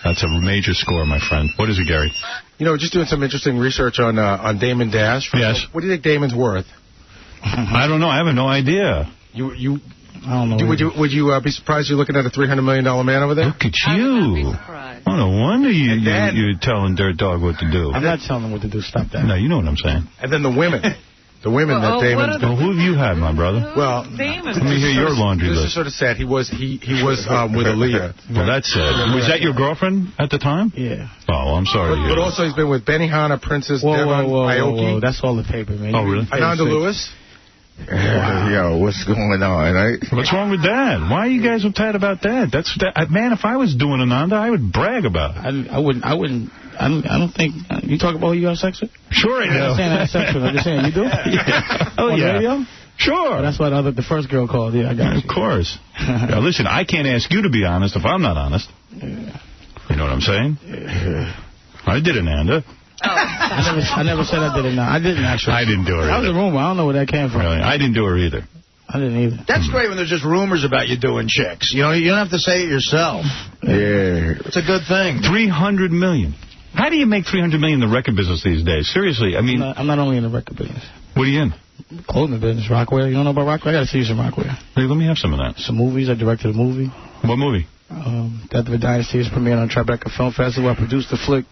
That's a major score, my friend. What is it, Gary? Just doing some interesting research on Damon Dash. Yes. What do you think Damon's worth? I don't know. I have no idea. You I don't know. Would you be surprised you're looking at a $300 million man over there? Look at you. Oh, no wonder you're telling Dirt Dog what to do. I'm not telling him what to do. Stop that. No, you know what I'm saying. And then the women. The women that Damon's... Well, who have you had, my brother? Well, let me hear your laundry list. This is sort of sad. He was with Aaliyah. Well, that's sad. Was that your girlfriend at the time? Yeah. Oh, I'm sorry. But also he's been with Benihana, Princess Devon, Aoki. Whoa. That's all the paper, man. Oh, really? Ananda Lewis. Wow. Yo, what's going on, right? What's wrong with that? Why are you guys uptight about that? Man, if I was doing Ananda, I would brag about it. I don't think... You talk about who you have sex with? Sure I do. I'm not saying I have sex with. I'm just saying, you do? Yeah. Oh, on yeah. Radio? Sure. Well, that's what the first girl called. Yeah, I got Of course. Now, listen, I can't ask you to be honest if I'm not honest. Yeah. You know what I'm saying? Yeah. I did Ananda. I never said I did it. No, I didn't actually. I didn't do her either. That was a rumor. I don't know where that came from. Really? I didn't do her either. I didn't either. That's great when there's just rumors about you doing chicks. You know, you don't have to say it yourself. Yeah. It's a good thing. $300 million. How do you make $300 million in the record business these days? Seriously, I mean... I'm not only in the record business. What are you in? Clothing business, rockwear. You don't know about rockwear? I got to see you some rockwear. Hey, let me have some of that. Some movies. I directed a movie. What movie? Death of a Dynasty is premiering on Tribeca Film Festival. I produced the flick.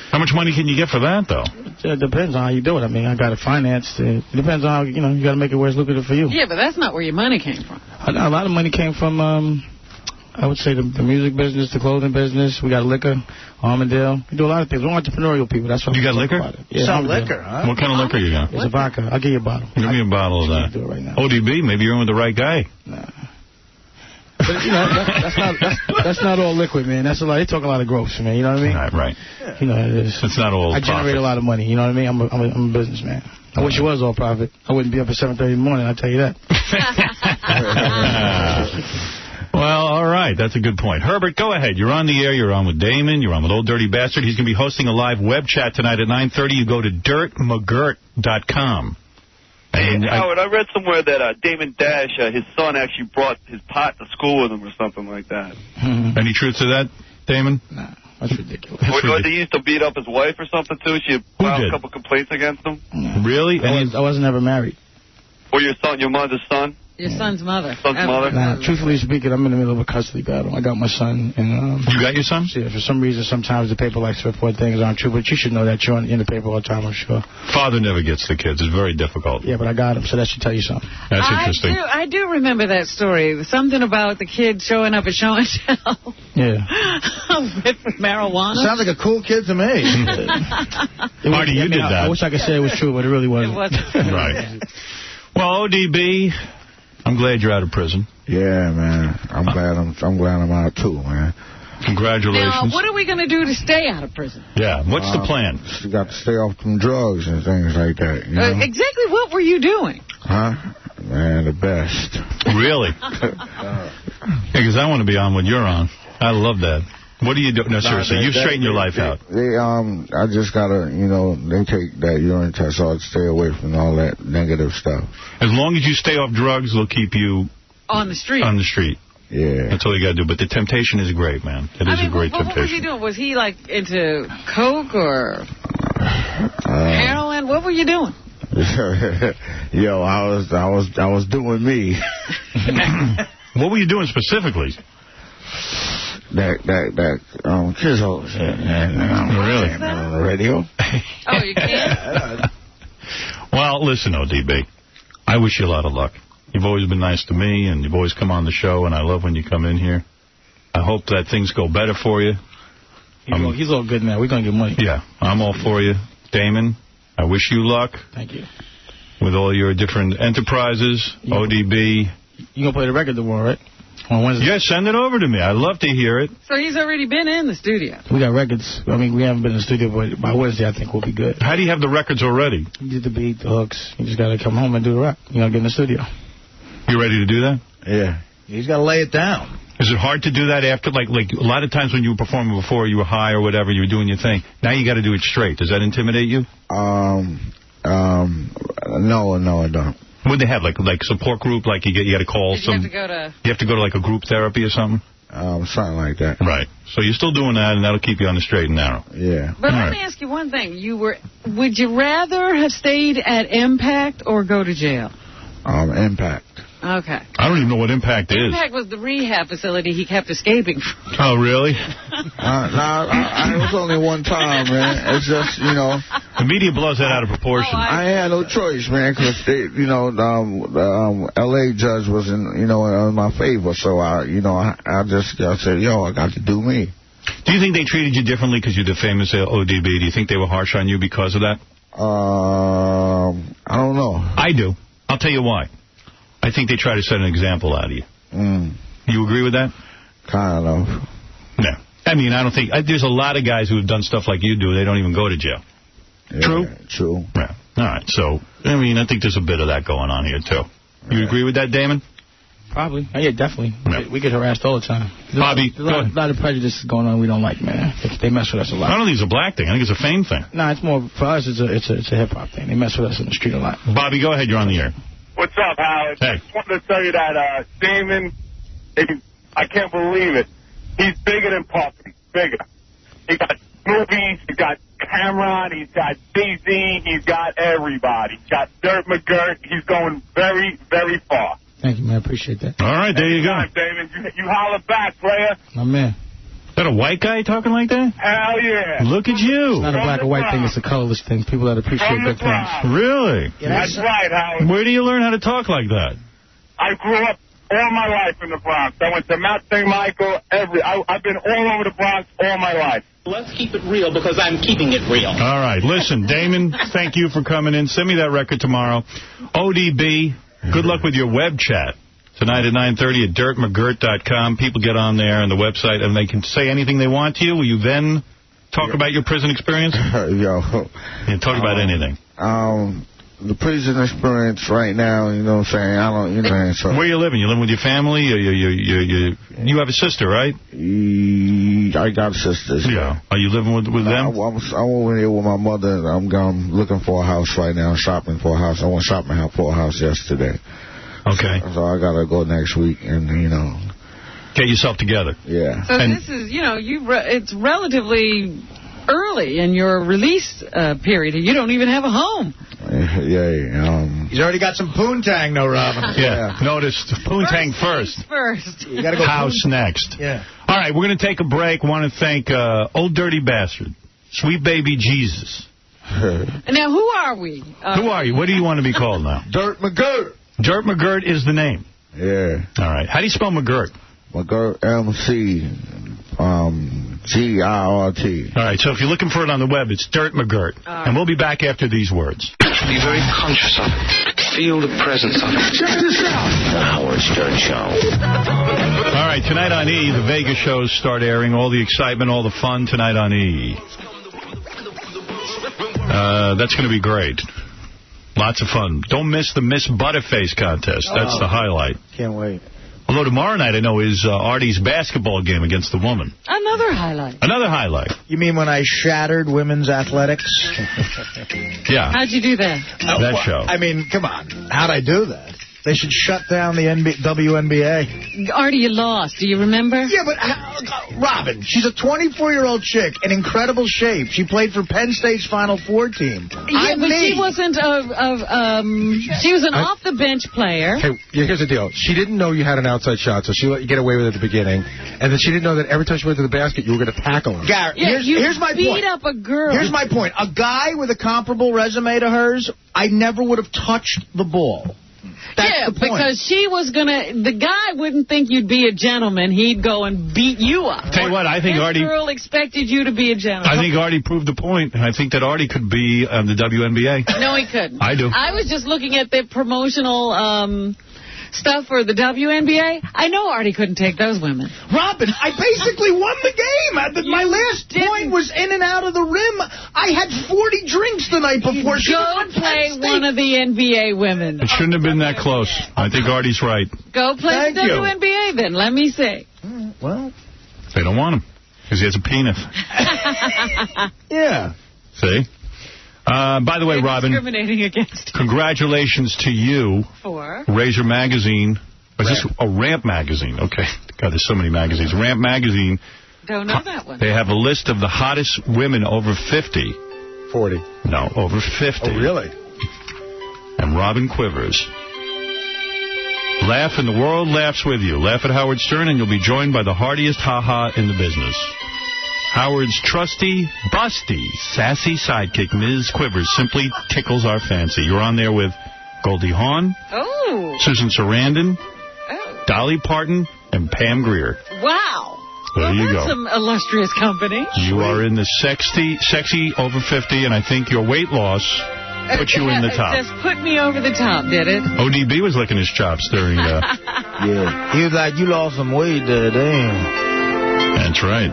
How much money can you get for that, though? It depends on how you do it. I mean, I got it financed. It depends on how, you got to make it where it's lucrative for you. Yeah, but that's not where your money came from. A lot of money came from, I would say, the music business, the clothing business. We got liquor, Armadale. We do a lot of things. We're entrepreneurial people. That's what you got liquor? Yeah, some liquor, huh? What kind of liquor you got? It's a vodka. I'll give you a bottle. Give me a bottle of that. Do it right now. ODB, maybe you're in with the right guy. Nah. But, that's not all liquid, man. That's a lot. They talk a lot of gross, man. You know what I mean? Right. It's not all I generate a lot of money. You know what I mean? I'm a businessman. I wish it was all profit. I wouldn't be up at 7:30 in the morning, I'll tell you that. Well, all right. That's a good point. Herbert, go ahead. You're on the air. You're on with Damon. You're on with Old Dirty Bastard. He's going to be hosting a live web chat tonight at 9:30. You go to dirtmcgirt.com. Howard, I read somewhere that Damon Dash, his son actually brought his pot to school with him or something like that. Any truth to that, Damon? Nah, that's ridiculous. Or he used to beat up his wife or something, too? She filed a couple complaints against him? Really? I wasn't ever married. Or your mother's son? Your son's mother. Son's mother? Nah, truthfully speaking, I'm in the middle of a custody battle. I got my son. And, you got your son? Yeah, for some reason, sometimes the paper likes to report things aren't true, but you should know that. You're in the paper all the time, I'm sure. Father never gets the kids. It's very difficult. Yeah, but I got him, so that should tell you something. That's interesting. I do remember that story. Something about the kid showing up at show and tell. Yeah. With marijuana. Sounds like a cool kid to me. Marty, you did that. I wish I could say it was true, but it really wasn't. It wasn't. Right. Well, ODB... I'm glad you're out of prison. Yeah, man. I'm glad I'm out too, man. Congratulations. Now, what are we going to do to stay out of prison? Yeah, what's the plan? You got to stay off from drugs and things like that. You know? Exactly what were you doing? Huh? Man, the best. Really? Because I want to be on when you're on. I love that. What do you do? No, seriously, you straighten your life out. I just gotta, they take that urine test, so I'd stay away from all that negative stuff. As long as you stay off drugs, they'll keep you on the street. On the street. Yeah. That's all you gotta do. But the temptation is great, man. It is a great temptation. What was he doing? Was he like into coke or heroin? What were you doing? Yo, I was doing me. What were you doing specifically? That Kizzo shit, really? On the radio. Oh, you can't? Well, listen, ODB, I wish you a lot of luck. You've always been nice to me, and you've always come on the show, and I love when you come in here. I hope that things go better for you. He's all good now. We're going to get money. Yeah, I'm all for you. Damon, I wish you luck. Thank you. With all your different enterprises, ODB. You're going to play the record tomorrow, right? On Wednesday. Yeah, send it over to me. I'd love to hear it. So he's already been in the studio. We got records. I mean, we haven't been in the studio, but by Wednesday, I think we'll be good. How do you have the records already? You did the beat, the hooks. You just got to come home and do the rap. You got to get in the studio. You ready to do that? Yeah. He's got to lay it down. Is it hard to do that after, like a lot of times when you were performing before, you were high or whatever, you were doing your thing. Now you got to do it straight. Does that intimidate you? No, I don't. What do they have, like support group, like you got to call some... You have to go to like a group therapy or something? Something like that. Right. So you're still doing that, and that'll keep you on the straight and narrow. Yeah. But let me ask you one thing. Would you rather have stayed at Impact or go to jail? Impact. Okay. I don't even know what Impact is. Impact was the rehab facility he kept escaping from. Oh, really? It was only one time, man. It's just, you know. The media blows that out of proportion. I had no choice, man, because, L.A. judge was in my favor. So, I said, I got to do me. Do you think they treated you differently because you're the famous ODB? Do you think they were harsh on you because of that? I don't know. I do. I'll tell you why. I think they try to set an example out of you. You agree with that? Kind of. Yeah. I mean, I don't think... there's a lot of guys who have done stuff like you do. They don't even go to jail. Yeah, True? True. Yeah. All right. So, I mean, I think there's a bit of that going on here, too. You agree with that, Damon? Probably. Oh, yeah, definitely. Yeah. We get harassed all the time. Bobby, there's a lot of prejudice going on we don't like, man. They mess with us a lot. I don't think it's a black thing. I think it's a fame thing. No, it's more, for us, it's a hip-hop thing. They mess with us in the street a lot. Bobby, go ahead. You're on the air. What's up, Howard? Hey. I just wanted to tell you that Damon, I can't believe it. He's bigger than Puffy. Bigger. He got movies, he's got Cameron, he's got DZ, he's got everybody. He's got Dirt McGirt. He's going very, very far. Thank you, man. I appreciate that. All right, there you go. Damon, you holler back, player. My man. Is that a white guy talking like that? Hell yeah. Look at you. It's not a black or white thing. It's a colorless thing. People that appreciate good things. Really? Yeah, that's right, Howard. Where do you learn how to talk like that? I grew up all my life in the Bronx. I went to Mount St. Michael. I've been all over the Bronx all my life. Let's keep it real because I'm keeping it real. All right. Listen, Damon, thank you for coming in. Send me that record tomorrow. ODB, good luck with your web chat. Tonight at 9:30 at dirtmcgirt.com. People get on there on the website and they can say anything they want to you. Will you then talk about your prison experience? Talk about anything. The prison experience right now, you know what I'm saying? So. Where you living? You living with your family? You have a sister, right? I got sisters. Yeah. Are you living with them? I'm over here with my mother. I'm looking for a house right now, shopping for a house. I went shopping for a house yesterday. Okay. So I got to go next week and, get yourself together. Yeah. So this is, it's relatively early in your release period, and you don't even have a home. Yeah. He's already got some poontang, though, Robin. Yeah. Notice poontang first. You got to go house next. Yeah. All right, we're going to take a break. Want to thank Old Dirty Bastard, Sweet Baby Jesus. Now, who are we? Who are you? What do you want to be called now? Dirt McGirt. Dirt McGirt is the name. Yeah. All right. How do you spell McGirt? McGirt, M-C-G-I-R-T. All right, so if you're looking for it on the web, it's Dirt McGirt. And we'll be back after these words. Be very conscious of it. Feel the presence of it. Check this out. The Howard Stern Show. All right, tonight on E, the Vegas shows start airing. All the excitement, all the fun tonight on E. That's going to be great. Lots of fun. Don't miss the Miss Butterface contest. That's the highlight. Can't wait. Although tomorrow night, I know, is Artie's basketball game against the woman. Another highlight. Another highlight. You mean when I shattered women's athletics? Yeah. How'd you do that? That show. I mean, come on. How'd I do that? They should shut down the WNBA. Artie, you lost. Do you remember? Yeah, but Robin, she's a 24-year-old chick in incredible shape. She played for Penn State's Final Four team. Yeah, but she wasn't she was an off-the-bench player. Hey, here's the deal. She didn't know you had an outside shot, so she let you get away with it at the beginning. And then she didn't know that every time she went to the basket, you were going to tackle her. Garrett, Yeah, here's my point. beat up a girl. Here's my point. A guy with a comparable resume to hers, I never would have touched the ball. That's the point. Because she was the guy wouldn't think you'd be a gentleman. He'd go and beat you up. Tell you what, I think this Artie... girl expected you to be a gentleman. I think Artie proved the point. I think that Artie could be on the WNBA. No, he couldn't. I do. I was just looking at the promotional stuff for the WNBA. I know Artie couldn't take those women. Robin, I basically won the game. My last point was in and out of the rim. I had 40 drinks the night before. Go play one of the NBA women. It shouldn't have been that close. I think Artie's right. Go play the WNBA then, let me see. Well, they don't want him because he has a penis. Yeah. See? By the way, Robin, discriminating against congratulations to you. For? Razor Magazine. Is this Ramp Magazine? Okay. God, there's so many magazines. Ramp Magazine. Don't know that one. They have a list of the hottest women over 50. 40. No, over 50. Oh, really? And Robin Quivers Laugh and the world laughs with you. Laugh at Howard Stern and you'll be joined by the hardiest ha-ha in the business. Howard's trusty, busty, sassy sidekick, Ms. Quivers, simply tickles our fancy. You're on there with Goldie Hawn, Susan Sarandon, Dolly Parton, and Pam Grier. Wow. There you go. Some illustrious company. You are in the sexy over 50, and I think your weight loss put you in the top. Just put me over the top, did it? ODB was licking his chops during Yeah. He was like, you lost some weight there, damn. That's right.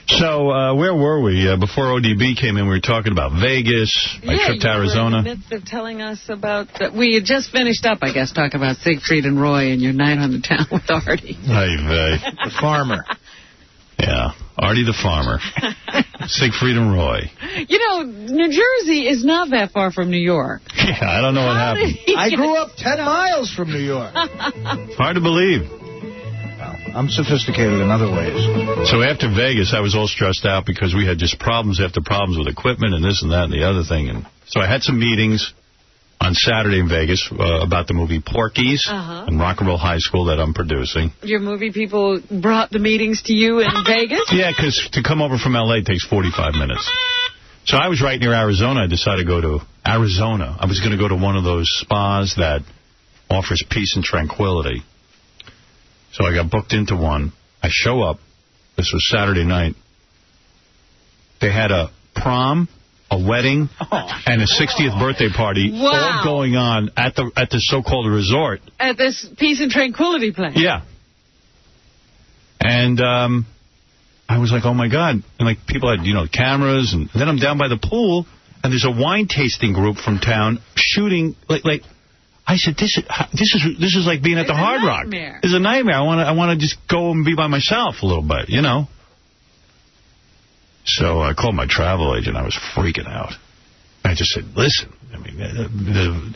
So, where were we? Before ODB came in, we were talking about Vegas, my trip to Arizona. You were in the midst of telling us about... we had just finished up, I guess, talking about Siegfried and Roy and your night on the town with Artie. The farmer. Yeah, Artie the farmer. Siegfried and Roy. You know, New Jersey is not that far from New York. Yeah, I don't know what happened. I grew up 10 miles from New York. Hard to believe. I'm sophisticated in other ways. So after Vegas, I was all stressed out because we had just problems after problems with equipment and this and that and the other thing. And so I had some meetings on Saturday in Vegas about the movie Porky's and Rock and Roll High School that I'm producing. Your movie people brought the meetings to you in Vegas? Yeah, because to come over from L.A. takes 45 minutes. So I was right near Arizona. I decided to go to Arizona. I was going to go to one of those spas that offers peace and tranquility. So I got booked into one. I show up. This was Saturday night. They had a prom, a wedding, and a 60th birthday party all going on at the so-called resort. At this peace and tranquility place. Yeah. And I was like, oh, my God. And, like, people had, cameras. And then I'm down by the pool, and there's a wine tasting group from town shooting, like I said, this is like being at the Hard Rock. It's a nightmare. I want to just go and be by myself a little bit, So I called my travel agent. I was freaking out. I just said, listen, I mean,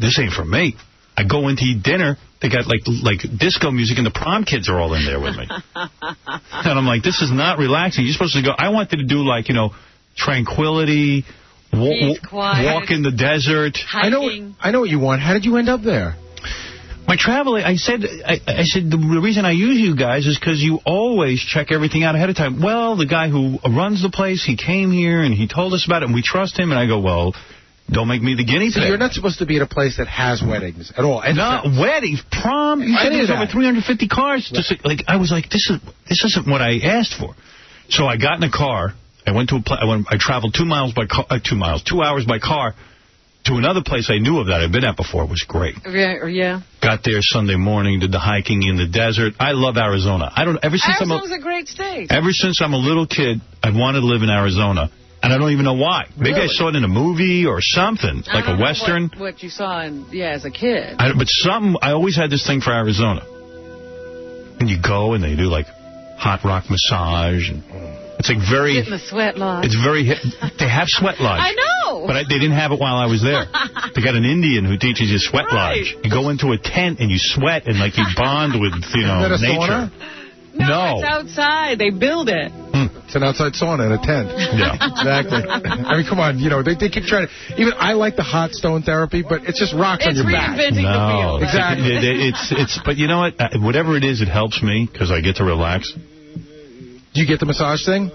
this ain't for me. I go in to eat dinner. They got like disco music, and the prom kids are all in there with me. And I'm like, this is not relaxing. You're supposed to go. I wanted to do tranquility. Walk in the desert. Hiking. I know what you want. How did you end up there? My travel, I said the reason I use you guys is because you always check everything out ahead of time. Well, the guy who runs the place, he came here and he told us about it, and we trust him. And I go, well, don't make me the guinea pig. So you're not supposed to be at a place that has weddings at all. No, weddings, prom. You said there's over 350 cars. Right. Just I was like, this isn't what I asked for. So I got in a car. I went to I traveled 2 hours by car to another place I knew of that I'd been at before. It was great. Yeah. Got there Sunday morning, did the hiking in the desert. I love Arizona. Arizona's a great state. Ever since I'm a little kid, I wanted to live in Arizona, and I don't even know why. Maybe I saw it in a movie or something, like a Western. What you saw as a kid. But I always had this thing for Arizona. And you go and they do hot rock massage and it's very... Get in the sweat lodge. It's very... They have sweat lodge. I know. But they didn't have it while I was there. They got an Indian who teaches you sweat lodge. You go into a tent and you sweat and you bond with, nature. Sauna? No, it's outside. They build it. It's an outside sauna in a tent. Yeah. Exactly. I mean, come on. They keep trying to... Even I like the hot stone therapy, but it's just rocks on your back. It's reinventing the wheel. Exactly. But you know what? Whatever it is, it helps me because I get to relax. Do you get the massage thing?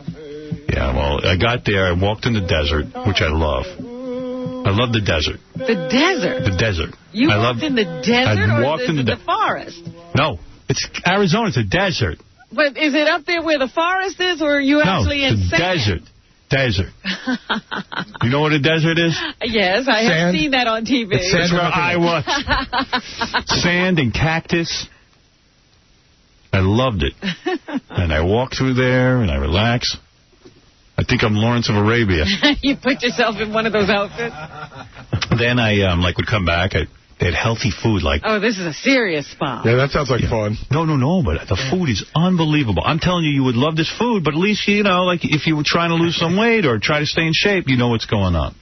Yeah, well, I got there. I walked in the desert, which I love. I love the desert. The desert? The desert. You walked in the desert or is it the forest? No, it's Arizona. It's a desert. But is it up there where the forest is, or are you actually in sand? Desert. You know what a desert is? Yes, I have seen that on TV. That's where I was. Sand and cactus. I loved it. And I walk through there and I relax. I think I'm Lawrence of Arabia. You put yourself in one of those outfits? Then I would come back. They had healthy food Oh, this is a serious spa. Yeah, that sounds like fun. No, but the food is unbelievable. I'm telling you, you would love this food, but at least, if you were trying to lose some weight or try to stay in shape, you know what's going on.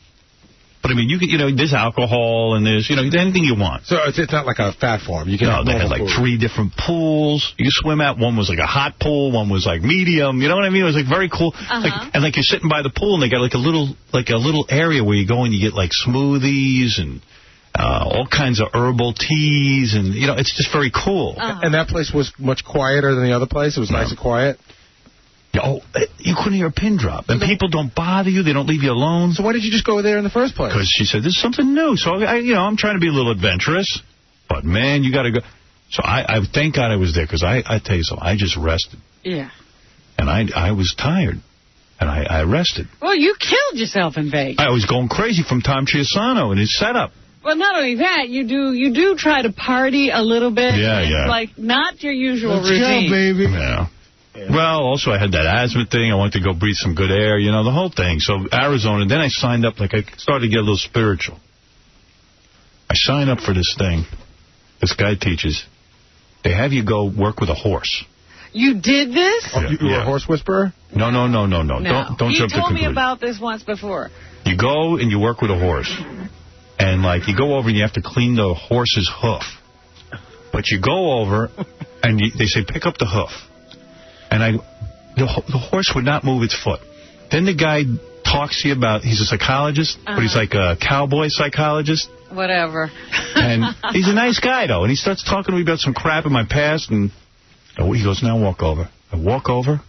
But, I mean, you could, there's alcohol and there's, anything you want. So it's not like a fat farm. You can they had 3 different pools you swim at. One was like a hot pool. One was like medium. You know what I mean? It was very cool. And you're sitting by the pool and they got a little area where you go and you get smoothies and all kinds of herbal teas, and, you know, it's just very cool. And that place was much quieter than the other place? It was nice and quiet? Oh, you couldn't hear a pin drop. And people don't bother you. They don't leave you alone. So why did you just go there in the first place? Because she said, this is something new. So, I'm trying to be a little adventurous. But, man, you got to go. So I thank God I was there, because I tell you something, I just rested. Yeah. And I was tired. And I rested. Well, you killed yourself in Vegas. I was going crazy from Tom Chiasano and his setup. Well, not only that, you do try to party a little bit. Yeah, It's like not your usual routine. Go, baby. Yeah. Well, also I had that asthma thing. I wanted to go breathe some good air, the whole thing. So Arizona, then I signed up, I started to get a little spiritual. I signed up for this thing. This guy teaches. They have you go work with a horse. You did this? Oh, you were a horse whisperer? No. Don't jump to conclusions. You told me about this once before. You go and you work with a horse. And, you go over and you have to clean the horse's hoof. But you go over and they say, pick up the hoof. And the horse would not move its foot. Then the guy talks to you about, he's a psychologist, but he's like a cowboy psychologist. Whatever. And he's a nice guy, though. And he starts talking to me about some crap in my past. And he goes, now walk over. I walk over.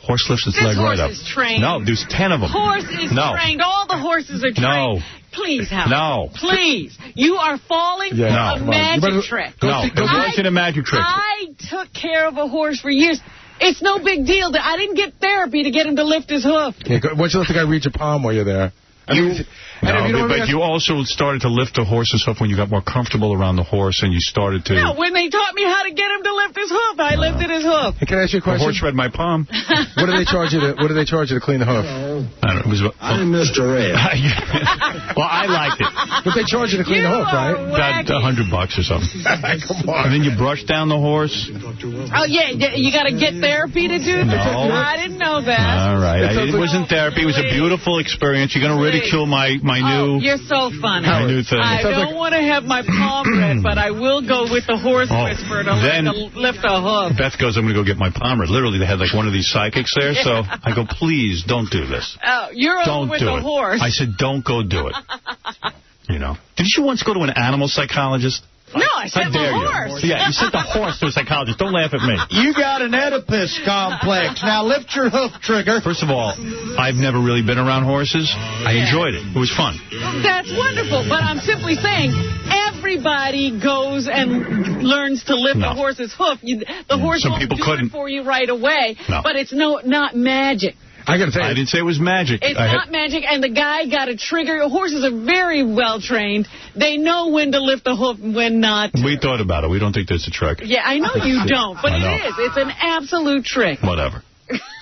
Horse lifts its leg right up. Horse is trained. No, there's 10 of them. Horse is trained. All the horses are trained. No. Please, Howard. No. Please. You are falling for a magic trick. No, it wasn't a magic trick. I took care of a horse for years. It's no big deal. I didn't get therapy to get him to lift his hoof. Yeah, why don't you let the guy read your palm while you're there? But you also started to lift the horse's hoof when you got more comfortable around the horse and you started to... No, when they taught me how to get him to lift his hoof, I lifted his hoof. Hey, can I ask you a question? The horse read my palm. What do they charge you to clean the hoof? I'm Mr. Red. Well, I liked it. But they charge you to clean the hoof, right? About $100 or something. Come on. And then you brush down the horse. Oh, yeah, you got to get therapy to do that? No. I didn't know that. All right. It wasn't therapy. It was a beautiful experience. You're going to ridicule my new... You're so funny. My new thing. I don't want to have my palm read, but I will go with the horse whisperer to lift a hoof. Beth goes, I'm going to go get my palm read. Literally, they had one of these psychics there. So I go, please, don't do this. Oh, you're over with the horse. I said, don't go do it. Did you once go to an animal psychologist? No, I said the horse. Yeah, you sent the horse to a psychologist. Don't laugh at me. You got an Oedipus complex. Now lift your hoof trigger. First of all, I've never really been around horses. I enjoyed it. It was fun. That's wonderful, but I'm simply saying everybody goes and learns to lift the horse's hoof. The horse won't do it for you right away, but it's not magic. I got to tell you, I didn't say it was magic. It's not magic, and the guy got a trigger. Horses are very well trained. They know when to lift the hoof and when not. We thought about it. We don't think that's a trick. Yeah, I know you don't, but it is. It's an absolute trick. Whatever.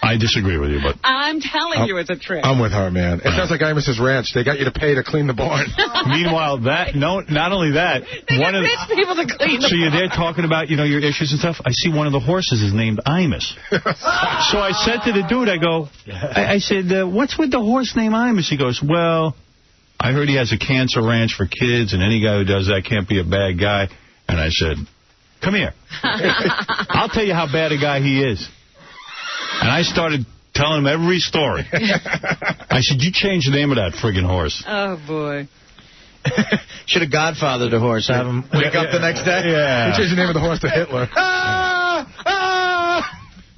I disagree with you, but... I'm telling you it's a trick. I'm with her, man. It sounds like Imus's Ranch. They got you to pay to clean the barn. Meanwhile, not only that... They get rich people to clean the barn. So you're there talking about, your issues and stuff. I see one of the horses is named Imus. So I said to the dude, I said, what's with the horse named Imus? He goes, well, I heard he has a cancer ranch for kids, and any guy who does that can't be a bad guy. And I said, come here. I'll tell you how bad a guy he is. And I started telling him every story. I said, you change the name of that friggin' horse. Oh, boy. Should have godfathered the horse. Have him wake up the next day. Yeah. You changed the name of the horse to Hitler.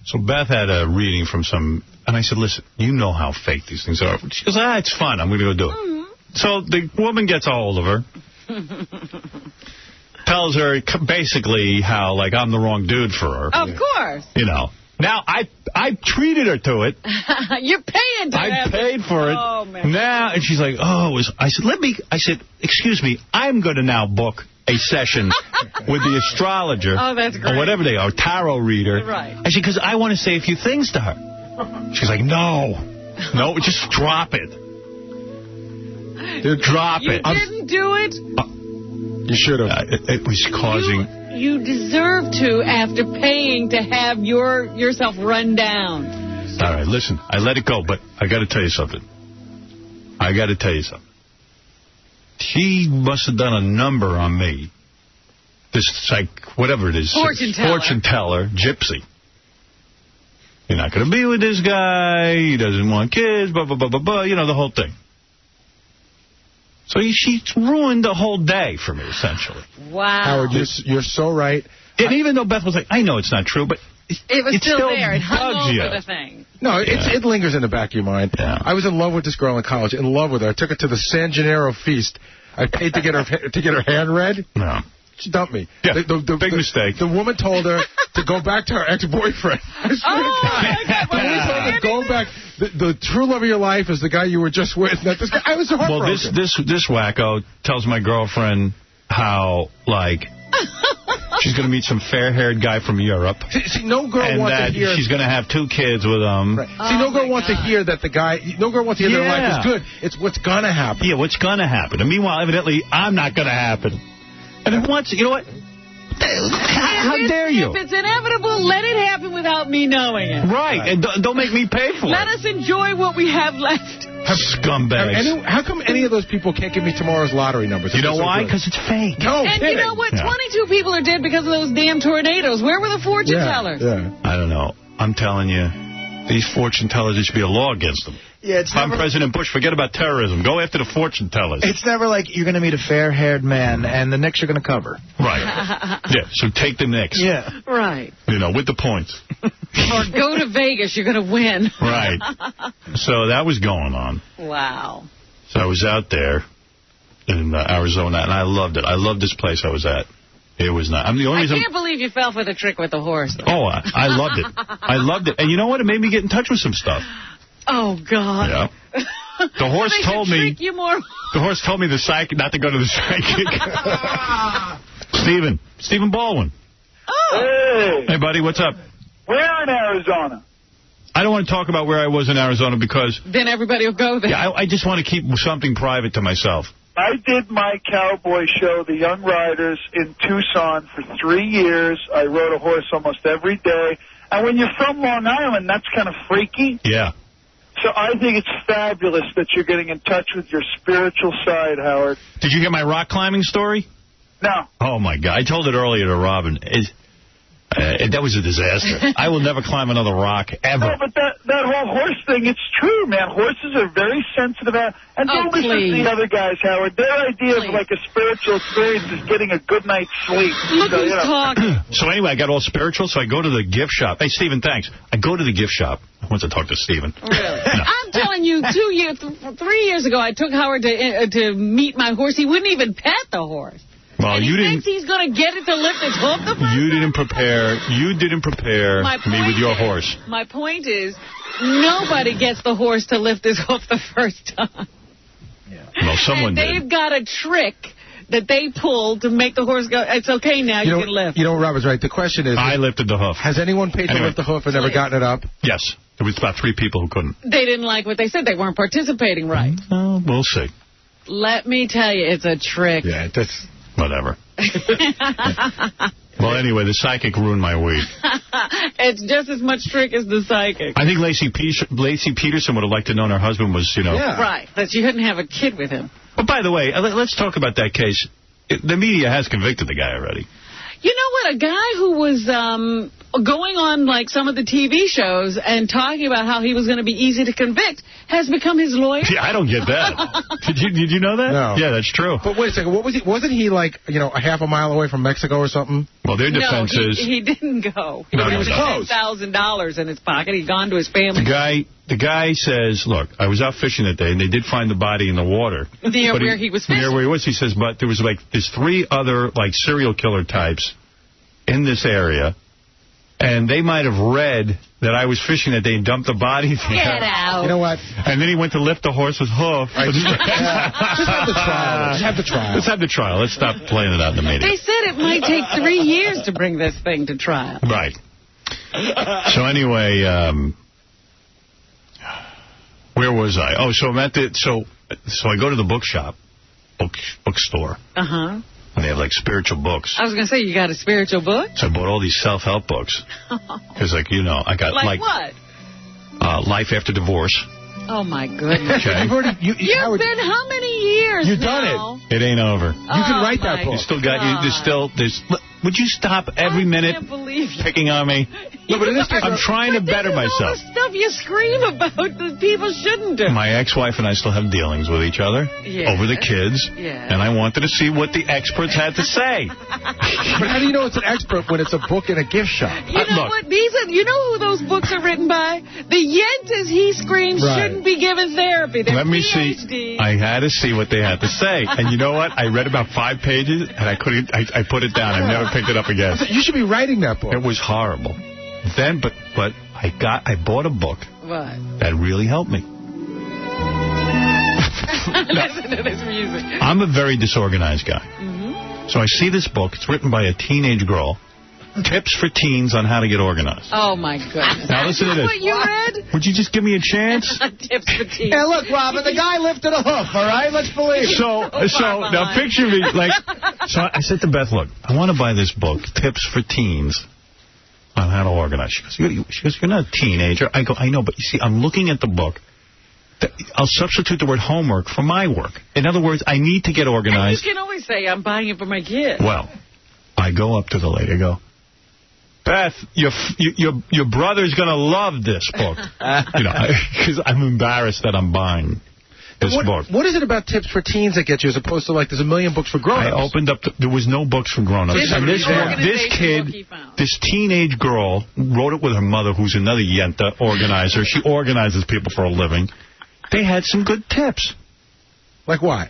So Beth had a reading from some... And I said, listen, you know how fake these things are. She goes, it's fun. I'm going to go do it. Mm-hmm. So the woman gets a hold of her. Tells her basically how, I'm the wrong dude for her. Of course. Now, I treated her to it. You're paying to I paid for it. Oh, man. Now, and she's like, I said, excuse me, I'm going to now book a session with the astrologer. Oh, that's great. Or whatever they are, tarot reader. Right. I said, because I want to say a few things to her. She's like, no, just drop it. Drop it. You didn't do it? You should have. It was causing... You deserve to after paying to have yourself run down. All right, listen, I let it go, but I got to tell you something. She must have done a number on me. This, whatever it is. Fortune teller, gypsy. You're not going to be with this guy. He doesn't want kids, blah, blah, blah, blah, blah. The whole thing. So she's ruined the whole day for me, essentially. Wow. Howard, you're so right. And even though Beth was like, I know it's not true, but it was still there. It hung bugs you. over the thing. No, it lingers in the back of your mind. Yeah. I was in love with this girl in college, in love with her. I took her to the San Gennaro feast. I paid to get her hand read. No. She dumped me. Yeah, big mistake. The woman told her to go back to her ex-boyfriend. I swear to God. The woman told her to go back. The true love of your life is the guy you were just with. Not this guy. I was heartbroken. Well, this wacko tells my girlfriend how, like, she's going to meet some fair-haired guy from Europe. See, no girl wants to hear... she's going to have 2 kids with him. Right. See, no girl wants to hear that the guy... No girl wants to hear their life is good. It's what's going to happen. Yeah, what's going to happen. And meanwhile, evidently, I'm not going to happen. And then once... You know what? How dare you? If it's inevitable, let it happen without me knowing it. Right. And don't make me pay for it. Let us enjoy what we have left. Scumbags. How come any of those people can't give me tomorrow's lottery numbers? You know why? Because it's fake. No, and kidding. You know what? 22 people are dead because of those damn tornadoes. Where were the fortune tellers? Yeah. I don't know. I'm telling you, these fortune tellers, there should be a law against them. Yeah, it's I'm President Bush. Forget about terrorism. Go after the fortune tellers. It's never like you're going to meet a fair-haired man and the Knicks are going to cover. Right. Yeah, so take the Knicks. Yeah. Right. You know, with the points. Or go to Vegas. You're going to win. Right. So that was going on. Wow. So I was out there in Arizona, and I loved it. I loved this place I was at. It was not. I can't believe you fell for the trick with the horse. Though. Oh, I loved it. I loved it. And you know what? It made me get in touch with some stuff. Oh, God. Yeah. The horse told me. You more. The horse told me not to go to the psychic. Stephen Baldwin. Oh. Hey, buddy, what's up? We're in Arizona. I don't want to talk about where I was in Arizona because... Then everybody will go there. Yeah, I just want to keep something private to myself. I did my cowboy show, The Young Riders, in Tucson for 3 years. I rode a horse almost every day. And when you're from Long Island, that's kind of freaky. Yeah. So I think it's fabulous that you're getting in touch with your spiritual side, Howard. Did you get my rock climbing story? No. Oh, my God. I told it earlier to Robin. That was a disaster. I will never climb another rock, ever. No, but that whole horse thing, it's true, man. Horses are very sensitive. And don't listen to the other guys, Howard. Their idea of, like, a spiritual experience is getting a good night's sleep. Look who's talking. So anyway, I got all spiritual, so I go to the gift shop. Hey, Stephen, thanks. I go to the gift shop. I want to talk to Stephen. Really? No. I'm telling you, 3 years ago, I took Howard to meet my horse. He wouldn't even pet the horse. Well, and he thinks he's going to get it to lift his hoof the first You didn't prepare me with your horse. My point is, nobody gets the horse to lift his hoof the first time. Yeah. Well, someone did. They've got a trick that they pull to make the horse go, it's okay now, you can lift. You know, Robert's right. The question is... I lifted the hoof. Has anyone paid to lift the hoof and never gotten it up? Yes. There was about 3 people who couldn't. They didn't like what they said. They weren't participating right. We'll see. Let me tell you, it's a trick. Yeah, that's... Whatever. Well, anyway, the psychic ruined my week. It's just as much trick as the psychic. I think Lacey Peterson would have liked to know her husband was, you know... Yeah. Right, that you couldn't have a kid with him. But by the way, let's talk about that case. The media has convicted the guy already. You know what? A guy who was going on, like, some of the TV shows and talking about how he was going to be easy to convict has become his lawyer. Yeah, I don't get that. Did you know that? No. Yeah, that's true. But wait a second. What was he? Wasn't he, like, a half a mile away from Mexico or something? Well, their defense is... he didn't go. He was $10,000 in his pocket. He'd gone to his family. The guy says, look, I was out fishing that day, and they did find the body in the water. Near where he was fishing. Near where he was. He says, but there's 3 other, like, serial killer types in this area, and they might have read that I was fishing that day and dumped the body there. Get out. You know what? And then he went to lift the horse's hoof. Just have the trial. Just have the trial. Let's have the trial. Let's stop playing it out in the media. They said it might take 3 years to bring this thing to trial. Right. So anyway, where was I? Oh, so I'm at so I go to the bookstore. Uh-huh. And they have, like, spiritual books. I was going to say, you got a spiritual book? So I bought all these self-help books. Because, like, you know, I got, like what? Life After Divorce. Oh, my goodness. Okay. You've been how many years You've now? done it. It ain't over. You can write that book. You still got, there's would you stop every minute can't believe picking on me? No, but I'm trying to better myself. All the stuff you scream about that people shouldn't do. My ex-wife and I still have dealings with each other over the kids, and I wanted to see what the experts had to say. But how do you know it's an expert when it's a book in a gift shop? You know what? You know who those books are written by? The yentas he screams shouldn't be given therapy. They're Let me see. I had to see what they had to say. And you know what? I read about 5 pages, and I couldn't. I put it down. I've never picked it up again. You should be writing that book. It was horrible. Then, but I bought a book that really helped me. Listen to this music. I'm a very disorganized guy. So I see this book. It's written by a teenage girl. Tips for teens on how to get organized. Oh, my goodness. Now listen to this. What you read? Would you just give me a chance? Tips for teens. Hey, look, Robin, the guy lifted a hoof, all right? Let's believe it. So now picture me, so I said to Beth, look, I want to buy this book, Tips for Teens on How to Organize. She goes, you're not a teenager. I go, I know, but you see, I'm looking at the book. I'll substitute the word homework for my work. In other words, I need to get organized. And you can always say, I'm buying it for my kid. Well, I go up to the lady, I go, Beth, your brother's going to love this book. Because I'm embarrassed that I'm buying this book. What is it about Tips for Teens that gets you as opposed to, like, there's a million books for grown-ups? I opened up, there was no books for grown-ups. And this kid, this teenage girl, wrote it with her mother, who's another yenta organizer. She organizes people for a living. They had some good tips. Like what?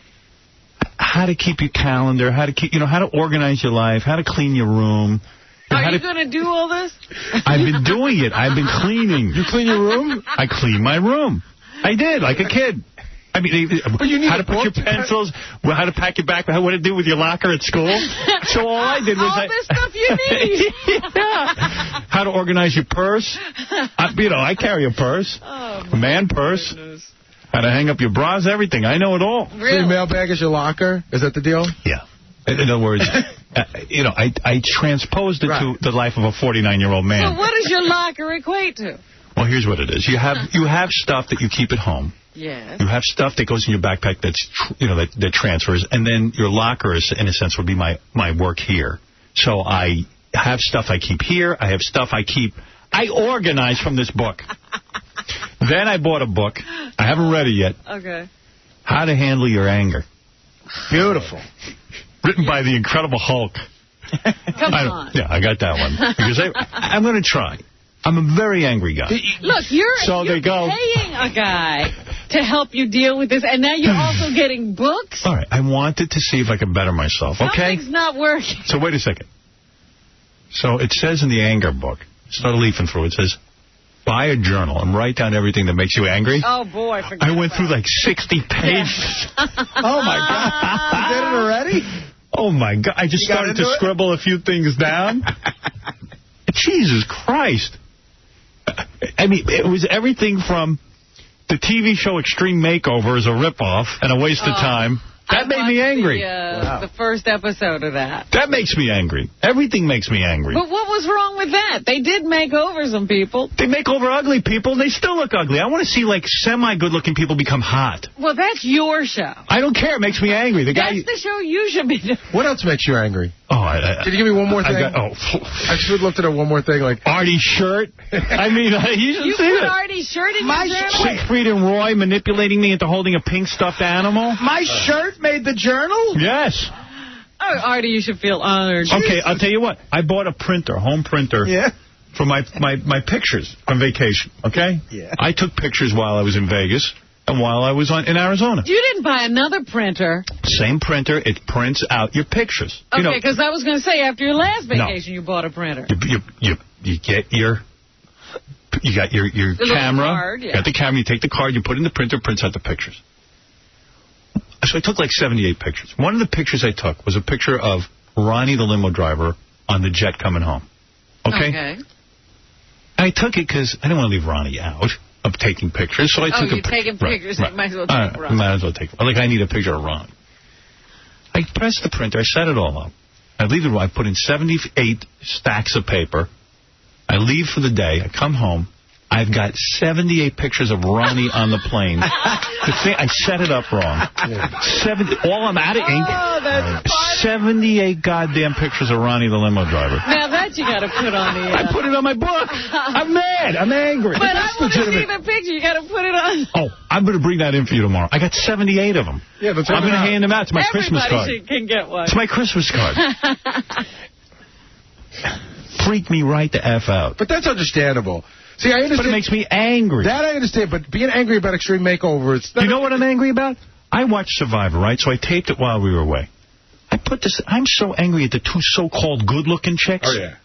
How to keep your calendar, how to organize your life, how to clean your room. Are you going to do all this? I've been doing it. I've been cleaning. You clean your room? I clean my room. I did, like a kid. I mean, but you need how to put your pencils, how to pack your back, what to do with your locker at school. So all I did was... all the stuff you need. How to organize your purse. I carry a purse. A man purse. Goodness. How to hang up your bras, everything. I know it all. Really? So your mailbag is your locker? Is that the deal? Yeah. In other words, I transposed it to the life of a 49-year-old man. So what does your locker equate to? Well, here's what it is. You have stuff that you keep at home. Yes. You have stuff that goes in your backpack that's that transfers, and then your locker is, in a sense, would be my work here. So I have stuff I keep here. I have stuff I organize from this book. Then I bought a book. I haven't read it yet. Okay. How to Handle Your Anger. Beautiful. Written by the Incredible Hulk. Come on. Yeah, I got that one. Because I'm going to try. I'm a very angry guy. Look, you're paying a guy to help you deal with this, and now you're also getting books? All right, I wanted to see if I could better myself, okay? Something's not working. So wait a second. So it says in the anger book, start leafing through, it says, buy a journal and write down everything that makes you angry. Oh, boy. I went through like 60 pages. Oh, my God. You did it already? Oh, my God. I just started to scribble a few things down. Jesus Christ. I mean, it was everything from the TV show Extreme Makeover is a ripoff and a waste of time. That made me angry. The first episode of that. That makes me angry. Everything makes me angry. But what was wrong with that? They did make over some people. They make over ugly people, and they still look ugly. I want to see, like, semi-good-looking people become hot. Well, that's your show. I don't care. It makes me angry. That's the show you should be doing. What else makes you angry? Oh, Can you give me one more thing? I just would love to know one more thing. Like Artie's shirt. I mean, you should see it. Put Artie's shirt in your journal? Siegfried and Roy manipulating me into holding a pink stuffed animal. My shirt made the journal? Yes. Oh, Artie, you should feel honored. Okay, I'll tell you what. I bought a printer, home printer. Yeah. For my pictures on vacation, okay? Yeah. I took pictures while I was in Vegas and while I was in Arizona. You didn't buy another printer. Same printer. It prints out your pictures. Okay, because I was going to say, after your last vacation, you bought a printer. You get your camera. Card, yeah. You got the camera. You take the card. You put it in the printer. Prints out the pictures. So I took like 78 pictures. One of the pictures I took was a picture of Ronnie, the limo driver, on the jet coming home. Okay. I took it because I didn't want to leave Ronnie out of taking pictures, so I took a picture. Taking pictures, right. You might as well take Ronnie. Might as well take. Like, I need a picture of Ronnie. I pressed the printer. I set it all up. I put in 78 stacks of paper. I leave for the day. I come home. I've got 78 pictures of Ronnie on the plane. I set it up wrong. All I'm out of ink. Oh, that's part 78 goddamn pictures of Ronnie the limo driver. Now that you got to put on the... I put it on my book. I'm mad. I'm angry. But I want to see the picture. You got to put it on. Oh, I'm going to bring that in for you tomorrow. I got 78 of them. Yeah, I'm going to hand them out. It's my Christmas card. Everybody can get one. It's my Christmas card. Freak me right the F out. But that's understandable. See, I understand. But it makes me angry. That I understand, but being angry about Extreme Makeover, you know what I'm angry about? I watched Survivor, right? So I taped it while we were away. I'm so angry at the two so-called good-looking chicks. Oh, yeah.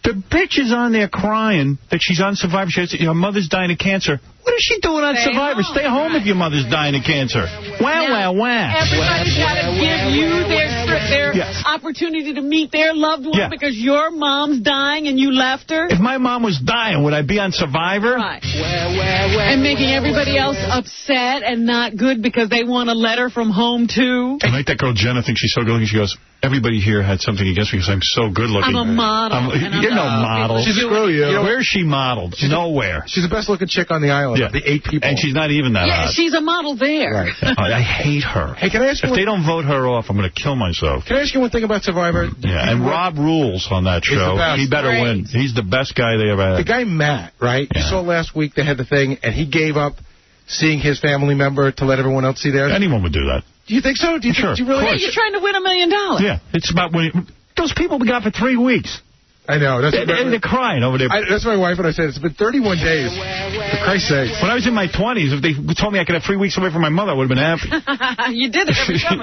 The bitch is on there crying that she's on Survivor. She has, your mother's dying of cancer. What is she doing on Survivor? Stay home if your mother's dying of cancer. Wow. Everybody's got to give you their opportunity to meet their loved one because your mom's dying and you left her. If my mom was dying, would I be on Survivor? Right. And making everybody else upset and not good because they want a letter from home, too. I like that girl Jenna thinks she's so good looking. She goes, everybody here had something against me because I'm so good looking. I'm a model. You're no model. She's screw you. Where's she modeled? Nowhere. She's the best looking chick on the island. Yeah. The 8 people. And she's not even that hot. She's a model there. Right. I hate her. Hey, can I ask you if they don't vote her off, I'm going to kill myself. Can I ask you one thing about Survivor? Yeah, and Rob rules on that show. He better win. He's the best guy they ever had. The guy Matt, right? Yeah. You saw last week they had the thing, and he gave up seeing his family member to let everyone else see theirs. Anyone would do that. Do you think so? Do you sure. Do you really? Yeah, you're trying to win $1 million. Yeah, it's about winning. Those people we got for 3 weeks. I know. They're crying over there. That's my wife and I said. It's been 31 days. For Christ's sake. When I was in my 20s, if they told me I could have 3 weeks away from my mother, I would have been happy. You did it every summer.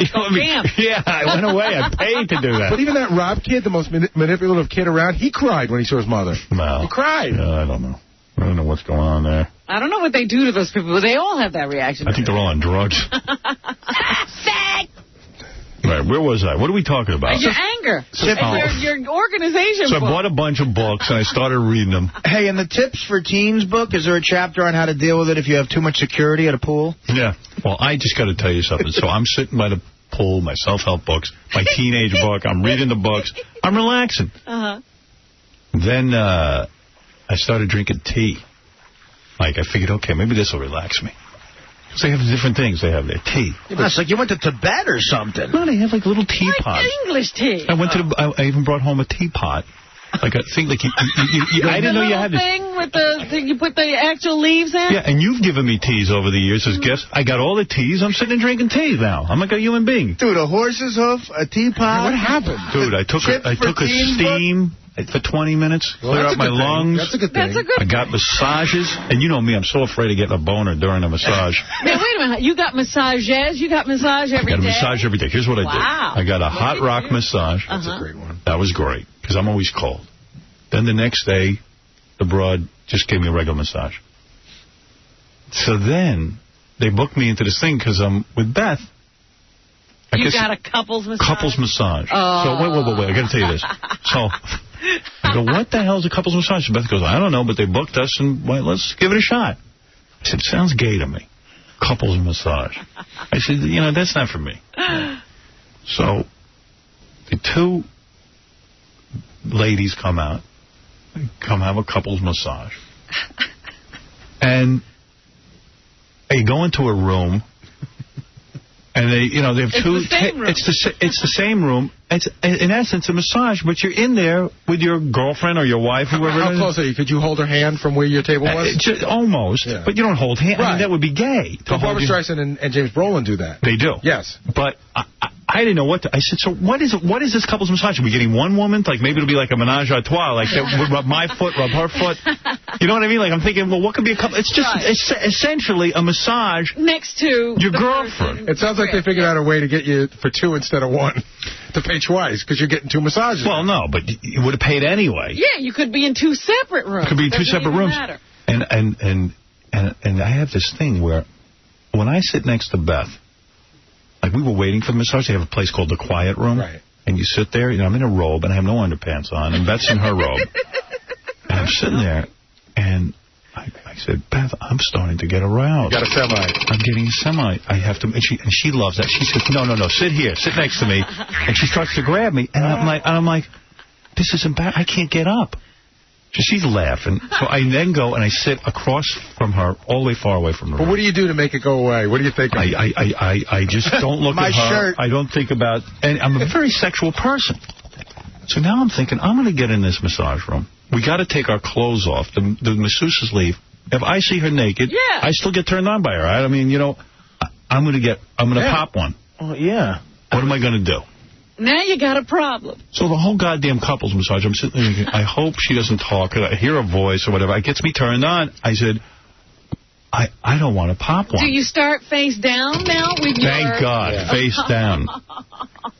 Yeah, I went away. I paid to do that. But even that Rob kid, the most manipulative kid around, he cried when he saw his mother. No. He cried. I don't know. I don't know what's going on there. I don't know what they do to those people, but they all have that reaction. I think they're all on drugs. Right, where was I? What are we talking about? Your anger. Your organization So book. I bought a bunch of books, and I started reading them. Hey, in the Tips for Teens book, is there a chapter on how to deal with it if you have too much security at a pool? Yeah. Well, I just got to tell you something. So I'm sitting by the pool, my self-help books, my teenage book. I'm reading the books. I'm relaxing. Then I started drinking tea. Like, I figured, okay, maybe this will relax me. Because they have different things. They have their tea. Yeah, it's like you went to Tibet or something. No, they have like little teapots. Like English tea. I went to I even brought home a teapot. Like a thing, like I didn't know you had this thing with you put the actual leaves in. Yeah, and you've given me teas over the years as gifts. I got all the teas. I'm sitting and drinking tea now. I'm like a human being. Dude, a horse's hoof, a teapot. What happened? Dude, I took a steam for 20 minutes, clear out my lungs. That's a good thing. I got massages, and you know me, I'm so afraid of getting a boner during a massage. Now, wait a minute. You got massages? You got massage every day? I got a massage every day. Here's what I did. I got a hot rock massage. That's a great one. That was great, because I'm always cold. Then the next day, the broad just gave me a regular massage. So then, they booked me into this thing because I'm with Beth. You got a couples massage? Couples massage. Oh. So, wait. I got to tell you this. So, I go, what the hell is a couples massage? Beth goes, I don't know, but they booked us, and let's give it a shot. I said, sounds gay to me. Couples massage. I said, that's not for me. So, the two ladies come out, come have a couples massage. And they go into a room. And they have two. It's the same room. It's in essence a massage, but you're in there with your girlfriend or your wife, whoever. How close are you? Could you hold her hand from where your table was? Almost, yeah. But you don't hold hands. Right. I mean, that would be gay. Barbra Streisand and James Brolin do that. They do. Yes, but I didn't know what to. I said, so what is it? What is this couple's massage? Are we getting one woman? Like maybe it'll be like a menage a trois, like that, rub my foot, rub her foot. You know what I mean? Like I'm thinking, well, what could be a couple? It's just essentially a massage next to your girlfriend. It sounds like they figured out a way to get you for 2 instead of 1 to pay twice because you're getting 2 massages. Well, no, but you would have paid anyway. Yeah, you could be in 2 separate rooms. Could be in 2 separate rooms. Matter. And I have this thing where when I sit next to Beth, like we were waiting for the massage, they have a place called the Quiet Room. Right. And you sit there, I'm in a robe and I have no underpants on, and Beth's in her robe. And I'm sitting there, and I said, Beth, I'm starting to get aroused. You got a semi. I'm getting a semi. I have to, and she loves that. She says, no, sit here, sit next to me. And she starts to grab me, and I'm like, this isn't bad. I can't get up. So she's laughing. So I then go and I sit across from her, all the way far away from her. But what do you do to make it go away? What do you think? I just don't look at her. Shirt. I don't think about... And I'm a very sexual person. So now I'm thinking, I'm going to get in this massage room. We got to take our clothes off. The masseuses leave. If I see her naked, I still get turned on by her. Right? I mean, you know, I'm going to pop one. Oh, yeah. What am I going to do? Now you got a problem. So the whole goddamn couples massage, I'm sitting there thinking, I hope she doesn't talk. I hear a voice or whatever. It gets me turned on. I said, I don't want to pop one. Do you start face down now with your... Thank God, face down.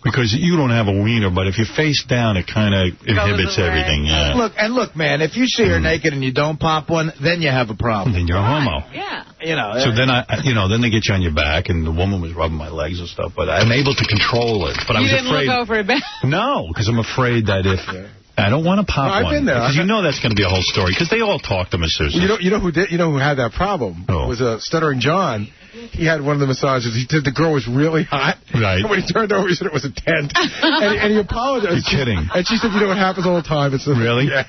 Because you don't have a wiener, but if you're face down, it kind of inhibits everything. Yeah. Look, man, if you see her naked and you don't pop one, then you have a problem. Then you're a homo. Yeah. You know. So then they get you on your back, and the woman was rubbing my legs and stuff, but I'm able to control it. But I was afraid. You didn't look over her back? No, because I'm afraid that if... I don't want to pop one. I've been there. Because you know that's going to be a whole story. Because they all talk to masseuses. You know who had that problem? Oh. It was Stuttering John. He had one of the massages. He did. The girl was really hot. Right. And when he turned over, he said it was a tent. and he apologized. You're kidding. And she said, you know what happens all the time. It's really? Yeah.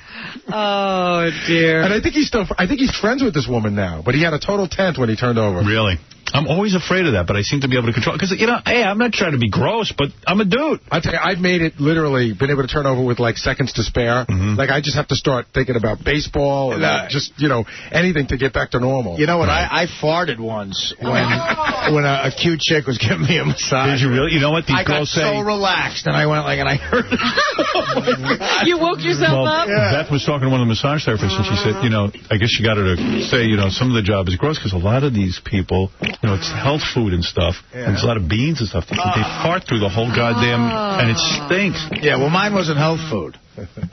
Oh, dear. And I think he's friends with this woman now. But he had a total tent when he turned over. Really? I'm always afraid of that, but I seem to be able to control it. Because, you know, hey, I'm not trying to be gross, but I'm a dude. I tell you, I've made it literally, been able to turn over with, like, seconds to spare. Mm-hmm. Like, I just have to start thinking about baseball and just, you know, anything to get back to normal. You know what? Right. I farted once when a cute chick was giving me a massage. Did you really? You know what? These girls say... I got so relaxed, and I went like, and I heard it. Oh, you woke yourself up? Yeah. Beth was talking to one of the massage therapists, and she said, you know, I guess you got her to say, you know, some of the job is gross, because a lot of these people, you know, it's health food and stuff, and it's a lot of beans and stuff. They fart through the whole goddamn, and it stinks. Yeah, well, mine wasn't health food.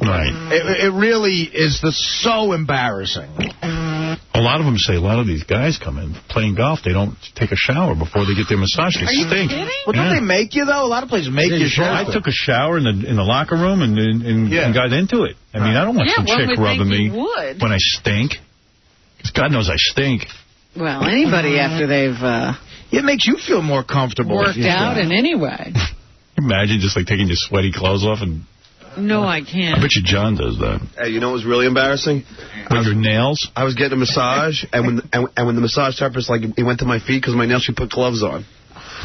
Right. It really is so embarrassing. A lot of them say, a lot of these guys come in playing golf, they don't take a shower before they get their massage. They stink. Kidding? Well, don't they make you, though? A lot of places make you shower. I took a shower in the locker room and got into it. I mean, I don't want some chick rubbing me when I stink. Because God knows I stink. Well, anybody after they've... it makes you feel more comfortable. Worked out in any way. Imagine just like taking your sweaty clothes off and... No, I can't. I bet you John does that. Hey, you know what was really embarrassing? With your nails? I was getting a massage, and when the massage therapist, like, he went to my feet because my nails, she put gloves on.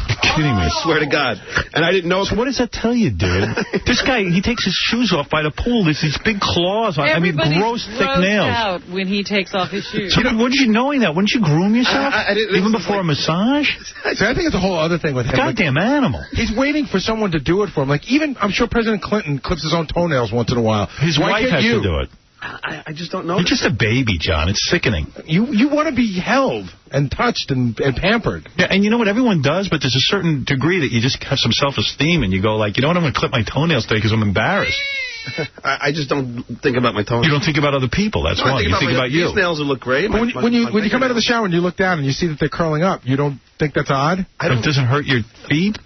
You're kidding me. I swear to God. And I didn't know. So what does that tell you, dude? This guy, he takes his shoes off by the pool. There's these big claws on. I mean, gross, thick nails. Out when he takes off his shoes. So wouldn't you knowing that? Wouldn't you groom yourself? Even before a massage? See, I think it's a whole other thing with him. Goddamn animal. He's waiting for someone to do it for him. Like, even, I'm sure President Clinton clips his own toenails once in a while. His wife has to do it. I just don't know. You're just a baby, John. It's sickening. You want to be held and touched and pampered. Yeah, and you know what? Everyone does, but there's a certain degree that you just have some self-esteem, and you go like, you know what? I'm going to clip my toenails today because I'm embarrassed. I just don't think about my toenails. You don't think about other people. That's why. You think about you. These nails will look great. When you come out of the shower and you look down and you see that they're curling up, you don't think that's odd? It doesn't hurt your feet?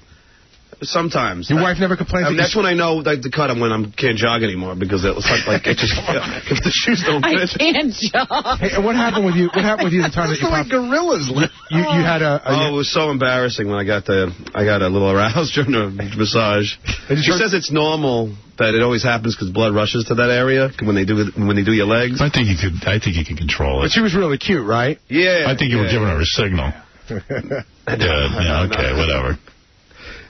Sometimes. Your wife never complains? That's when I know to cut them when I can't jog anymore because it was like it just if the shoes don't fit. I can't jog. Hey, and what happened with you? What happened with you the time that you popped? Gorillas. You had a it was so embarrassing when I got a little aroused during the massage. She says it's normal that it always happens because blood rushes to that area when they do your legs. I think you can control it. But she was really cute, right? Yeah. I think you were giving her a signal. Yeah, okay, whatever.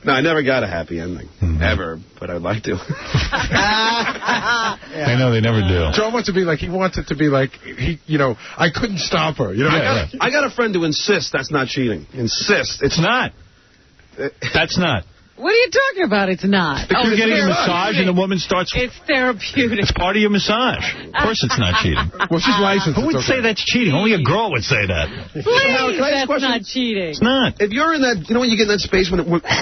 No, I never got a happy ending. Ever, but I'd like to. I know, they never do. Joe wants to be like, he wants it to be like, I couldn't stop her. You know, I got a friend who insists that's not cheating. Insists. It's not. That's not. What are you talking about? It's not. If you're getting a massage and the woman starts... It's therapeutic. It's part of your massage. Of course it's not cheating. Well, she's licensed. Who would say that's cheating? Only a girl would say that. Please, that's not cheating. It's not. If you're in that, when you get in that space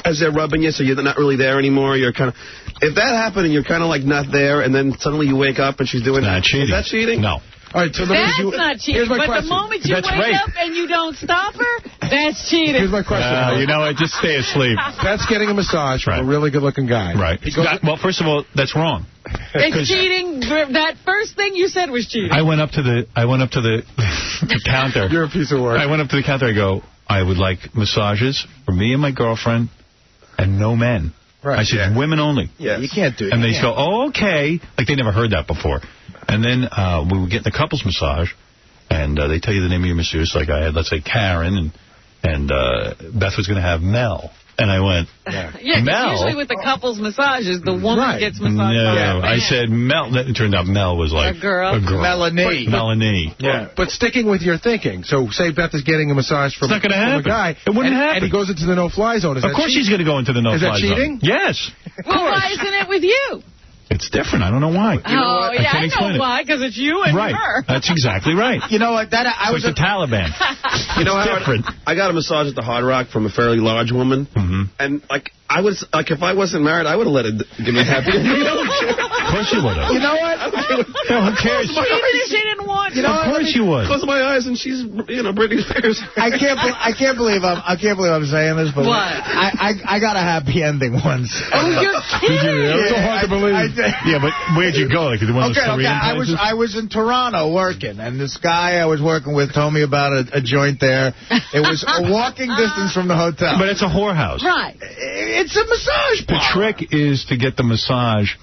as they're rubbing you, so you're not really there anymore, you're kind of... If that happened and you're kind of like not there, and then suddenly you wake up and she's doing... Not cheating. Is that cheating? No. All right, so that's not cheating. But question. the moment you wake up and you don't stop her, that's cheating. Here's my question. You know what? Just stay asleep. That's getting a massage from a really good-looking guy. Right. Well, first of all, that's wrong. It's cheating. That first thing you said was cheating. I went up to the counter. You're a piece of work. I went up to the counter. I go, I would like massages for me and my girlfriend and no men. Right. I said, women only. Yeah, you can't do it. And they go, oh, okay. Like they never heard that before. And then we would get the couples massage, and they tell you the name of your masseuse. Like I had, let's say, Karen, and Beth was going to have Mel. And I went, Mel? Usually with the couples massages, the woman gets massaged by a man. I said Mel. It turned out Mel was like a girl. Melanie. Yeah. But sticking with your thinking, so say Beth is getting a massage from, it's not gonna happen. A guy. It wouldn't happen. And he goes into the no-fly zone. Of course she's going to go into the no-fly zone. Is that cheating? Yes. Well, why isn't it with you? It's different. I don't know why. I know why, because it's you and her. That's exactly right. You know what? I was the Taliban. You know, Howard, I got a massage at the Hard Rock from a fairly large woman, and I was if I wasn't married, I would have let it give me a happy ending. Of course you would have. You know what? Who cares? Even if she didn't want to. Of course you would. Close my eyes, and she's Britney Spears. I can't believe I'm saying this, but what? I got a happy ending once. Oh, you're kidding! It's so hard to believe. Yeah, but where'd you go? Like one of those Korean places? I was in Toronto working, and this guy I was working with told me about a joint there. It was a walking distance from the hotel. But it's a whorehouse. Right. It's a massage parlor. The trick is to get the massage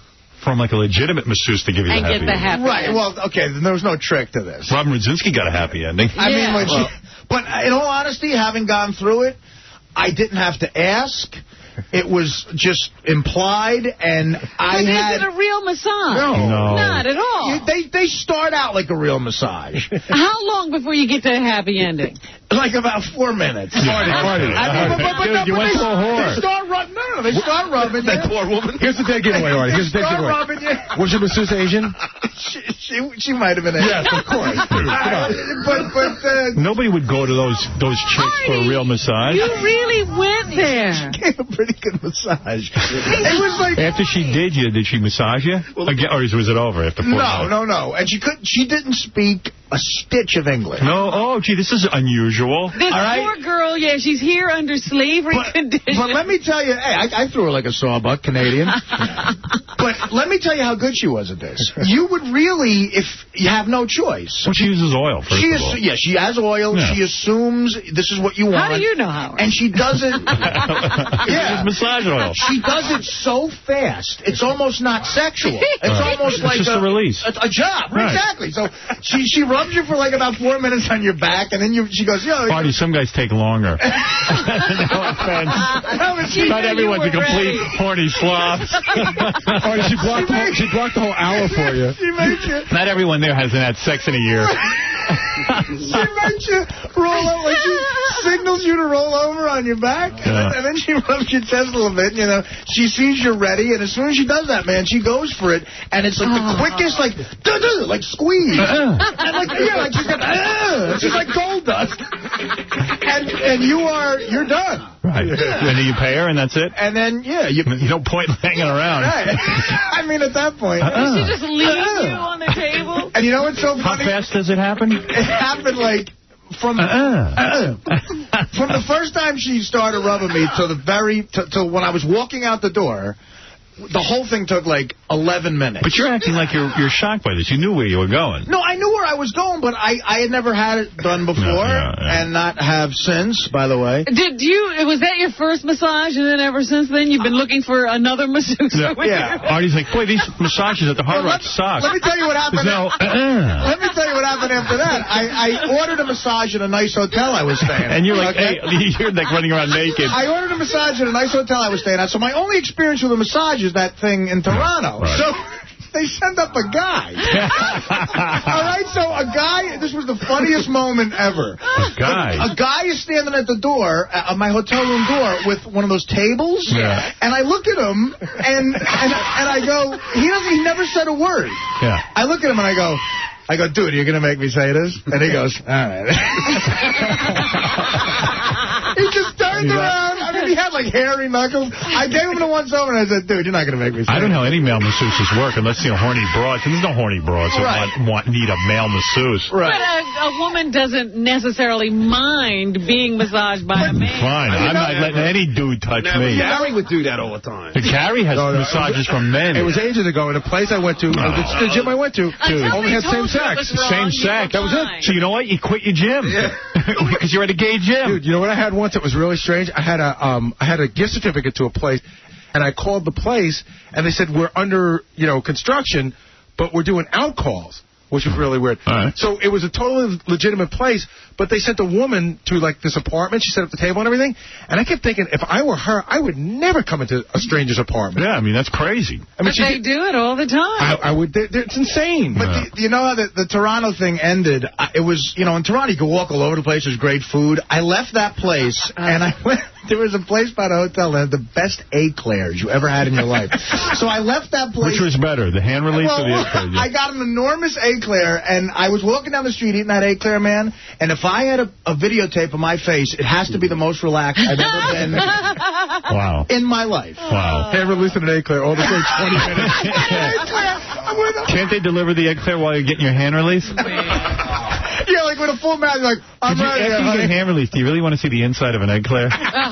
from like a legitimate masseuse to give you the happy ending. Right, well, okay, then there was no trick to this. Robin Radzinski got a happy ending. I mean, but in all honesty, having gone through it, I didn't have to ask. It was just implied, and Is it a real massage? No. Not at all. They start out like a real massage. How long before you get to a happy ending? Like about 4 minutes. Party. You went to a whore. They start rubbing. No, they start rubbing. That poor woman. Here's the dead giveaway, Artie. Here's the dead giveaway. Rubbing you. Was your masseuse Asian? She might have been Asian. Yes, of course. But nobody would go to those chicks for a real massage. You really went there. She gave a pretty good massage. It was like after she did she massage you? Again, or was it over after 4 minutes? No. And she didn't speak a stitch of English. No. Oh, gee, this is unusual. This poor girl, she's here under slavery conditions. But let me tell you, I threw her like a sawbuck, Canadian. But let me tell you how good she was at this. You would really, if you have no choice. Well, she uses oil, first of all. Yeah, she has oil. Yeah. She assumes this is what you want. How do you know, Howard? And she does it. Massage oil. She does it so fast. It's almost not sexual. It's almost like just a release. A job. Right. Exactly. So she rubs you for like about 4 minutes on your back, and then she goes, Party, some guys take longer. No offense. Not everyone's a complete horny slob. Artie, she blocked the whole hour for you. She makes you. Not everyone there hasn't had sex in a year. She makes you roll over. Like she signals you to roll over on your back, and then she rubs your chest a little bit. She sees you're ready, and as soon as she does that, man, she goes for it, and it's like the quickest, like squeeze, and she's like gold dust, and you're done. Right. And then you pay her, and that's it. And then you no point hanging around. Right. I mean, at that point, she just leaves you on the table. And you know what's so funny? How fast does it happen? It happened like from the first time she started rubbing me to when I was walking out the door. The whole thing took like 11 minutes. But you're acting like you're shocked by this. You knew where you were going. No, I knew where I was going, but I had never had it done before, and not have since, by the way. Was that your first massage, and then ever since then you've been looking for another masseuse? Yeah. Artie's like, boy, these massages at the Hard Rock suck. Let me tell you what happened. Let me tell you what happened after that. I ordered a massage at a nice hotel I was staying at. And you're like, hey, you're like running around naked. I ordered a massage at a nice hotel I was staying at, so my only experience with a massage is that thing in Toronto. Right. So they send up a guy. All right, so a guy, this was the funniest moment ever. A guy is standing at the door, at my hotel room door, with one of those tables. Yeah. And I look at him, and I go, he never said a word. Yeah. I look at him and I go, dude, you're going to make me say this? And he goes, all right. He just turned around. I mean, he had like hairy knuckles. I gave him the once over and I said, dude, you're not going to make me say I don't know how any male masseuses work unless, horny broads. And there's no horny broads that need a male masseuse. Right. But a woman doesn't necessarily mind being massaged by a man. Fine. I'm not letting any dude touch me. Carrie would do that all the time. Carrie has massages from men. It was ages ago in a place I went to. The gym I went to only had same sex. Same sex. That was it. So you know what? You quit your gym. Because you're at a gay gym. Dude, you know what I had once that was really strange? I had a gift certificate to a place, and I called the place, and they said, we're under, construction, but were doing outcalls, which was really weird. So it was a totally legitimate place, but they sent a woman to, like, this apartment. She set up the table and everything. And I kept thinking, if I were her, I would never come into a stranger's apartment. Yeah, I mean, that's crazy. I mean, they do it all the time. I would. It's insane. But you know how the Toronto thing ended? It was, you know, in Toronto, you could walk all over the place. There's great food. I left that place, and I went. There was a place by the hotel that had the best eclairs you ever had in your life. So I left that place. Which was better, the hand relief or the eclair? I got an enormous eclair, and I was walking down the street eating that eclair, man, and if I had a videotape of my face, it has to be the most relaxed I've ever been in my life. Wow. Hand relief and an eclair, all the same 20 minutes. Can't they deliver the eclair while you're getting your hand relief? Yeah, like with a full mouth, like, I'm ready. After you get hand relief, do you really want to see the inside of an eclair? Well,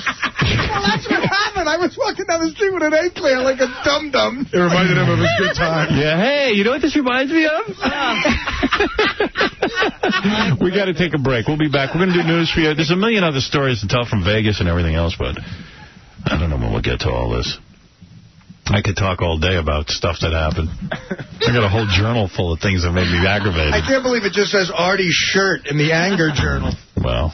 that's what happened. I was walking down the street with an eclair like a dum-dum. It reminded him of his good time. Yeah, hey, you know what this reminds me of? We got to take a break. We'll be back. We're going to do news for you. There's a million other stories to tell from Vegas and everything else, but I don't know when we'll get to all this. I could talk all day about stuff that happened. I got a whole journal full of things that made me aggravated. I can't believe it just says Artie's shirt in the anger journal. Well,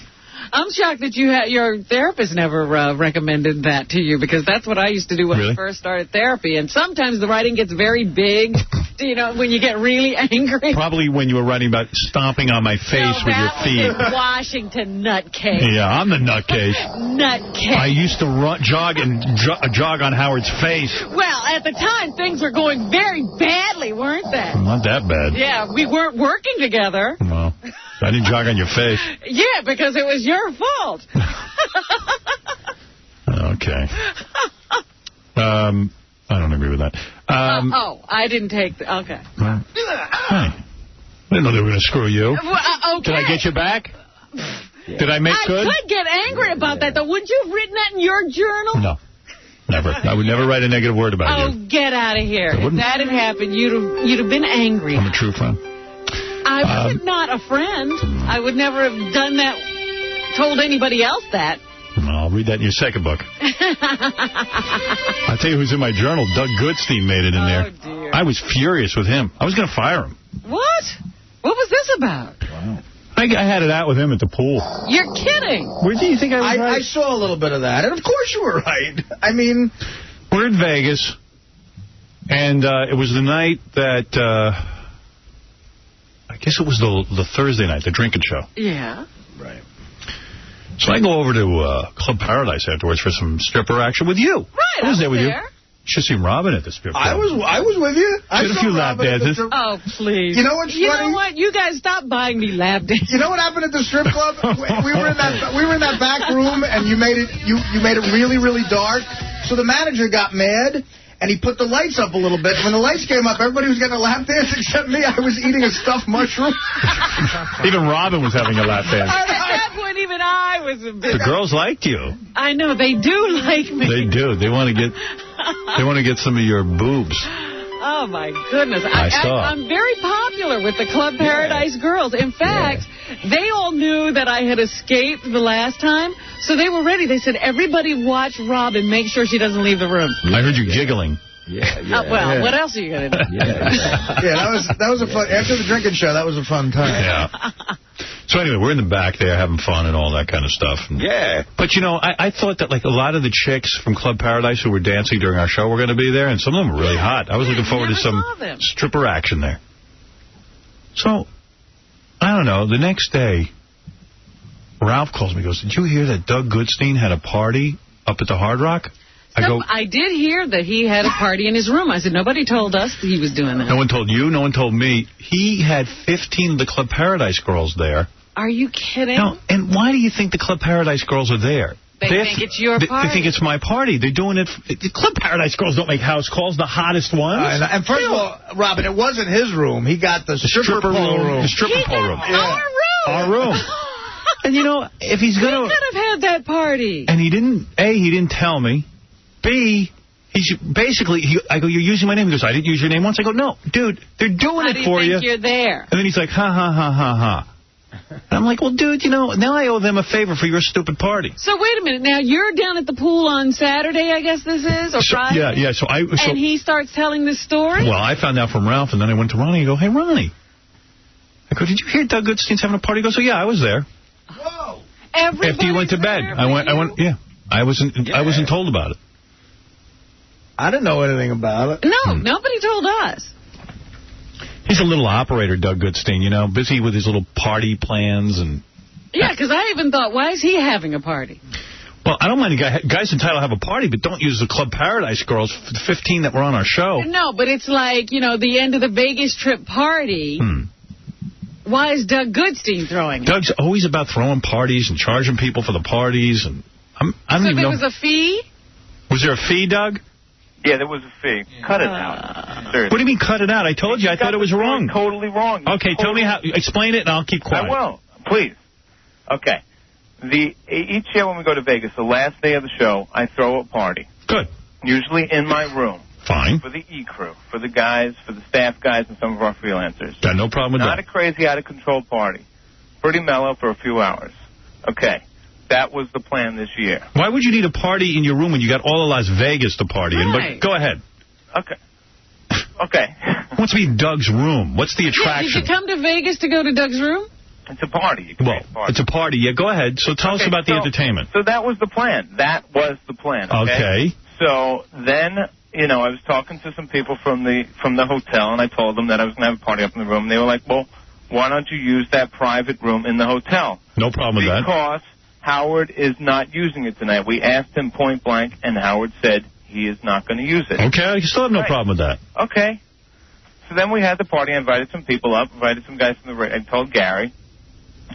I'm shocked that your therapist never recommended that to you, because that's what I used to do when I first started therapy. And sometimes the writing gets very big, you know, when you get really angry. Probably when you were writing about stomping on my face with your feet. In Washington, nutcase. Yeah, I'm the nutcase. Nutcase. I used to jog on Howard's face. Well, at the time, things were going very badly, weren't they? Not that bad. Yeah, we weren't working together. Well, I didn't jog on your face. Yeah, because it was your fault. Okay. I don't agree with that. I didn't take the... Okay. Hey, I didn't know they were going to screw you. Okay. Did I get you back? Did I make good? I could get angry about that, though. Wouldn't you have written that in your journal? No. Never. I would never write a negative word about you. Oh, get out of here. If that had happened, you'd have been angry. I'm a true friend. I was not a friend. I would never have done that, told anybody else that. I'll read that in your second book. I'll tell you who's in my journal. Doug Goodstein made it in there. Dear. I was furious with him. I was going to fire him. What? What was this about? Wow. I had it out with him at the pool. You're kidding. Where do you think I was right? I saw a little bit of that, and of course you were right. I mean... We're in Vegas, and it was the night that... I guess it was the Thursday night, the drinking show. Yeah. Right. So I go over to Club Paradise afterwards for some stripper action with you. Right, I was there with you. there. Should have seen Robin at the strip club. I was with you. I did a few lap dances. Oh, please. You know what's funny? You know what? You guys stop buying me lap dances. You know what happened at the strip club? we were in that back room, and you made it really, really dark. So the manager got mad, and he put the lights up a little bit. When the lights came up, everybody was getting a lap dance except me. I was eating a stuffed mushroom. Even Robin was having a lap dance. At that point, even I was a bit... The girls liked you. I know. They do like me. They do. They want to get some of your boobs. Oh, my goodness. I'm very popular with the Club Paradise girls. In fact, they all knew that I had escaped the last time, so they were ready. They said, everybody watch Robin. Make sure she doesn't leave the room. I heard you giggling. What else are you going to do? That was a fun... After the drinking show, that was a fun time. Yeah. So anyway, we're in the back there having fun and all that kind of stuff. Yeah. But, you know, I thought that, like, a lot of the chicks from Club Paradise who were dancing during our show were going to be there, and some of them were really hot. I was looking forward to some stripper action there. So, I don't know, the next day, Ralph calls me and goes, did you hear that Doug Goodstein had a party up at the Hard Rock? I did hear that he had a party in his room. I said, nobody told us he was doing that. No one told you. No one told me. He had 15 of the Club Paradise girls there. Are you kidding? No, and why do you think the Club Paradise girls are there? They think it's your party. They think it's my party. They're doing it. The Club Paradise girls don't make house calls, the hottest ones. And first of all, Robin, it wasn't his room. He got the stripper pole room. The stripper pole room. Our room. And, you know, if he's going to... He could have had that party. And he didn't tell me. B, I go, you're using my name? He goes, I didn't use your name once. I go, no, dude, they're doing it for you. How do you think you're there? And then he's like, ha, ha, ha, ha, ha. And I'm like, well, dude, now I owe them a favor for your stupid party. So wait a minute. Now, you're down at the pool on Saturday, I guess this is, or Friday? Yeah. And he starts telling this story? Well, I found out from Ralph, and then I went to Ronnie and go, hey, Ronnie. I go, did you hear Doug Goodstein's having a party? He goes, I was there. Whoa. After you went to bed. I went, yeah. I wasn't told about it. I didn't know anything about it. No, nobody told us. He's a little operator, Doug Goodstein, busy with his little party plans. And yeah, because I even thought, why is he having a party? Well, I don't mind guys entitled to have a party, but don't use the Club Paradise girls, the 15 that were on our show. No, but it's like, the end of the Vegas trip party. Why is Doug Goodstein throwing it? Doug's always about throwing parties and charging people for the parties. And I don't even know. So there was a fee? Was there a fee, Doug? Yeah, there was a fee. Cut it out. Seriously. What do you mean cut it out? I told you. I thought it was wrong. Totally wrong. Okay, tell me how. Explain it, and I'll keep quiet. I will. Please. Okay. Each year when we go to Vegas, the last day of the show, I throw a party. Good. Usually in my room. Fine. For the E-crew, for the guys, for the staff guys, and some of our freelancers. Got no problem with that. Not a crazy, out-of-control party. Pretty mellow for a few hours. Okay. That was the plan this year. Why would you need a party in your room when you got all of Las Vegas to party in? Right. But go ahead. Okay. What's to be Doug's room? What's the attraction? Did you come to Vegas to go to Doug's room? It's a party. It's a party. Yeah, go ahead. So tell us about the entertainment. So that was the plan. That was the plan. Okay. So then, I was talking to some people from the hotel, and I told them that I was going to have a party up in the room. And they were like, well, why don't you use that private room in the hotel? No problem with that. Because Howard is not using it tonight. We asked him point blank, and Howard said he is not going to use it. Okay, I still have no problem with that. Okay. So then we had the party. I invited some people up, invited some guys from I told Gary.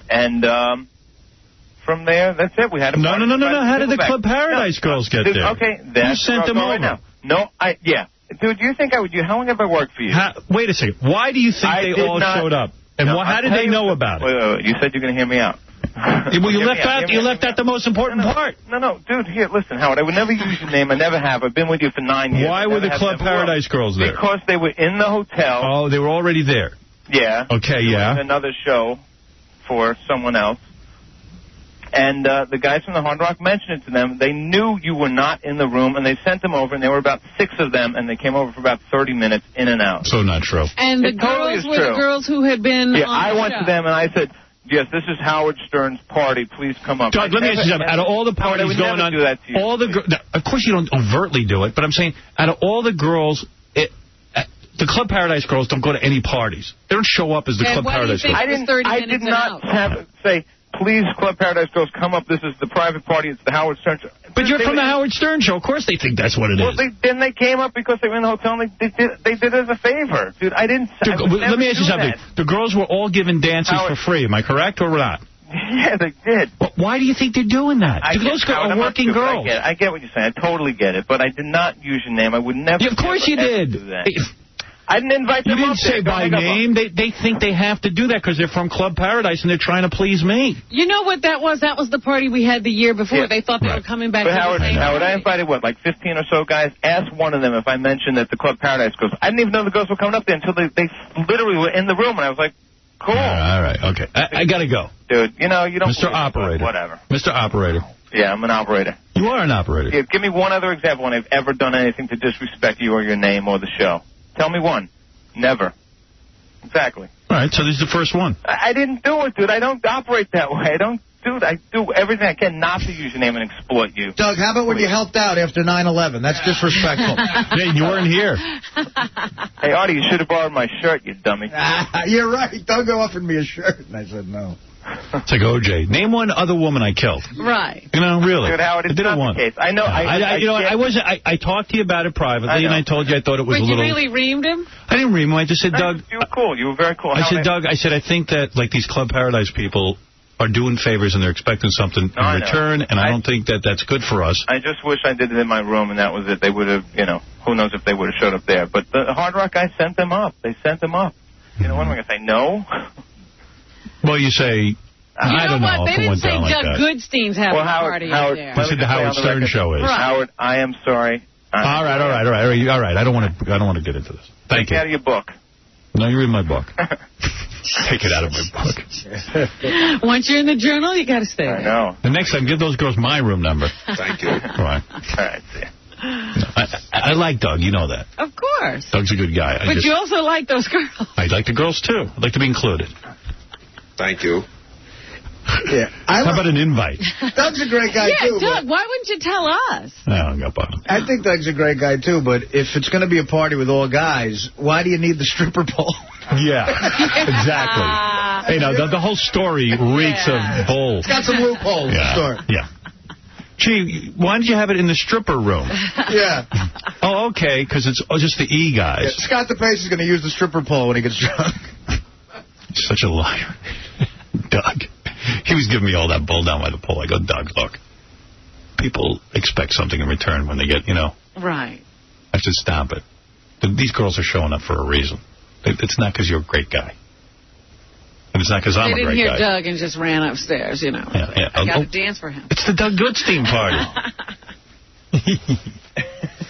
And from there, that's it. We had a party. No. How did the Club Paradise girls get there? Okay, that's who sent them over? Right now. No, yeah. Dude, you think I would? How long have I worked for you? Wait a second. Why do you think they all showed up? And how did they know about it? Wait. You said you're going to hear me out. Well, you left out the most important part. No, dude, here, listen, Howard, I would never use your name. I never have. I've been with you for 9 years. Why were the Club Paradise girls there? Because they were in the hotel. Oh, they were already there. Yeah. Okay, yeah. Another show for someone else. And the guys from the Hard Rock mentioned it to them. They knew you were not in the room, and they sent them over, and there were about 6 of them, and they came over for about 30 minutes in and out. So not true. And the girls were the girls who had been on I the went show. to them, and I said, yes, this is Howard Stern's party. Please come up. Doug, let me ask you something. Out of all the parties going on, do that to you, of course you don't overtly do it, but I'm saying out of all the girls, the Club Paradise girls don't go to any parties. They don't show up as the Club Paradise girls. I did not say, please, Club Paradise girls, come up. This is the private party. It's the Howard Stern show. But you're from the Howard Stern show. Of course they think that's what it is. Then they came up because they were in the hotel, and they did it as a favor. Dude, I didn't... let me ask you something. The girls were all given dances for free. Am I correct or not? Yeah, they did. Well, why do you think they're doing that? Those are working girls. I get what you're saying. I totally get it. But I did not use your name. I would never... Yeah, of course you did. Do that. I didn't invite them up. You didn't say by name. They think they have to do that because they're from Club Paradise and they're trying to please me. You know what that was? That was the party we had the year before. Yeah. They thought they were coming back. But Howard, I invited, like 15 or so guys? Ask one of them if I mentioned that the Club Paradise girls. I didn't even know the girls were coming up there until they literally were in the room, and I was like, cool. All right, okay. I got to go. Dude, you don't... Mr. Operator. Whatever. Mr. Operator. Yeah, I'm an operator. You are an operator. Yeah, give me one other example when I've ever done anything to disrespect you or your name or the show. Tell me one. Never. Exactly. All right, so this is the first one. I didn't do it, dude. I don't operate that way. I do everything I can not to use your name and exploit you. Doug, how about when you helped out after 9/11? That's disrespectful. Hey, you weren't here. Hey, Artie, you should have borrowed my shirt, you dummy. You're right. Doug offered me a shirt, and I said no. It's like OJ. Name one other woman I killed. Right. Really. Dude, Howard, it's not the case. I know. I talked to you about it privately, and I told you I thought it was a little... But you really reamed him? I didn't ream him. I just said, Doug... You were cool. You were very cool. I said, Doug, I think that, like, these Club Paradise people are doing favors and they're expecting something in return, and I don't think that that's good for us. I just wish I did it in my room, and that was it. They would have, who knows if they would have showed up there. But the Hard Rock guys sent them up. They sent them up. What am I going to say, no? Well, you say... I don't know. They didn't say Doug Goodstein's having a party up there. They said the Howard Stern show is. Right. Howard, I am sorry. All right. I don't want to get into this. Thank you. Out of your book. No, you're in my book. Take it out of my book. Once you're in the journal, you got to stay there. I know. The next time, give those girls my room number. Thank you. All right. All right, see. I like Doug. You know that. Of course. Doug's a good guy. But you also like those girls. I like the girls, too. I'd like to be included. Thank you. Yeah. How about an invite? Doug's a great guy, too. Yeah, Doug, why wouldn't you tell us? I hung up on him. I think Doug's a great guy, too, but if it's going to be a party with all guys, why do you need the stripper pole? Yeah, exactly. Hey, now, the whole story reeks of bull. It's got some loopholes. Yeah. Gee, why didn't you have it in the stripper room? Yeah. Oh, okay, because it's just the E guys. Yeah, Scott DePace is going to use the stripper pole when he gets drunk. Such a liar. Doug. He was giving me all that bull down by the pole. I go, Doug, look. People expect something in return when they get, Right. I said, stop it. These girls are showing up for a reason. It's not because you're a great guy. And it's not because I'm a great guy. They didn't hear Doug and just ran upstairs, Yeah. I got to dance for him. It's the Doug Goodstein party.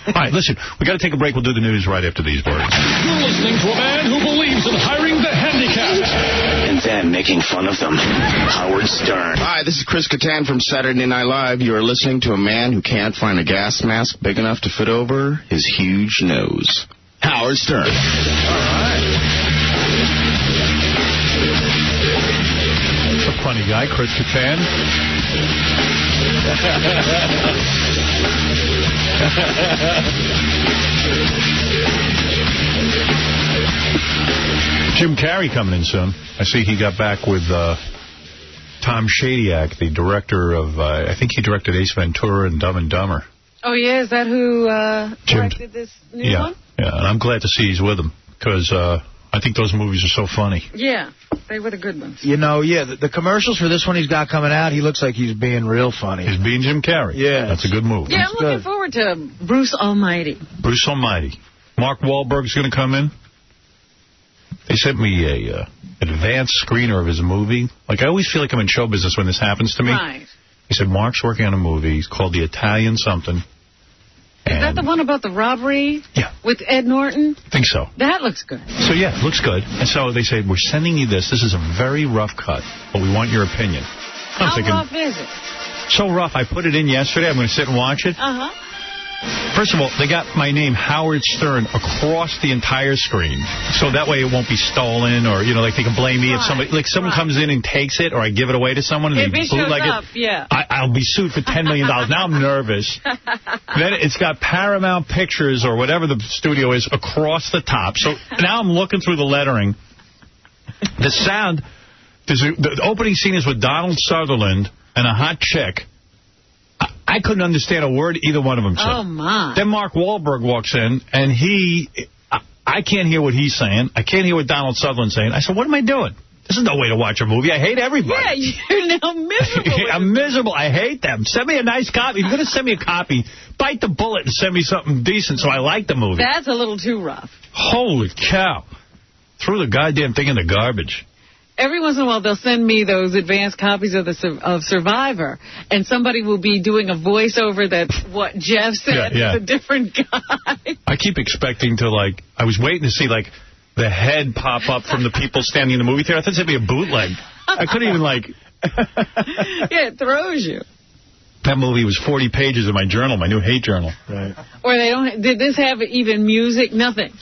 All right, listen, we got to take a break. We'll do the news right after these words. You're listening to a man who believes in hiring the handicapped. And then making fun of them. Howard Stern. Hi, this is Chris Kattan from Saturday Night Live. You are listening to a man who can't find a gas mask big enough to fit over his huge nose. Howard Stern. All right. A funny guy, Chris Kattan. Jim Carrey coming in soon. I see he got back with Tom Shadyac, the director of, I think he directed Ace Ventura and Dumb and Dumber. Oh, yeah? Is that who directed this new one? Yeah, and I'm glad to see he's with him, because I think those movies are so funny. Yeah, they were the good ones. The commercials for this one he's got coming out, he looks like he's being real funny. He's being Jim Carrey. Yeah. That's a good movie. Yeah, I'm looking forward to Bruce Almighty. Bruce Almighty. Mark Wahlberg's going to come in. They sent me a advanced screener of his movie. Like, I always feel like I'm in show business when this happens to me. Right. He said, Mark's working on a movie. It's called The Italian something. Is that the one about the robbery? Yeah. With Ed Norton? I think so. That looks good. So, yeah, it looks good. And so they said, we're sending you this. This is a very rough cut, but we want your opinion. How rough is it? So rough. I put it in yesterday. I'm going to sit and watch it. Uh-huh. First of all, they got my name, Howard Stern, across the entire screen. So that way it won't be stolen or, like they can blame me if somebody, like someone comes in and takes it or I give it away to someone and if they it shows bootleg up, yeah. I'll be sued for $10 million. Now I'm nervous. Then it's got Paramount Pictures or whatever the studio is across the top. So now I'm looking through the lettering. The sound, the opening scene is with Donald Sutherland and a hot chick. I couldn't understand a word either one of them said. Oh, my. Then Mark Wahlberg walks in, and I can't hear what he's saying. I can't hear what Donald Sutherland's saying. I said, what am I doing? This is no way to watch a movie. I hate everybody. Yeah, you're now miserable. I'm miserable. I hate them. Send me a nice copy. If you're going to send me a copy, bite the bullet and send me something decent so I like the movie. That's a little too rough. Holy cow. Threw the goddamn thing in the garbage. Every once in a while, they'll send me those advanced copies of Survivor, and somebody will be doing a voiceover that's what Jeff said. Yeah. It's a different guy. I keep expecting to, I was waiting to see, the head pop up from the people standing in the movie theater. I thought it'd be a bootleg. I couldn't even, Yeah, it throws you. That movie was 40 pages in my journal, my new hate journal. Right. Or did this have even music? Nothing.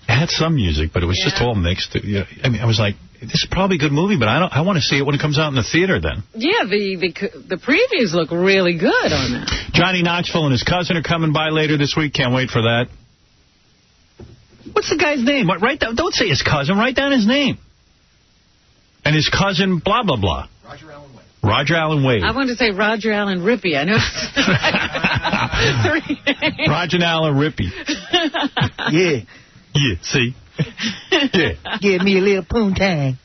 It had some music, but it was just all mixed. I mean, I was like, this is probably a good movie, but I want to see it when it comes out in the theater then. Yeah, the previews look really good on that. Johnny Knoxville and his cousin are coming by later this week. Can't wait for that. What's the guy's name? Write down, don't say his cousin. Write down his name. And his cousin, blah, blah, blah. Roger Allen Wade. I wanted to say Roger Allen Rippey. I know. Roger Allen Rippey. Yeah. Yeah, see? Yeah. Give me a little poontang.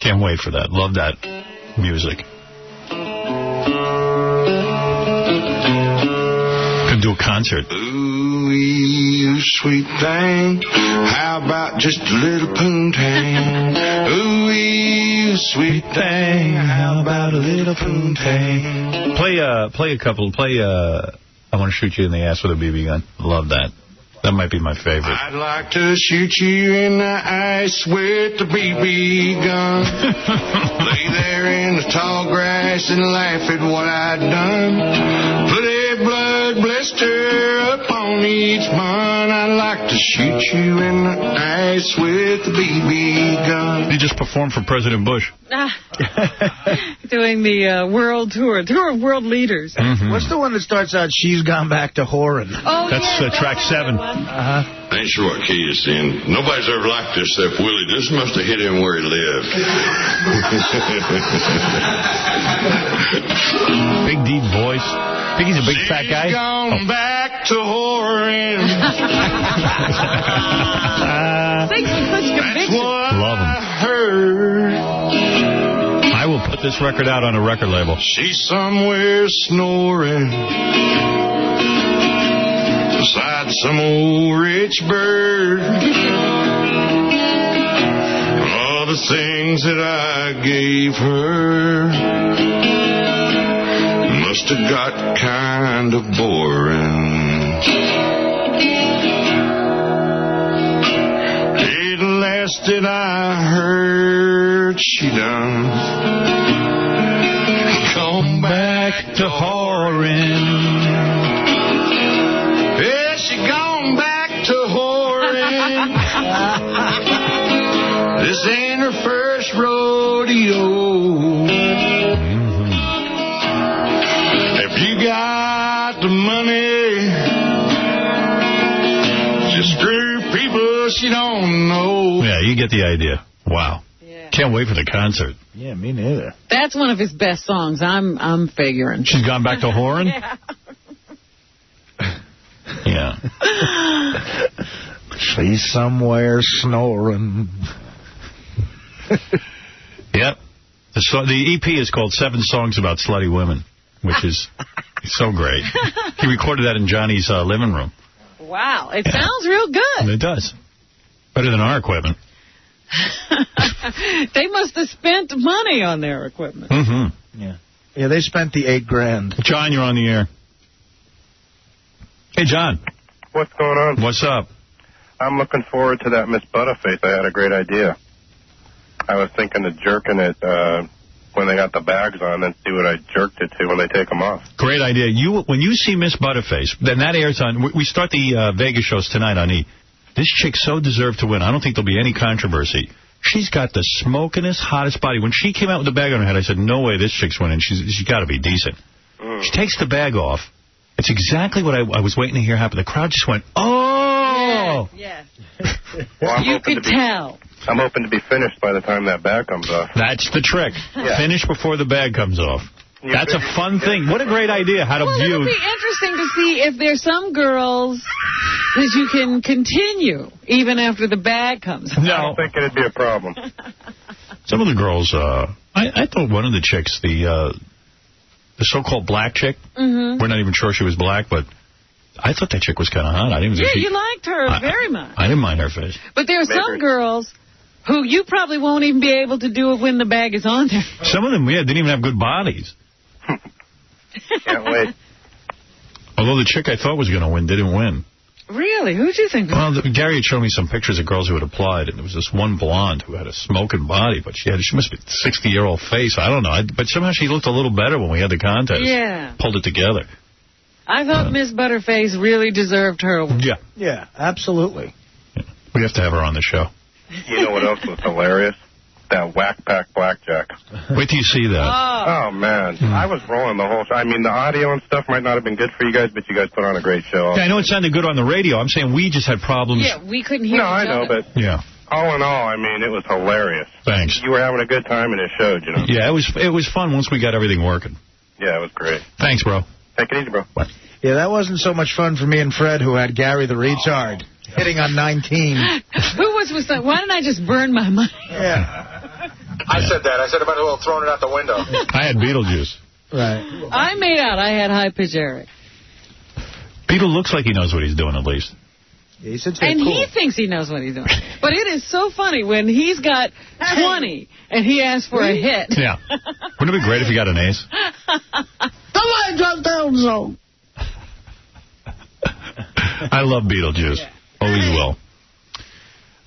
Can't wait for that. Love that music. Could do a concert. Ooh, you sweet thing. How about just a little poontang? Ooh, you sweet thing. How about a little poontang? Play I Want to Shoot You in the Ass with a BB Gun. Love that. That might be my favorite. I'd like to shoot you in the ice with the BB gun. Lay there in the tall grass and laugh at what I'd done. Put a blood blister up on each bun. I'd like to shoot you in the ice with the BB gun. He just performed for President Bush. Doing the world tour of world leaders. What's the one that starts out, she's gone back to whoring? Oh, that's track 7. I ain't sure what key it's in. Nobody's ever liked this except Willie. This must have hit him where he lived. Big deep voice. I think he's a big fat guy. She's gone back to whoring. Thanks for such conviction. Love him. I heard. I will put this record out on a record label. She's somewhere snoring beside some old rich bird. All the things that I gave her must have got kind of boring. At last that I heard she done come back to whoring. Yeah, she gone back to whoring. This ain't her first rodeo. If you got the money, just screw people she don't know. Yeah, you get the idea. Wow. Yeah. Can't wait for the concert. Yeah, me neither. That's one of his best songs, I'm figuring. She's gone back to whoring? Yeah. Yeah. She's somewhere snoring. Yep. The EP is called 7 Songs About Slutty Women, which is so great. He recorded that in Johnny's living room. Wow, it sounds real good. It does. Better than our equipment. They must have spent money on their equipment. Yeah, they spent the $8,000. John, you're on the air. Hey, John. What's going on? What's up? I'm looking forward to that Miss Butterface. I had a great idea. I was thinking of jerking it when they got the bags on, then see what I jerked it to when they take them off. Great idea. When you see Miss Butterface, then that airs on. We start the Vegas shows tonight on E! This chick so deserved to win. I don't think there'll be any controversy. She's got the smokingest, hottest body. When she came out with the bag on her head, I said, no way this chick's winning. She's got to be decent. She takes the bag off. It's exactly what I was waiting to hear happen. The crowd just went, oh! Yes. Well, you could tell. I'm hoping to be finished by the time that bag comes off. That's the trick. Yeah. Finish before the bag comes off. That's a fun thing. What a great idea. How to view. It'll be interesting to see if there's some girls that you can continue even after the bag comes off. No. I don't think it'd be a problem. Some of the girls, I thought one of the chicks, the so-called black chick, we're not even sure she was black, but I thought that chick was kind of hot. I didn't even you liked her very much. I didn't mind her face. But there are some girls who you probably won't even be able to do it when the bag is on there. Some of them, didn't even have good bodies. Can't wait. Although the chick I thought was going to win didn't win. Really? Who'd you think? Well, Gary had shown me some pictures of girls who had applied, and there was this one blonde who had a smoking body, but she must be a 60-year-old face. I don't know. But somehow she looked a little better when we had the contest. Yeah. Pulled it together. I thought Miss Butterface really deserved her award. Yeah. Yeah, absolutely. Yeah. We have to have her on the show. You know what else was hilarious? That Whack Pack Blackjack. Wait till you see that. Oh man. I was rolling the whole show. I mean, the audio and stuff might not have been good for you guys, but you guys put on a great show. Yeah, I know it sounded good on the radio. I'm saying we just had problems. Yeah, we couldn't hear No, I know, but yeah. All in all, I mean, it was hilarious. Thanks. You were having a good time and it showed, you know. Yeah, it was fun once we got everything working. Yeah, it was great. Thanks, bro. Take it easy, bro. Bye. Yeah, that wasn't so much fun for me and Fred, who had Gary the retard hitting on 19. Who was that? Why didn't I just burn my money? Yeah. I said that. I said about well throwing it out the window. I had Beetlejuice. Right. I made out I had High Pitch Eric. Beetle looks like he knows what he's doing at least. Yeah, he said and cool. he thinks he knows what he's doing. But it is so funny when he's got 20 and he asks for a hit. Yeah. Wouldn't it be great if he got an ace? Somebody drop down zone. I love Beetlejuice. Always will.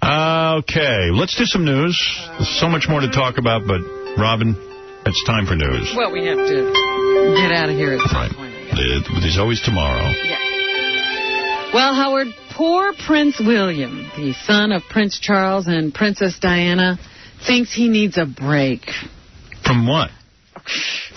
Okay, let's do some news. There's so much more to talk about, but, Robin, it's time for news. Well, we have to get out of here at some point. There's always tomorrow. Yeah. Well, Howard, poor Prince William, the son of Prince Charles and Princess Diana, thinks he needs a break. From what?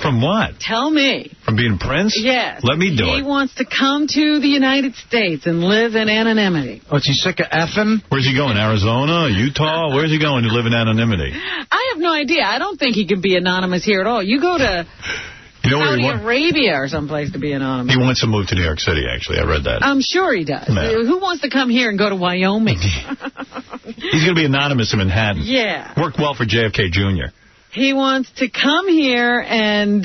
From what? Tell me. From being Prince? Yes. Let me do it. He wants to come to the United States and live in anonymity. Oh, is he sick of effing? Where's he going? Arizona? Utah? Where's he going to live in anonymity? I have no idea. I don't think he can be anonymous here at all. You go to Saudi Arabia or someplace to be anonymous. He wants to move to New York City, actually. I read that. I'm sure he does. Man. Who wants to come here and go to Wyoming? He's going to be anonymous in Manhattan. Yeah. Worked well for JFK Jr. He wants to come here and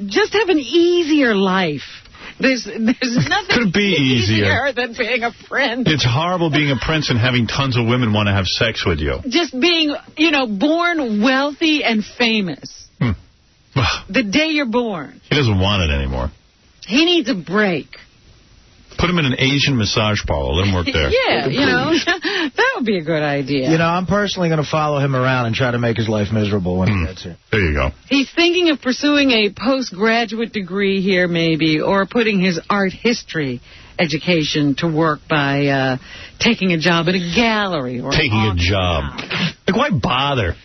just have an easier life. There's nothing Could be easier than being a prince. It's horrible being a prince and having tons of women want to have sex with you. Just being, born wealthy and famous. The day you're born. He doesn't want it anymore. He needs a break. Put him in an Asian massage parlor. Let him work there. Yeah, that would be a good idea. I'm personally going to follow him around and try to make his life miserable when he gets here. There you go. He's thinking of pursuing a postgraduate degree here, maybe, or putting his art history education to work by taking a job at a gallery. Or taking a job. Like, why bother?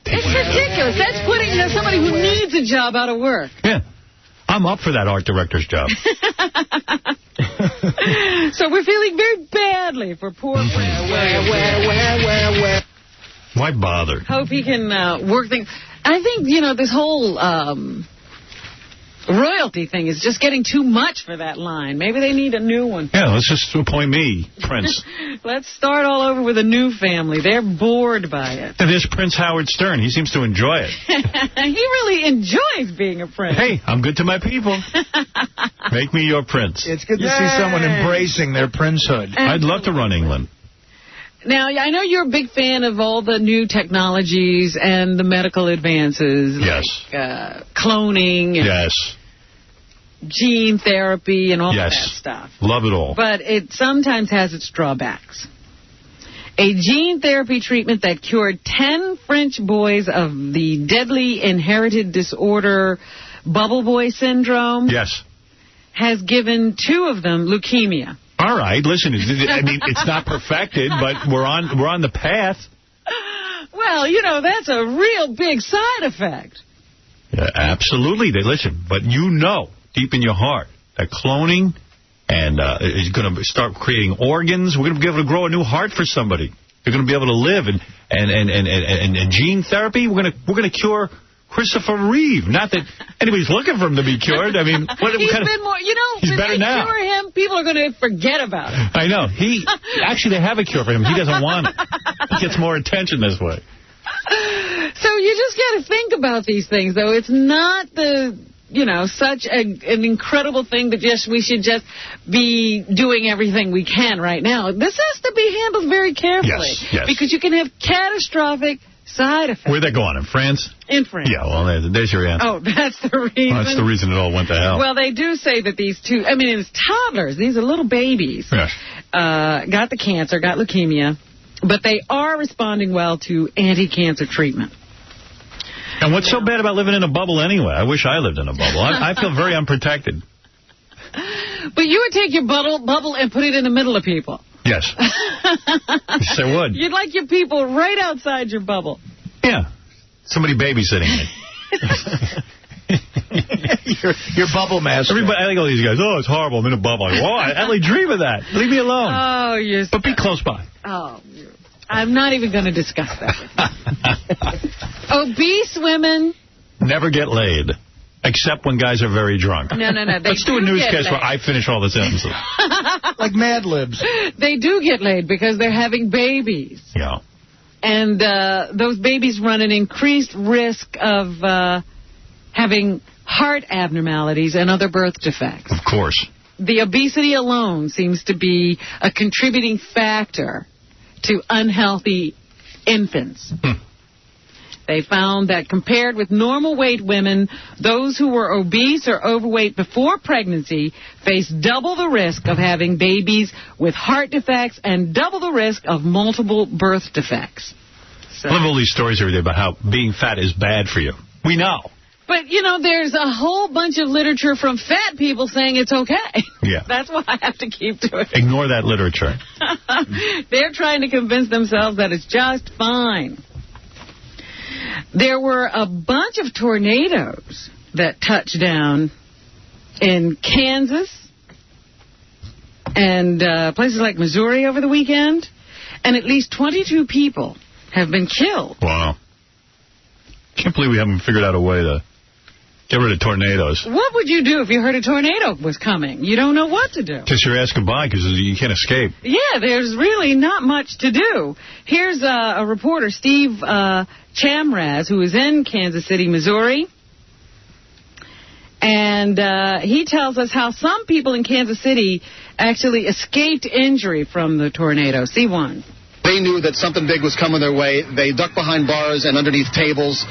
It's ridiculous. That's putting somebody who needs a job out of work. Yeah. I'm up for that art director's job. So we're feeling very badly for poor Prince. Why bother? Hope he can work things. I think, this whole royalty thing is just getting too much for that line. Maybe they need a new one. Yeah, let's just appoint me, Prince. Let's start all over with a new family. They're bored by it. And there's Prince Howard Stern. He seems to enjoy it. He really enjoys being a prince. Hey, I'm good to my people. Make me your prince. It's good to see someone embracing their princehood. I'd love to run England. Now, I know you're a big fan of all the new technologies and the medical advances. Yes. Like cloning. And yes. Gene therapy and all that stuff. Love it all. But it sometimes has its drawbacks. A gene therapy treatment that cured 10 French boys of the deadly inherited disorder Bubble Boy syndrome. Yes. Has given 2 of them leukemia. All right, listen, I mean, it's not perfected, but we're on the path. Well, that's a real big side effect. Yeah, absolutely. Listen, but deep in your heart, that cloning and is going to start creating organs. We're going to be able to grow a new heart for somebody. You're going to be able to live, and gene therapy. We're going to cure Christopher Reeve. Not that anybody's looking for him to be cured. I mean, he's been more. He's better now. Cure him, people are going to forget about it. I know. Actually, they have a cure for him. He doesn't want it. He gets more attention this way. So you just got to think about these things, though. It's not such an incredible thing that we should just be doing everything we can right now. This has to be handled very carefully. Yes. Because you can have catastrophic side effects. Where'd they go on? In France? In France. Yeah, well, there's your answer. Oh, that's the reason? Well, that's the reason it all went to hell. Well, they do say that these 2, it's toddlers. These are little babies. Yes. Got the cancer, got leukemia, but they are responding well to anti-cancer treatment. And what's so bad about living in a bubble anyway? I wish I lived in a bubble. I feel very unprotected. But you would take your bubble and put it in the middle of people. Yes. Yes, I would. You'd like your people right outside your bubble. Yeah. Somebody babysitting me. your bubble master. Everybody, I think all these guys, it's horrible, I'm in a bubble. I only dream of that. Leave me alone. Oh, you're... But be close by. Oh, I'm not even going to discuss that with you. Obese women... never get laid. Except when guys are very drunk. No. Let's do a newscast where I finish all the sentences. Like Mad Libs. They do get laid because they're having babies. Yeah. And those babies run an increased risk of having heart abnormalities and other birth defects. Of course. The obesity alone seems to be a contributing factor to unhealthy infants. They found that compared with normal weight women, those who were obese or overweight before pregnancy faced double the risk of having babies with heart defects and double the risk of multiple birth defects. So. I love all these stories every day about how being fat is bad for you. We know. But, you know, there's a whole bunch of literature from fat people saying it's okay. Yeah. That's why I have to keep doing it. Ignore that literature. They're trying to convince themselves that it's just fine. There were a bunch of tornadoes that touched down in Kansas and places like Missouri over the weekend, and at least 22 people have been killed. Wow. Can't believe we haven't figured out a way to get rid of tornadoes. What would you do if you heard a tornado was coming? You don't know what to do. Kiss your ass goodbye because you can't escape. Yeah, there's really not much to do. Here's a reporter, Steve Chamraz, who is in Kansas City, Missouri. And he tells us how some people in Kansas City actually escaped injury from the tornado. C1. They knew that something big was coming their way. They ducked behind bars and underneath tables.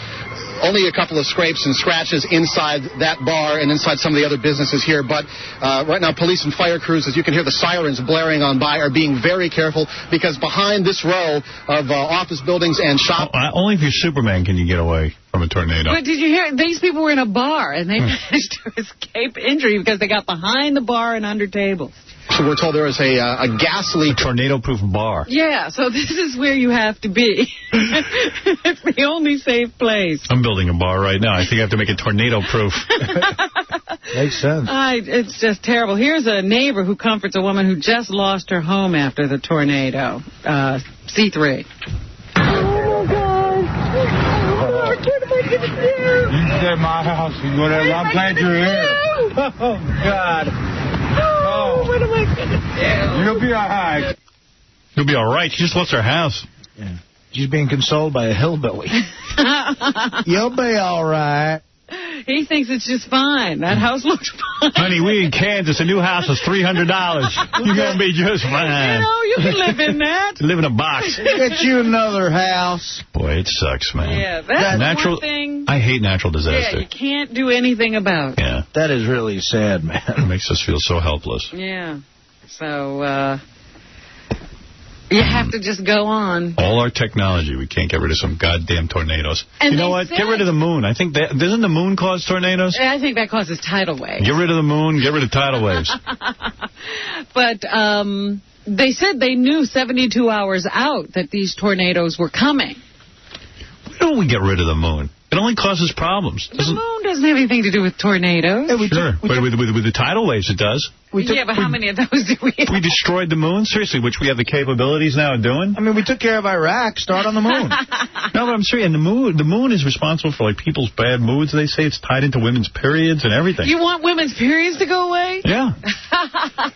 Only a couple of scrapes and scratches inside that bar and inside some of the other businesses here. But right now, police and fire crews, as you can hear the sirens blaring on by, are being very careful because behind this row of office buildings and shops... Only if you're Superman can you get away from a tornado. But did you hear? These people were in a bar, and they managed to escape injury because they got behind the bar and under tables. So we're told there is a gas leak. A tornado-proof bar. Yeah, so this is where you have to be. It's the only safe place. I'm building a bar right now. I think I have to make it tornado-proof. Makes sense. It's just terrible. Here's a neighbor who comforts a woman who just lost her home after the tornado. C3. Oh, my God. Oh, what am I going to do? You stay at my house. Whatever. I'm glad you're here. Oh, God. Oh, what am I going to do? You'll be all right. You'll be all right. She just lost her house. Yeah. She's being consoled by a hillbilly. You'll be all right. He thinks it's just fine. That house looks fine. Honey, we in Kansas. A new house is $300. You're going to be just fine. You know, you can live in that. Live in a box. Get you another house. Boy, it sucks, man. Yeah, that's natural, one thing. I hate natural disaster. Yeah, you can't do anything about it. Yeah. That is really sad, man. It makes us feel so helpless. Yeah. So, you have to just go on. All our technology, we can't get rid of some goddamn tornadoes. And you know what? Get rid of the moon. I think that doesn't the moon cause tornadoes? I think that causes tidal waves. Get rid of the moon. Get rid of tidal waves. But they said they knew 72 hours out that these tornadoes were coming. Why don't we get rid of the moon? It only causes problems. The moon doesn't have anything to do with tornadoes. Sure. With the tidal waves, it does. But how many of those do we have? We destroyed the moon, seriously, which we have the capabilities now of doing. I mean, we took care of Iraq. Start on the moon. No, but I'm serious. And the moon is responsible for, like, people's bad moods. They say it's tied into women's periods and everything. You want women's periods to go away? Yeah.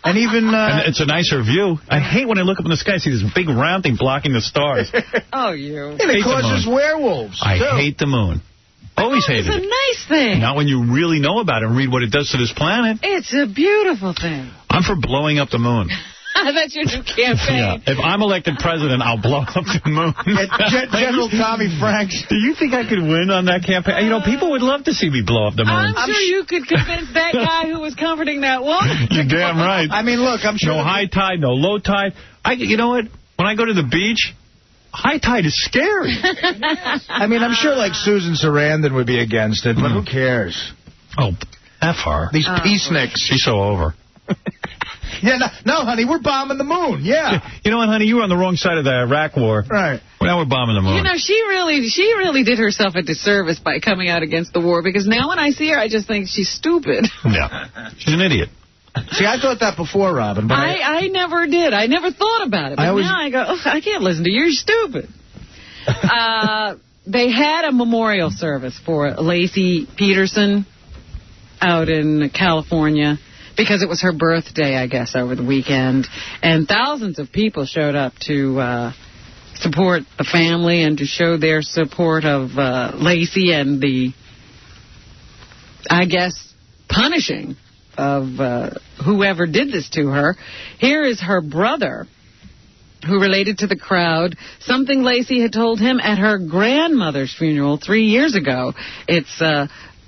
And even... and it's a nicer view. I hate when I look up in the sky and see this big round thing blocking the stars. Oh, you. And it causes werewolves. I hate the moon. Always hated it. It's a nice thing. Not when you really know about it and read what it does to this planet. It's a beautiful thing. I'm for blowing up the moon. That's your new campaign. Yeah. If I'm elected president, I'll blow up the moon. General Tommy Franks. Do you think I could win on that campaign? You know, people would love to see me blow up the moon. I'm sure you could convince that guy who was comforting that woman. You're damn right. I mean, look, I'm sure... No high tide, no low tide. You know what? When I go to the beach... High tide is scary. I mean, I'm sure, like, Susan Sarandon would be against it, but who cares? Oh, F her. These peaceniks. She's so over. Yeah, no, honey, we're bombing the moon, yeah. You know what, honey? You were on the wrong side of the Iraq war. Right. Well, now we're bombing the moon. You know, she really did herself a disservice by coming out against the war, because now when I see her, I just think she's stupid. Yeah. She's an idiot. See, I thought that before, Robin. But I never did. I never thought about it. But now I go, I can't listen to you. You're stupid. They had a memorial service for Lacey Peterson out in California because it was her birthday, I guess, over the weekend. And thousands of people showed up to support the family and to show their support of Lacey and the, I guess, punishing of whoever did this to her. Here is her brother who related to the crowd something Lacey had told him at her grandmother's funeral 3 years ago. It's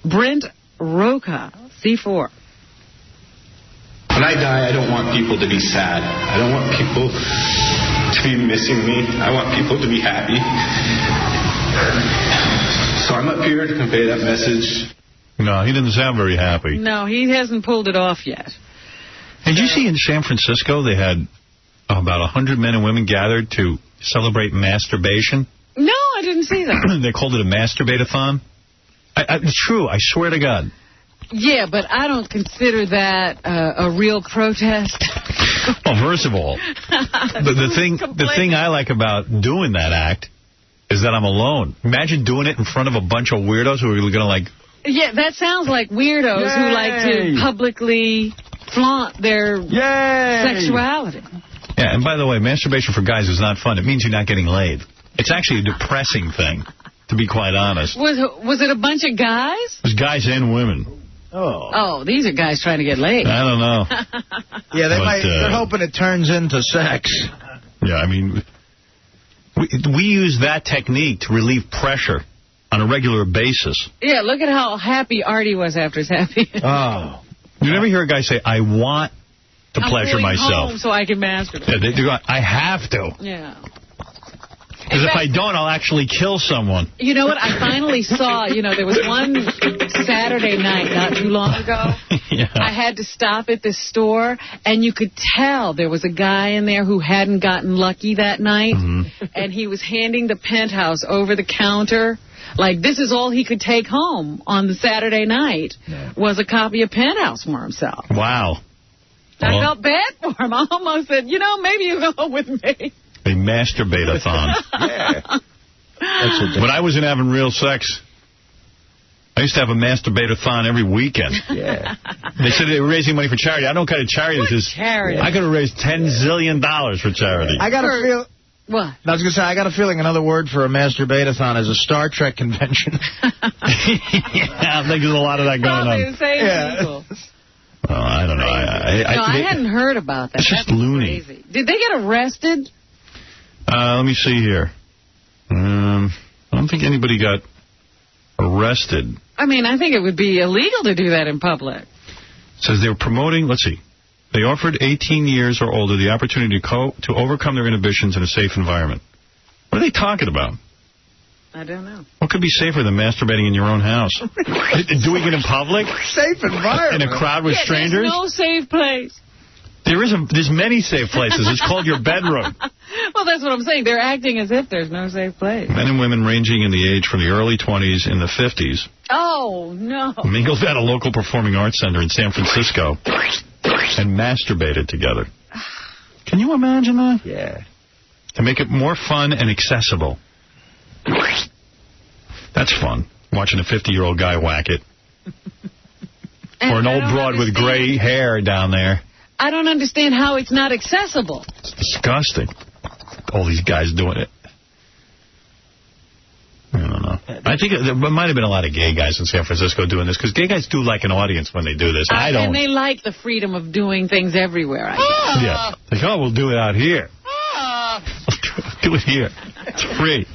Brent Roca, C4. When I die, I don't want people to be sad. I don't want people to be missing me. I want people to be happy. So I'm up here to convey that message. No, he didn't sound very happy. No, he hasn't pulled it off yet. Did you see in San Francisco they had about 100 men and women gathered to celebrate masturbation? No, I didn't see that. They called it a masturbate-a-thon. It's true, I swear to God. Yeah, but I don't consider that a real protest. Well, first of all, the thing I like about doing that act is that I'm alone. Imagine doing it in front of a bunch of weirdos who are going to, like... Yeah, that sounds like weirdos who like to publicly flaunt their sexuality. Yeah, and by the way, masturbation for guys is not fun. It means you're not getting laid. It's actually a depressing thing, to be quite honest. Was it a bunch of guys? It was guys and women. Oh, these are guys trying to get laid. I don't know. Yeah, they're hoping it turns into sex. Yeah, I mean, we use that technique to relieve pressure on a regular basis. Yeah, look at how happy Artie was after his happy. Oh. You never hear a guy say, I want to pleasure myself. I'm going home so I can masturbate. Yeah, they do. I have to. Yeah. Because if I don't, I'll actually kill someone. You know what? I finally saw, there was one Saturday night not too long ago. Yeah. I had to stop at this store, and you could tell there was a guy in there who hadn't gotten lucky that night, and he was handing the Penthouse over the counter. Like, this is all he could take home on the Saturday night was a copy of Penthouse for himself. Wow. I felt bad for him. I almost said, maybe you go home with me. A masturbate-a-thon. Yeah. When I wasn't having real sex, I used to have a masturbate-a-thon every weekend. Yeah. They said they were raising money for charity. I don't know what kind of charity this is. Charity? I could have raised $10 zillion for charity. I got a feel... What? I was going to say, I got a feeling another word for a masturbate-a-thon is a Star Trek convention. Yeah, I think there's a lot of that going on. The same people. Well, I don't know. I hadn't heard about that. It's just loony. Crazy. Did they get arrested? Let me see here. I don't think anybody got arrested. I mean, I think it would be illegal to do that in public. It says they were promoting, let's see, they offered 18 years or older the opportunity to overcome their inhibitions in a safe environment. What are they talking about? I don't know. What could be safer than masturbating in your own house? Doing it in public? Safe environment. In a crowd with strangers? There's no safe place. There's many safe places. It's called your bedroom. Well, that's what I'm saying. They're acting as if there's no safe place. Men and women ranging in the age from the early 20s and the 50s. Oh, no. Mingled at a local performing arts center in San Francisco and masturbated together. Can you imagine that? Yeah. To make it more fun and accessible. That's fun, watching a 50-year-old guy whack it. Or an old broad with gray hair down there. I don't understand how it's not accessible. It's disgusting. All these guys doing it. I don't know. I think there might have been a lot of gay guys in San Francisco doing this, because gay guys do like an audience when they do this. I don't. And they like the freedom of doing things everywhere, I guess. Yeah. Like, oh, we'll do it out here. Do it here. It's free.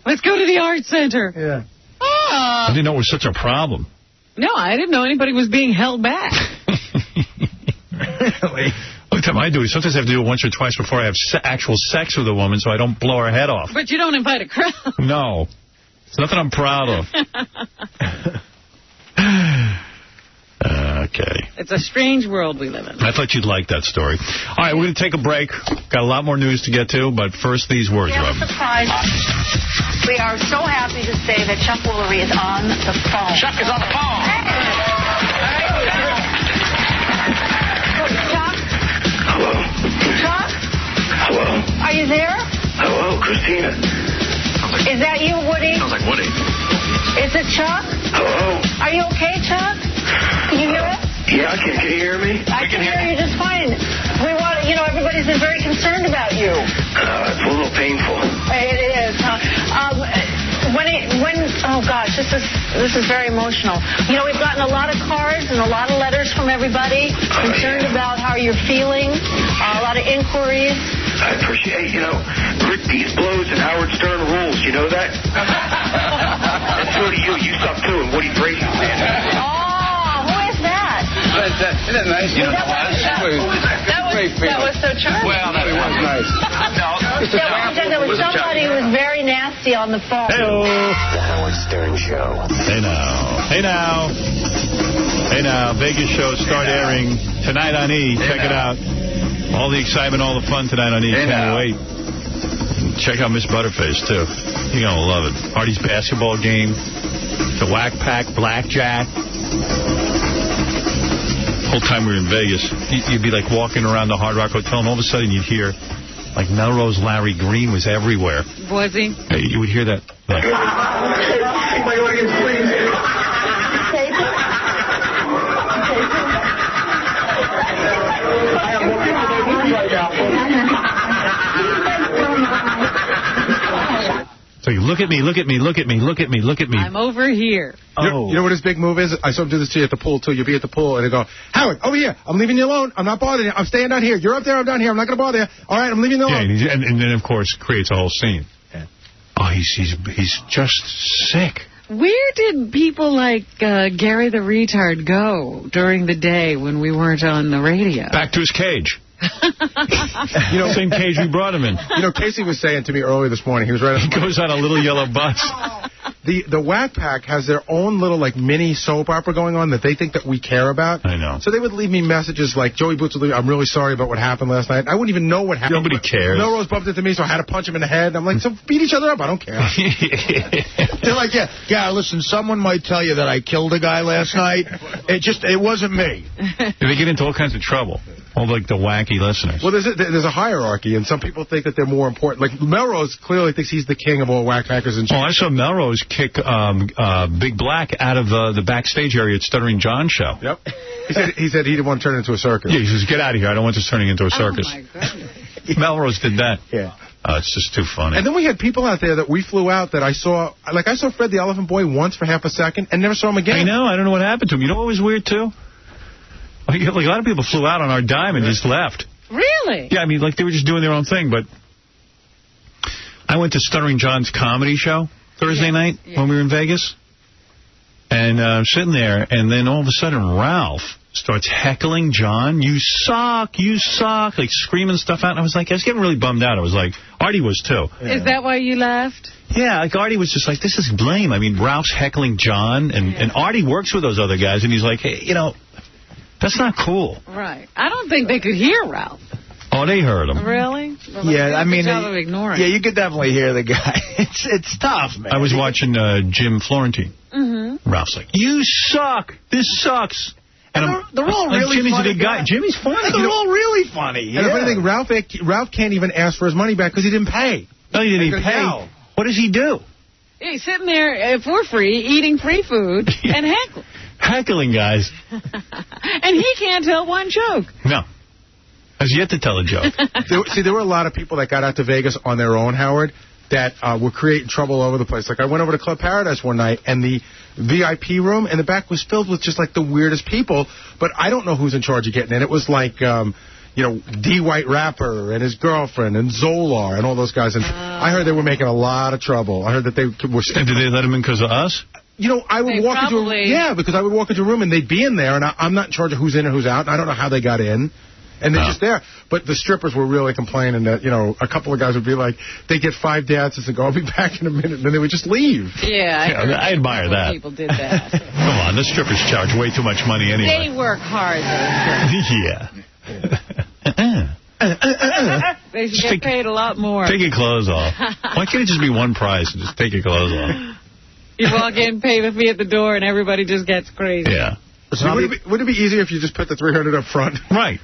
Let's go to the art center. Yeah. I didn't know it was such a problem. No, I didn't know anybody was being held back. Really? Only time I do it, sometimes I have to do it once or twice before I have actual sex with a woman so I don't blow her head off. But you don't invite a crowd. No. It's nothing I'm proud of. Okay. It's a strange world we live in. I thought you'd like that story. All right, we're going to take a break. Got a lot more news to get to, but first these words, Robin. Surprise. We are so happy to say that Chuck Woolery is on the phone. Chuck is on the phone. Chuck? Hello. Chuck? Hello. Are you there? Hello, Christina. Is that you, Woody? Sounds like Woody. Is it Chuck? Hello. Are you okay, Chuck? Can you hear us? Yeah, can you hear me? I can hear you just fine. We want, everybody's been very concerned about you. It's a little painful. It is, huh? When Oh, gosh, this is very emotional. You know, we've gotten a lot of cards and a lot of letters from everybody concerned about how you're feeling, a lot of inquiries. I appreciate, Rick Dees blows and Howard Stern rules. You know that? And so do you. You suck, too. And Woody Frazier, man. Oh, who is that? Isn't that nice? That was so charming. Well, that was nice. There was somebody who was very nasty on the phone. Hey-o. The Howard Stern Show. Hey now. Vegas shows start airing tonight on E. Check it out. All the excitement, all the fun tonight on E. Can't wait. Check out Miss Butterface, too. You're going to love it. Artie's basketball game. The Whack Pack, Blackjack. Whole time we were in Vegas, you'd be like walking around the Hard Rock Hotel, and all of a sudden you'd hear, like, Melrose Larry Green was everywhere. Was he? You would hear that. Like, My audience, please. I am walking to my room right now. so you look at me. I'm over here. You know what his big move is? I saw him do this to you at the pool, too. You'll be at the pool, and he'll go, Howard, over here. I'm leaving you alone. I'm not bothering you. I'm staying down here. You're up there. I'm down here. I'm not going to bother you. All right, I'm leaving you alone. Yeah, and then, of course, creates a whole scene. Yeah. Oh, he's just sick. Where did people like Gary the Retard go during the day when we weren't on the radio? Back to his cage. Same cage we brought him in. Casey was saying to me earlier this morning, he was right. He goes on a little yellow bus. The Whack Pack has their own little, like, mini soap opera going on that they think that we care about. I know. So they would leave me messages like, Joey Boots would leave, I'm really sorry about what happened last night. I wouldn't even know what happened. Nobody cares. Melrose bumped into me, so I had to punch him in the head. I'm like, so beat each other up. I don't care. They're like, yeah, listen, someone might tell you that I killed a guy last night. It wasn't me. They get into all kinds of trouble. All like the wacky listeners. Well, there's a hierarchy, and some people think that they're more important. Like, Melrose clearly thinks he's the king of all Whack Packers. And I saw Melrose kick Big Black out of the backstage area at Stuttering John's show. Yep. He said he didn't want to turn it into a circus. Yeah, he says, get out of here. I don't want this turning into a circus. Oh, my goodness. Melrose did that. Yeah. It's just too funny. And then we had people out there that we flew out that I saw. Like, I saw Fred the Elephant Boy once for half a second and never saw him again. I know. I don't know what happened to him. You know what was weird, too? Like, a lot of people flew out on our dime and just left. Really? Yeah, I mean, like, they were just doing their own thing. But I went to Stuttering John's comedy show Thursday night when we were in Vegas. And I'm sitting there, and then all of a sudden, Ralph starts heckling John. You suck, like screaming stuff out. And I was getting really bummed out. I was like, Artie was, too. Is that why you left? Yeah, like Artie was just like, this is lame. I mean, Ralph's heckling John, and Artie works with those other guys, and he's like, hey, that's not cool. Right. I don't think they could hear Ralph. Oh, they heard him. Really? Well, yeah, I mean, ignore you could definitely hear the guy. It's tough, man. I was watching Jim Florentine. Mm-hmm. Ralph's like, you suck. This sucks. And they're all really Jimmy's funny a good guy. Jimmy's funny. They're all really funny. And the funny thing, Ralph can't even ask for his money back because he didn't pay. No, he didn't pay. No. What does he do? He's sitting there for free, eating free food, and heckling. Heckling, guys. And he can't tell one joke. No. Has yet to tell a joke. There were a lot of people that got out to Vegas on their own, Howard, that were creating trouble all over the place. Like, I went over to Club Paradise one night, and the VIP room in the back was filled with just, like, the weirdest people, but I don't know who's in charge of getting in. It was like, D. White Rapper and his girlfriend and Zolar and all those guys. And I heard they were making a lot of trouble. I heard that they were... And did they let him in because of us? I would walk into a... Yeah, because I would walk into a room, and they'd be in there, and I'm not in charge of who's in and who's out, and I don't know how they got in. And they're just there. But the strippers were really complaining that, a couple of guys would be like, they get 5 dances and go, I'll be back in a minute. And then they would just leave. Yeah, I admire that. People did that. Come on, the strippers charge way too much money anyway. They work hard, though. Yeah. They should get paid a lot more. Take your clothes off. Why can't it just be one price and just take your clothes off? You walk in, pay the fee at the door, and everybody just gets crazy. Yeah. So would it be easier if you just put the $300 up front? Right.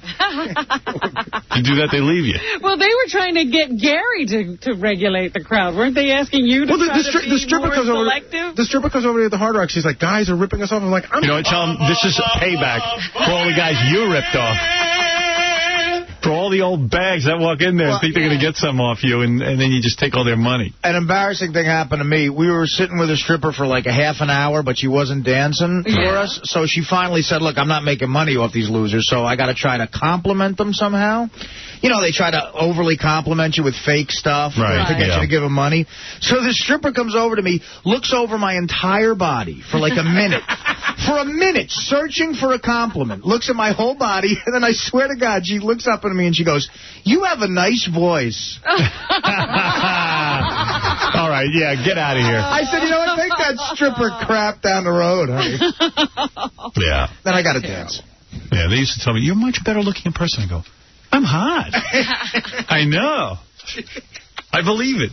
You do that, they leave you. Well, they were trying to get Gary to regulate the crowd. Weren't they asking you to try to be more selective? The stripper comes over to the Hard Rock. She's like, guys are ripping us off. I'm like, tell them this is payback for all the guys you ripped off. For all the old bags that walk in there and think they're going to get some off you, and then you just take all their money. An embarrassing thing happened to me. We were sitting with a stripper for like a half an hour, but she wasn't dancing for us. So she finally said, look, I'm not making money off these losers, so I got to try to compliment them somehow. You know, they try to overly compliment you with fake stuff to get you to give them money. So the stripper comes over to me, looks over my entire body for like a minute. For a minute, searching for a compliment. Looks at my whole body, and then I swear to God, she looks up at me and she goes, you have a nice voice. All right, get out of here. I said, you know what, take that stripper crap down the road, honey. Yeah. Then I got to dance. Yeah, they used to tell me, you're much better looking in person. I go, I'm hot. I know. I believe it.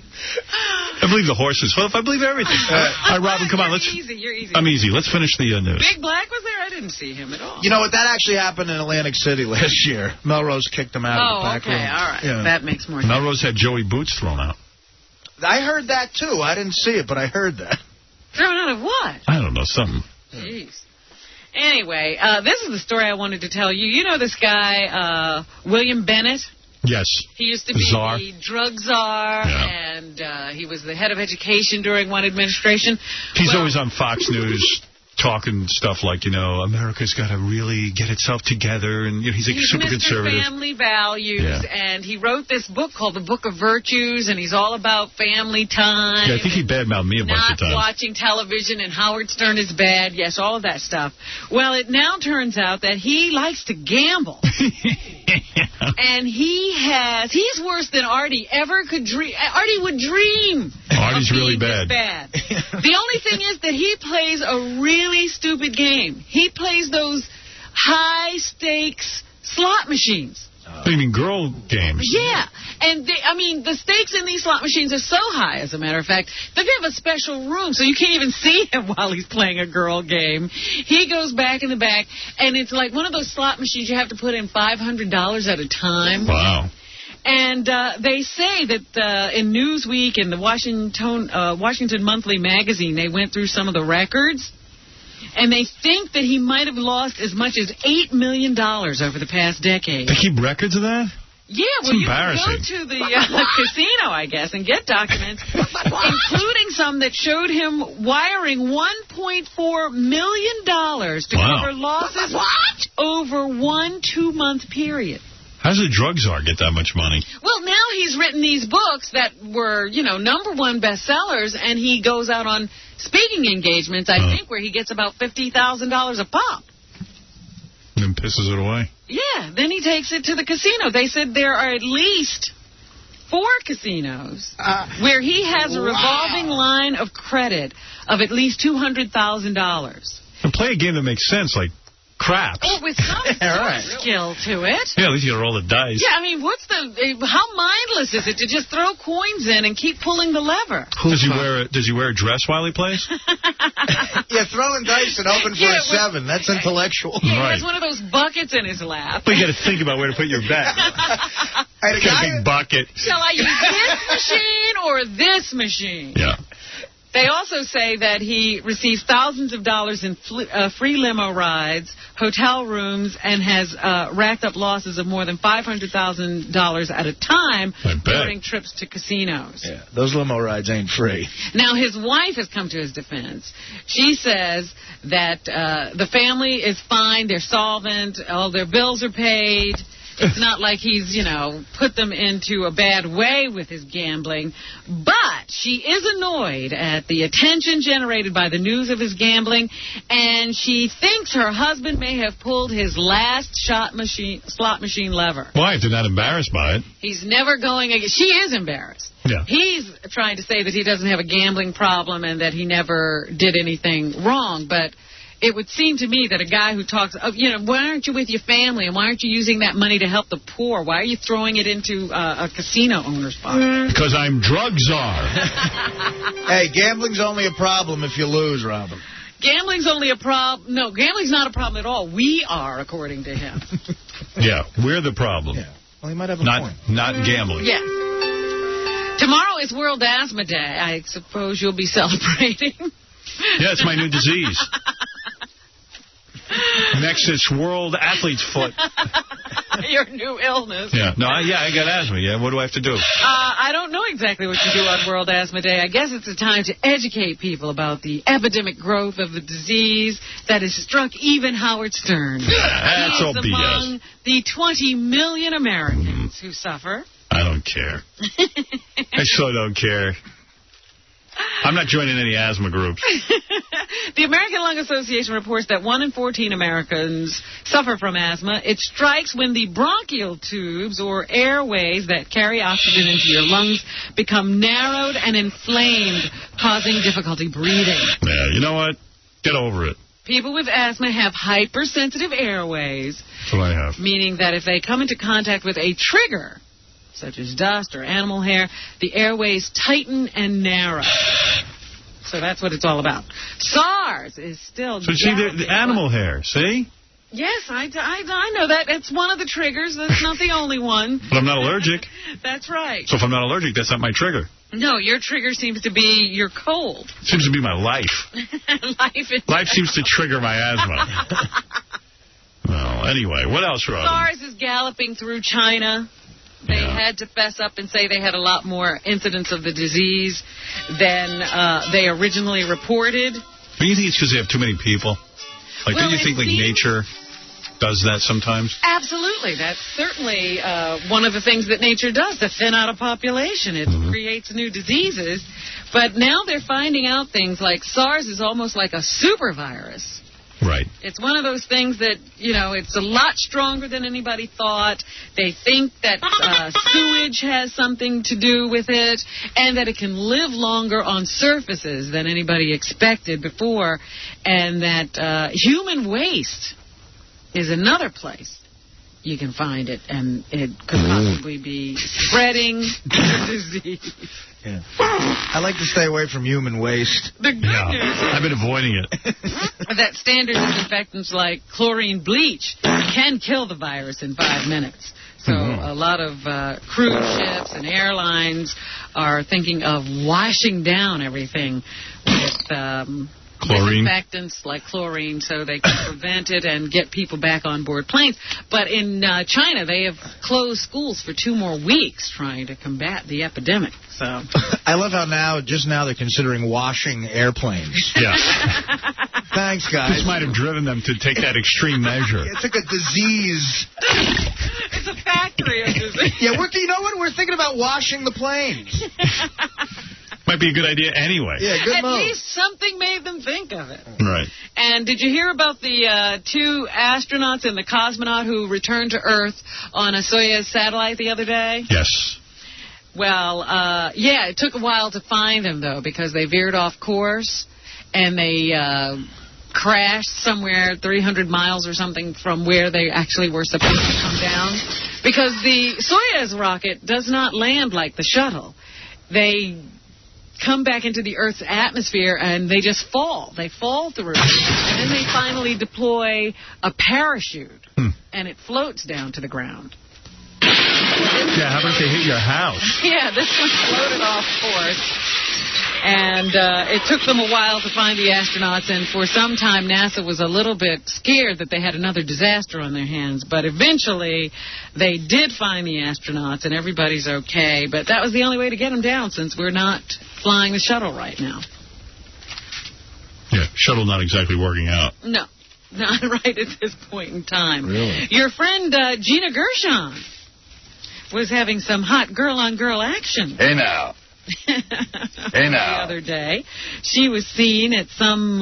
I believe the horses. Well, if I believe everything. All right, Robin, come on. You're easy. I'm easy. Let's finish the news. Big Black was there? I didn't see him at all. You know what? That actually happened in Atlantic City last year. Melrose kicked him out of the back room. All right. Yeah. That makes more sense. Melrose had Joey Boots thrown out. I heard that, too. I didn't see it, but I heard that. Thrown out of what? I don't know. Something. Jeez. Anyway, this is the story I wanted to tell you. You know this guy, William Bennett? Yes. He used to be the drug czar, and he was the head of education during one administration. He's always on Fox News talking stuff like, America's got to really get itself together, and he's super Mr. conservative. Family values, and he wrote this book called The Book of Virtues, and he's all about family time. Yeah, I think he badmouthed me a bunch of times. Not watching television, and Howard Stern is bad. Yes, all of that stuff. Well, it now turns out that he likes to gamble. And he's worse than Artie ever could dream. Artie would dream. Artie's really bad. The only thing is that he plays a really stupid game. He plays those high-stakes slot machines. You mean girl games? Yeah. And, the stakes in these slot machines are so high, as a matter of fact, that they have a special room, so you can't even see him while he's playing a girl game. He goes back in the back, and it's like one of those slot machines you have to put in $500 at a time. Wow. And they say that in Newsweek and the Washington Monthly magazine, they went through some of the records, and they think that he might have lost as much as $8 million over the past decade. They keep records of that? Yeah, well, you can go to the casino, I guess, and get documents, including some that showed him wiring $1.4 million to cover losses over 1 2-month period. How does a drug czar get that much money? Well, now he's written these books that were, #1 bestsellers, and he goes out on speaking engagements, I think, where he gets about $50,000 a pop. And then pisses it away. Yeah, then he takes it to the casino. They said there are at least 4 casinos where he has a revolving line of credit of at least $200,000. And play a game that makes sense, like craps. Oh, with some skill to it. Yeah, at least you gotta roll the dice. Yeah, how mindless is it to just throw coins in and keep pulling the lever? Does he wear a dress while he plays? Yeah, throwing dice and hoping for a 7. That's intellectual. Yeah, he has one of those buckets in his lap. Well, you gotta think about where to put your bet. Hey, a big bucket. Shall I use this machine or this machine? Yeah. They also say that he receives thousands of dollars in free limo rides, hotel rooms, and has racked up losses of more than $500,000 at a time during trips to casinos. Yeah, those limo rides ain't free. Now, his wife has come to his defense. She says that the family is fine, they're solvent, all their bills are paid. It's not like he's, put them into a bad way with his gambling. But she is annoyed at the attention generated by the news of his gambling, and she thinks her husband may have pulled his last slot machine lever. Why? They're not embarrassed by it. He's never going again. She is embarrassed. Yeah. He's trying to say that he doesn't have a gambling problem and that he never did anything wrong, but it would seem to me that a guy who talks, why aren't you with your family and why aren't you using that money to help the poor? Why are you throwing it into a casino owner's pocket? Because I'm drug czar. Hey, gambling's only a problem if you lose, Robin. Gambling's only a problem. No, gambling's not a problem at all. We are, according to him. Yeah, we're the problem. Yeah. Well, he might have a point. Not gambling. Yeah. Tomorrow is World Asthma Day. I suppose you'll be celebrating. Yeah, it's my new disease. Next, it's World Athlete's Foot. Your new illness. Yeah. No, I got asthma. Yeah. What do I have to do? I don't know exactly what you do on World Asthma Day. I guess it's a time to educate people about the epidemic growth of the disease that has struck even Howard Stern. That's all BS. Among the 20 million Americans who suffer. I don't care. I so don't care. I'm not joining any asthma groups. The American Lung Association reports that 1 in 14 Americans suffer from asthma. It strikes when the bronchial tubes or airways that carry oxygen into your lungs become narrowed and inflamed, causing difficulty breathing. Yeah, you know what? Get over it. People with asthma have hypersensitive airways. That's what I have. Meaning that if they come into contact with a trigger, such as dust or animal hair, the airways tighten and narrow. So that's what it's all about. SARS is still... So see, the animal hair, see? Yes, I know that. It's one of the triggers. That's not the only one. But I'm not allergic. That's right. So if I'm not allergic, that's not my trigger. No, your trigger seems to be your cold. It seems to be my life. Life seems to trigger my asthma. Well, anyway, what else, Robin? SARS is galloping through China. They had to fess up and say they had a lot more incidents of the disease than they originally reported. Do you think it's because they have too many people? Like, don't you think like nature does that sometimes? Absolutely. That's certainly one of the things that nature does to thin out a population. It creates new diseases. But now they're finding out things like SARS is almost like a super virus. Right. It's one of those things that, you know, it's a lot stronger than anybody thought. They think that sewage has something to do with it and that it can live longer on surfaces than anybody expected before, and that human waste is another place you can find it, and it could possibly be spreading the disease. Yeah. I like to stay away from human waste. The good news is I've been avoiding it. that standard disinfectants like chlorine bleach can kill the virus in 5 minutes. So a lot of cruise ships and airlines are thinking of washing down everything with chlorine, disinfectants like chlorine, so they can prevent it and get people back on board planes. But in China, they have closed schools for 2 more weeks trying to combat the epidemic. So I love how just now they're considering washing airplanes. Yeah. Thanks, guys. This might have driven them to take that extreme measure. It's like a disease. It's a factory of disease. Yeah, you know what? We're thinking about washing the planes. Might be a good idea anyway. Yeah, good At move. least something made them think of it. Right. And did you hear about the 2 astronauts and the cosmonaut who returned to Earth on a Soyuz satellite the other day? Yes. Well, yeah, it took a while to find them, though, because they veered off course and they crashed somewhere 300 miles or something from where they actually were supposed to come down. Because the Soyuz rocket does not land like the shuttle. They come back into the Earth's atmosphere and they just fall. They fall through. And then they finally deploy a parachute and it floats down to the ground. Yeah, how about they hit your house? Yeah, this one floated off course. And it took them a while to find the astronauts, and for some time NASA was a little bit scared that they had another disaster on their hands. But eventually they did find the astronauts, and everybody's okay. But that was the only way to get them down, since we're not flying the shuttle right now. Yeah, shuttle not exactly working out. No, not right at this point in time. Really? Your friend Gina Gershon was having some hot girl-on-girl action. Hey, now. Hey, now. The other day. She was seen at some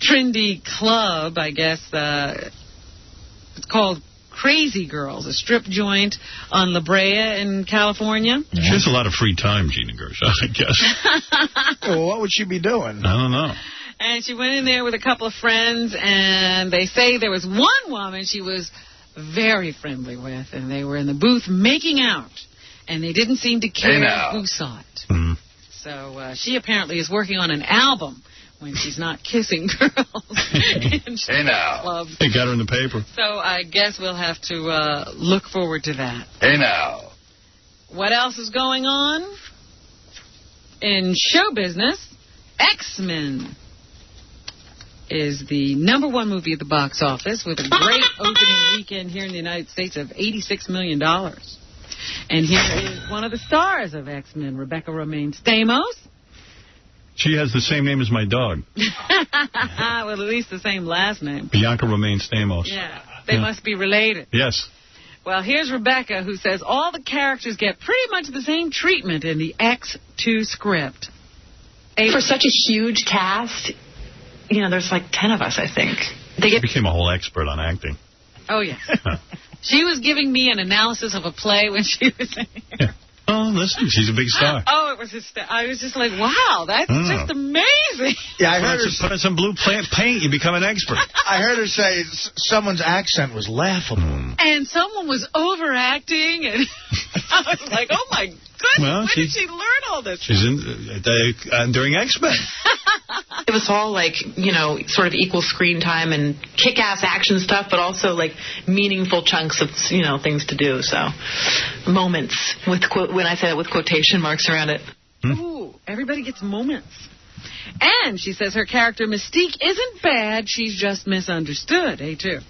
trendy club, I guess. It's called Crazy Girls, a strip joint on La Brea in California. She has a lot of free time, Gina Gershon, I guess. Well, what would she be doing? I don't know. And she went in there with a couple of friends, and they say there was one woman she was very friendly with, and they were in the booth making out, and they didn't seem to care who saw it. Mm-hmm. So she apparently is working on an album when she's not kissing girls in clubs. They got her in the paper. So I guess we'll have to look forward to that. Hey, now. What else is going on? In show business, X-Men. is the #1 movie at the box office with a great opening weekend here in the United States of $86 million. And here is one of the stars of X-Men, Rebecca Romaine Stamos. She has the same name as my dog. Well, at least the same last name. Bianca Romaine Stamos. Yeah, they must be related. Yes. Well, here's Rebecca, who says all the characters get pretty much the same treatment in the X2 script. For such a huge cast, you know, there's like 10 of us, I think. She became a whole expert on acting. Oh, yes. She was giving me an analysis of a play when she was here. Oh, listen, she's a big star. Oh, it was I was just like, wow, that's just amazing. Yeah, I heard her put on some blue paint, you become an expert. I heard her say someone's accent was laughable. And someone was overacting, and I was like, oh, my goodness, where did she learn all this? She's during X-Men. It was all like, you know, sort of equal screen time and kick-ass action stuff, but also like meaningful chunks of, you know, things to do. So moments, when I say that with quotation marks around it. Ooh, everybody gets moments. And she says her character Mystique isn't bad, she's just misunderstood, too.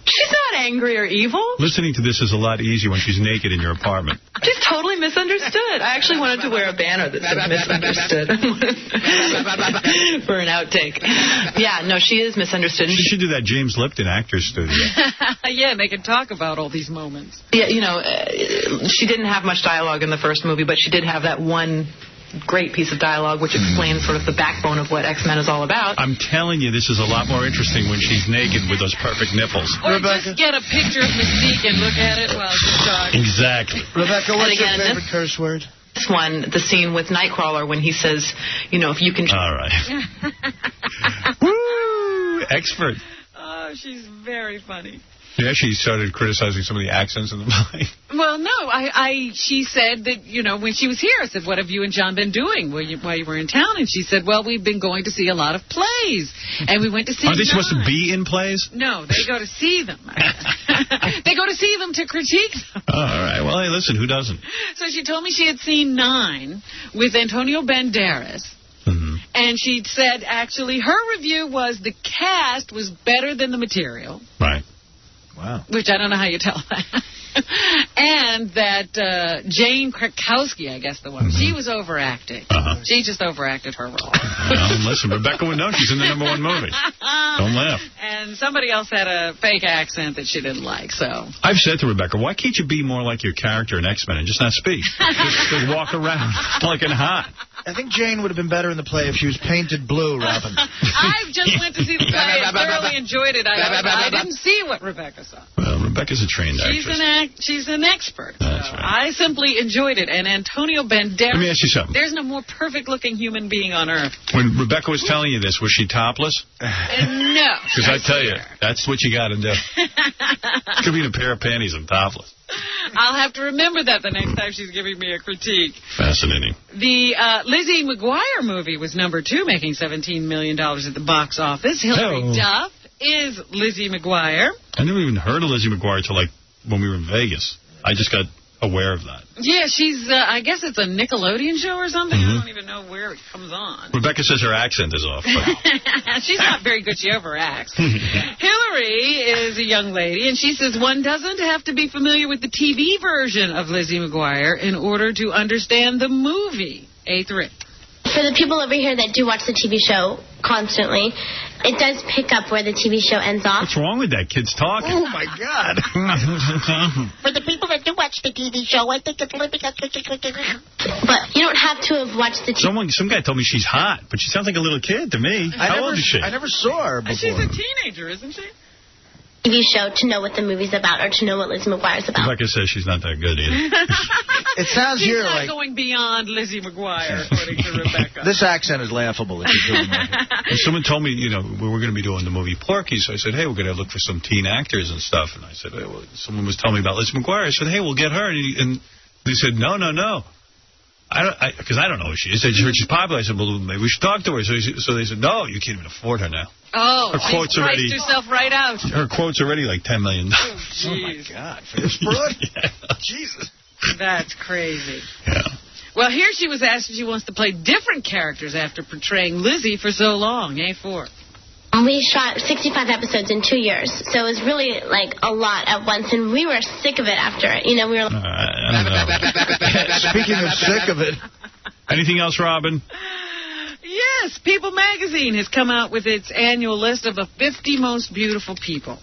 She's not angry or evil. Listening to this is a lot easier when she's naked in your apartment. She's totally misunderstood. I actually wanted to wear a banner that said misunderstood for an outtake. Yeah, no, she is misunderstood. She should do that James Lipton Actors Studio. Yeah, they can talk about all these moments. Yeah, you know, she didn't have much dialogue in the first movie, but she did have that one great piece of dialogue which explains sort of the backbone of what X-Men is all about. I'm telling you, this is a lot more interesting when she's naked with those perfect nipples. Or just get a picture of Mystique and look at it while she's talking. Exactly. Rebecca, what's your favorite curse word? This one, the scene with Nightcrawler when he says, you know, if you can... All right. Woo! Expert. Oh, she's very funny. Yeah, she started criticizing some of the accents in the play. Well, no, she said that, you know, when she was here, I said, what have you and John been doing while you were in town? And she said, well, we've been going to see a lot of plays. And we went to see Are they supposed to be in plays? No, they go to see them. They go to see them to critique them. Oh, all right. Well, hey, listen, who doesn't? So she told me she had seen 9 with Antonio Banderas. Mm-hmm. And she said, actually, her review was the cast was better than the material. Right. Wow. Which I don't know how you tell that. And that Jane Krakowski, I guess the one, she was overacting. She just overacted her role. Well, listen, Rebecca would know. She's in the #1 movie. Don't laugh. And somebody else had a fake accent that she didn't like, so. I've said to Rebecca, why can't you be more like your character in X-Men and just not speak? just walk around looking hot. I think Jane would have been better in the play if she was painted blue, Robin. I just went to see the play and thoroughly enjoyed it. I didn't see what Rebecca saw. Well, Rebecca's a trained actress. She's an expert. That's right. I simply enjoyed it. And Antonio Banderas, let me ask you something. There's no more perfect-looking human being on Earth. When Rebecca was telling you this, was she topless? No. Because I tell you, that's what you got to do. It could be in a pair of panties and topless. I'll have to remember that the next time she's giving me a critique. Fascinating. The Lizzie McGuire movie was #2, making $17 million at the box office. Hilary Duff is Lizzie McGuire. I never even heard of Lizzie McGuire until, like, when we were in Vegas. I just got aware of that. Yeah, she's, I guess it's a Nickelodeon show or something. I don't even know where it comes on. Rebecca says her accent is off. She's not very good. She overacts. Hillary is a young lady, and she says one doesn't have to be familiar with the TV version of Lizzie McGuire in order to understand the movie. A3. For the people over here that do watch the TV show constantly, it does pick up where the TV show ends off. What's wrong with that? Kid's talking. Oh, my God. For the people that do watch the TV show, I think it's living up. But you don't have to have watched the TV. Some guy told me she's hot, but she sounds like a little kid to me. How old is she? I never saw her before. She's a teenager, isn't she? TV show to know what the movie's about or to know what Lizzie McGuire's about. Rebecca says she's not that good either. It sounds she's here not like... going beyond Lizzie McGuire, according to Rebecca. This accent is laughable if you're doing that. And someone told me, you know, we were going to be doing the movie Porky, so I said, hey, we're going to look for some teen actors and stuff. And I said, hey, well, someone was telling me about Lizzie McGuire. I said, hey, we'll get her. And they said, no. Because I don't know who she is. They heard she's popular. I said, well, maybe we should talk to her. So they said, no, you can't even afford her now. Oh, her quote's already, priced herself right out. Her quote's already like $10 million. Oh, jeez. Oh, my God. For this broad? Yeah. Jesus. That's crazy. Yeah. Well, here she was asked if she wants to play different characters after portraying Lizzie for so long. A4. We shot 65 episodes in 2 years, so it was really, like, a lot at once, and we were sick of it after it. You know, we were like... I don't know. Speaking of sick of it. Anything else, Robin? Yes, People Magazine has come out with its annual list of the 50 most beautiful people.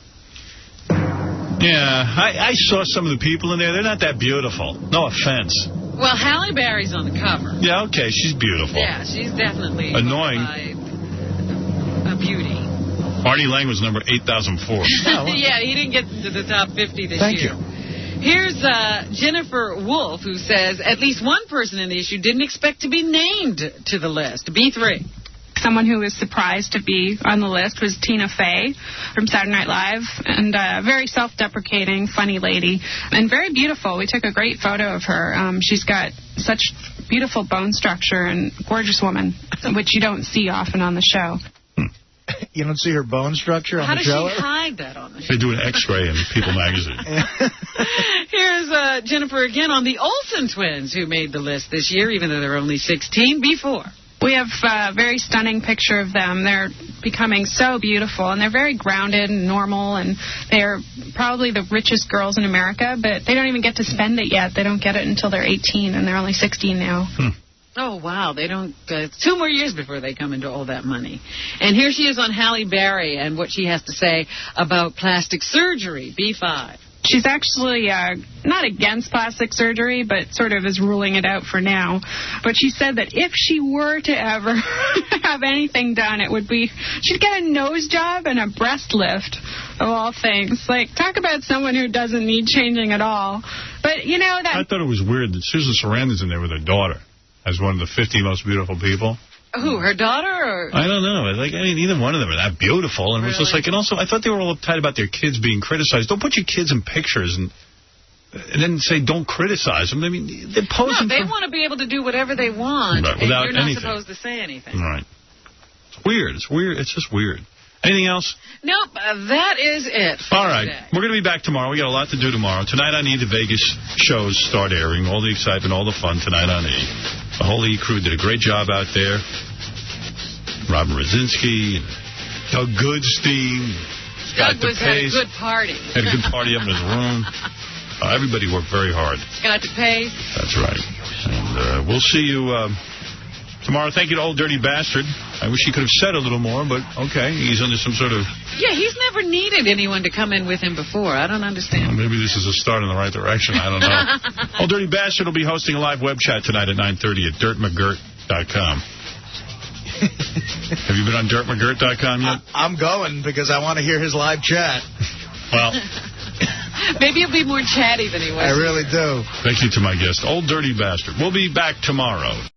Yeah, I saw some of the people in there. They're not that beautiful. No offense. Well, Halle Berry's on the cover. Yeah, okay, she's beautiful. Yeah, she's definitely annoying. A beauty. Artie Lang was number 8,004. Yeah, he didn't get to the top 50 this year. Thank you. Here's Jennifer Wolfe, who says at least one person in the issue didn't expect to be named to the list. B3. Someone who was surprised to be on the list was Tina Fey from Saturday Night Live, and a very self-deprecating, funny lady, and very beautiful. We took a great photo of her. She's got such beautiful bone structure and gorgeous woman, which you don't see often on the show. You don't see her bone structure on the show? How does she hide that on the show? They do an X-ray in People Magazine. Here's Jennifer again on the Olsen twins, who made the list this year, even though they're only 16. B4. We have a very stunning picture of them. They're becoming so beautiful, and they're very grounded and normal, and they're probably the richest girls in America, but they don't even get to spend it yet. They don't get it until they're 18, and they're only 16 now. Oh, wow. They don't. 2 more years before they come into all that money. And here she is on Halle Berry and what she has to say about plastic surgery. B5. She's actually not against plastic surgery, but sort of is ruling it out for now. But she said that if she were to ever have anything done, it would be she'd get a nose job and a breast lift, of all things. Like, talk about someone who doesn't need changing at all. But, you know, that... I thought it was weird that Susan Sarandon's in there with her daughter as one of the 50 most beautiful people. Who, her daughter? Or? I don't know. Like, I mean, either one of them are that beautiful. And it was just like, and also, I thought they were all uptight about their kids being criticized. Don't put your kids in pictures and then say don't criticize them. I mean, they're posing. No, they want to be able to do whatever they want, right, without and you're not anything. supposed to say anything. Right. It's weird. It's weird. It's just weird. Anything else? Nope. That is it. All right. Today. We're going to be back tomorrow. We got a lot to do tomorrow. Tonight on E, the Vegas shows start airing. All the excitement, all the fun tonight on E. The whole E crew did a great job out there. Robin Rosinski, Doug Goodstein, Doug had a good party. Had a good party up in his room. Everybody worked very hard. Scott DePace. That's right. And we'll see you tomorrow. Thank you to Old Dirty Bastard. I wish he could have said a little more, but okay. He's under some sort of... Yeah, he's never needed anyone to come in with him before. I don't understand. Well, maybe this is a start in the right direction. I don't know. Old Dirty Bastard will be hosting a live web chat tonight at 9:30 at dirtmcgirt.com. Have you been on dirtmcgirt.com yet? I'm going because I want to hear his live chat. Well... Maybe he'll be more chatty than he was. I really do. Thank you to my guest, Old Dirty Bastard. We'll be back tomorrow.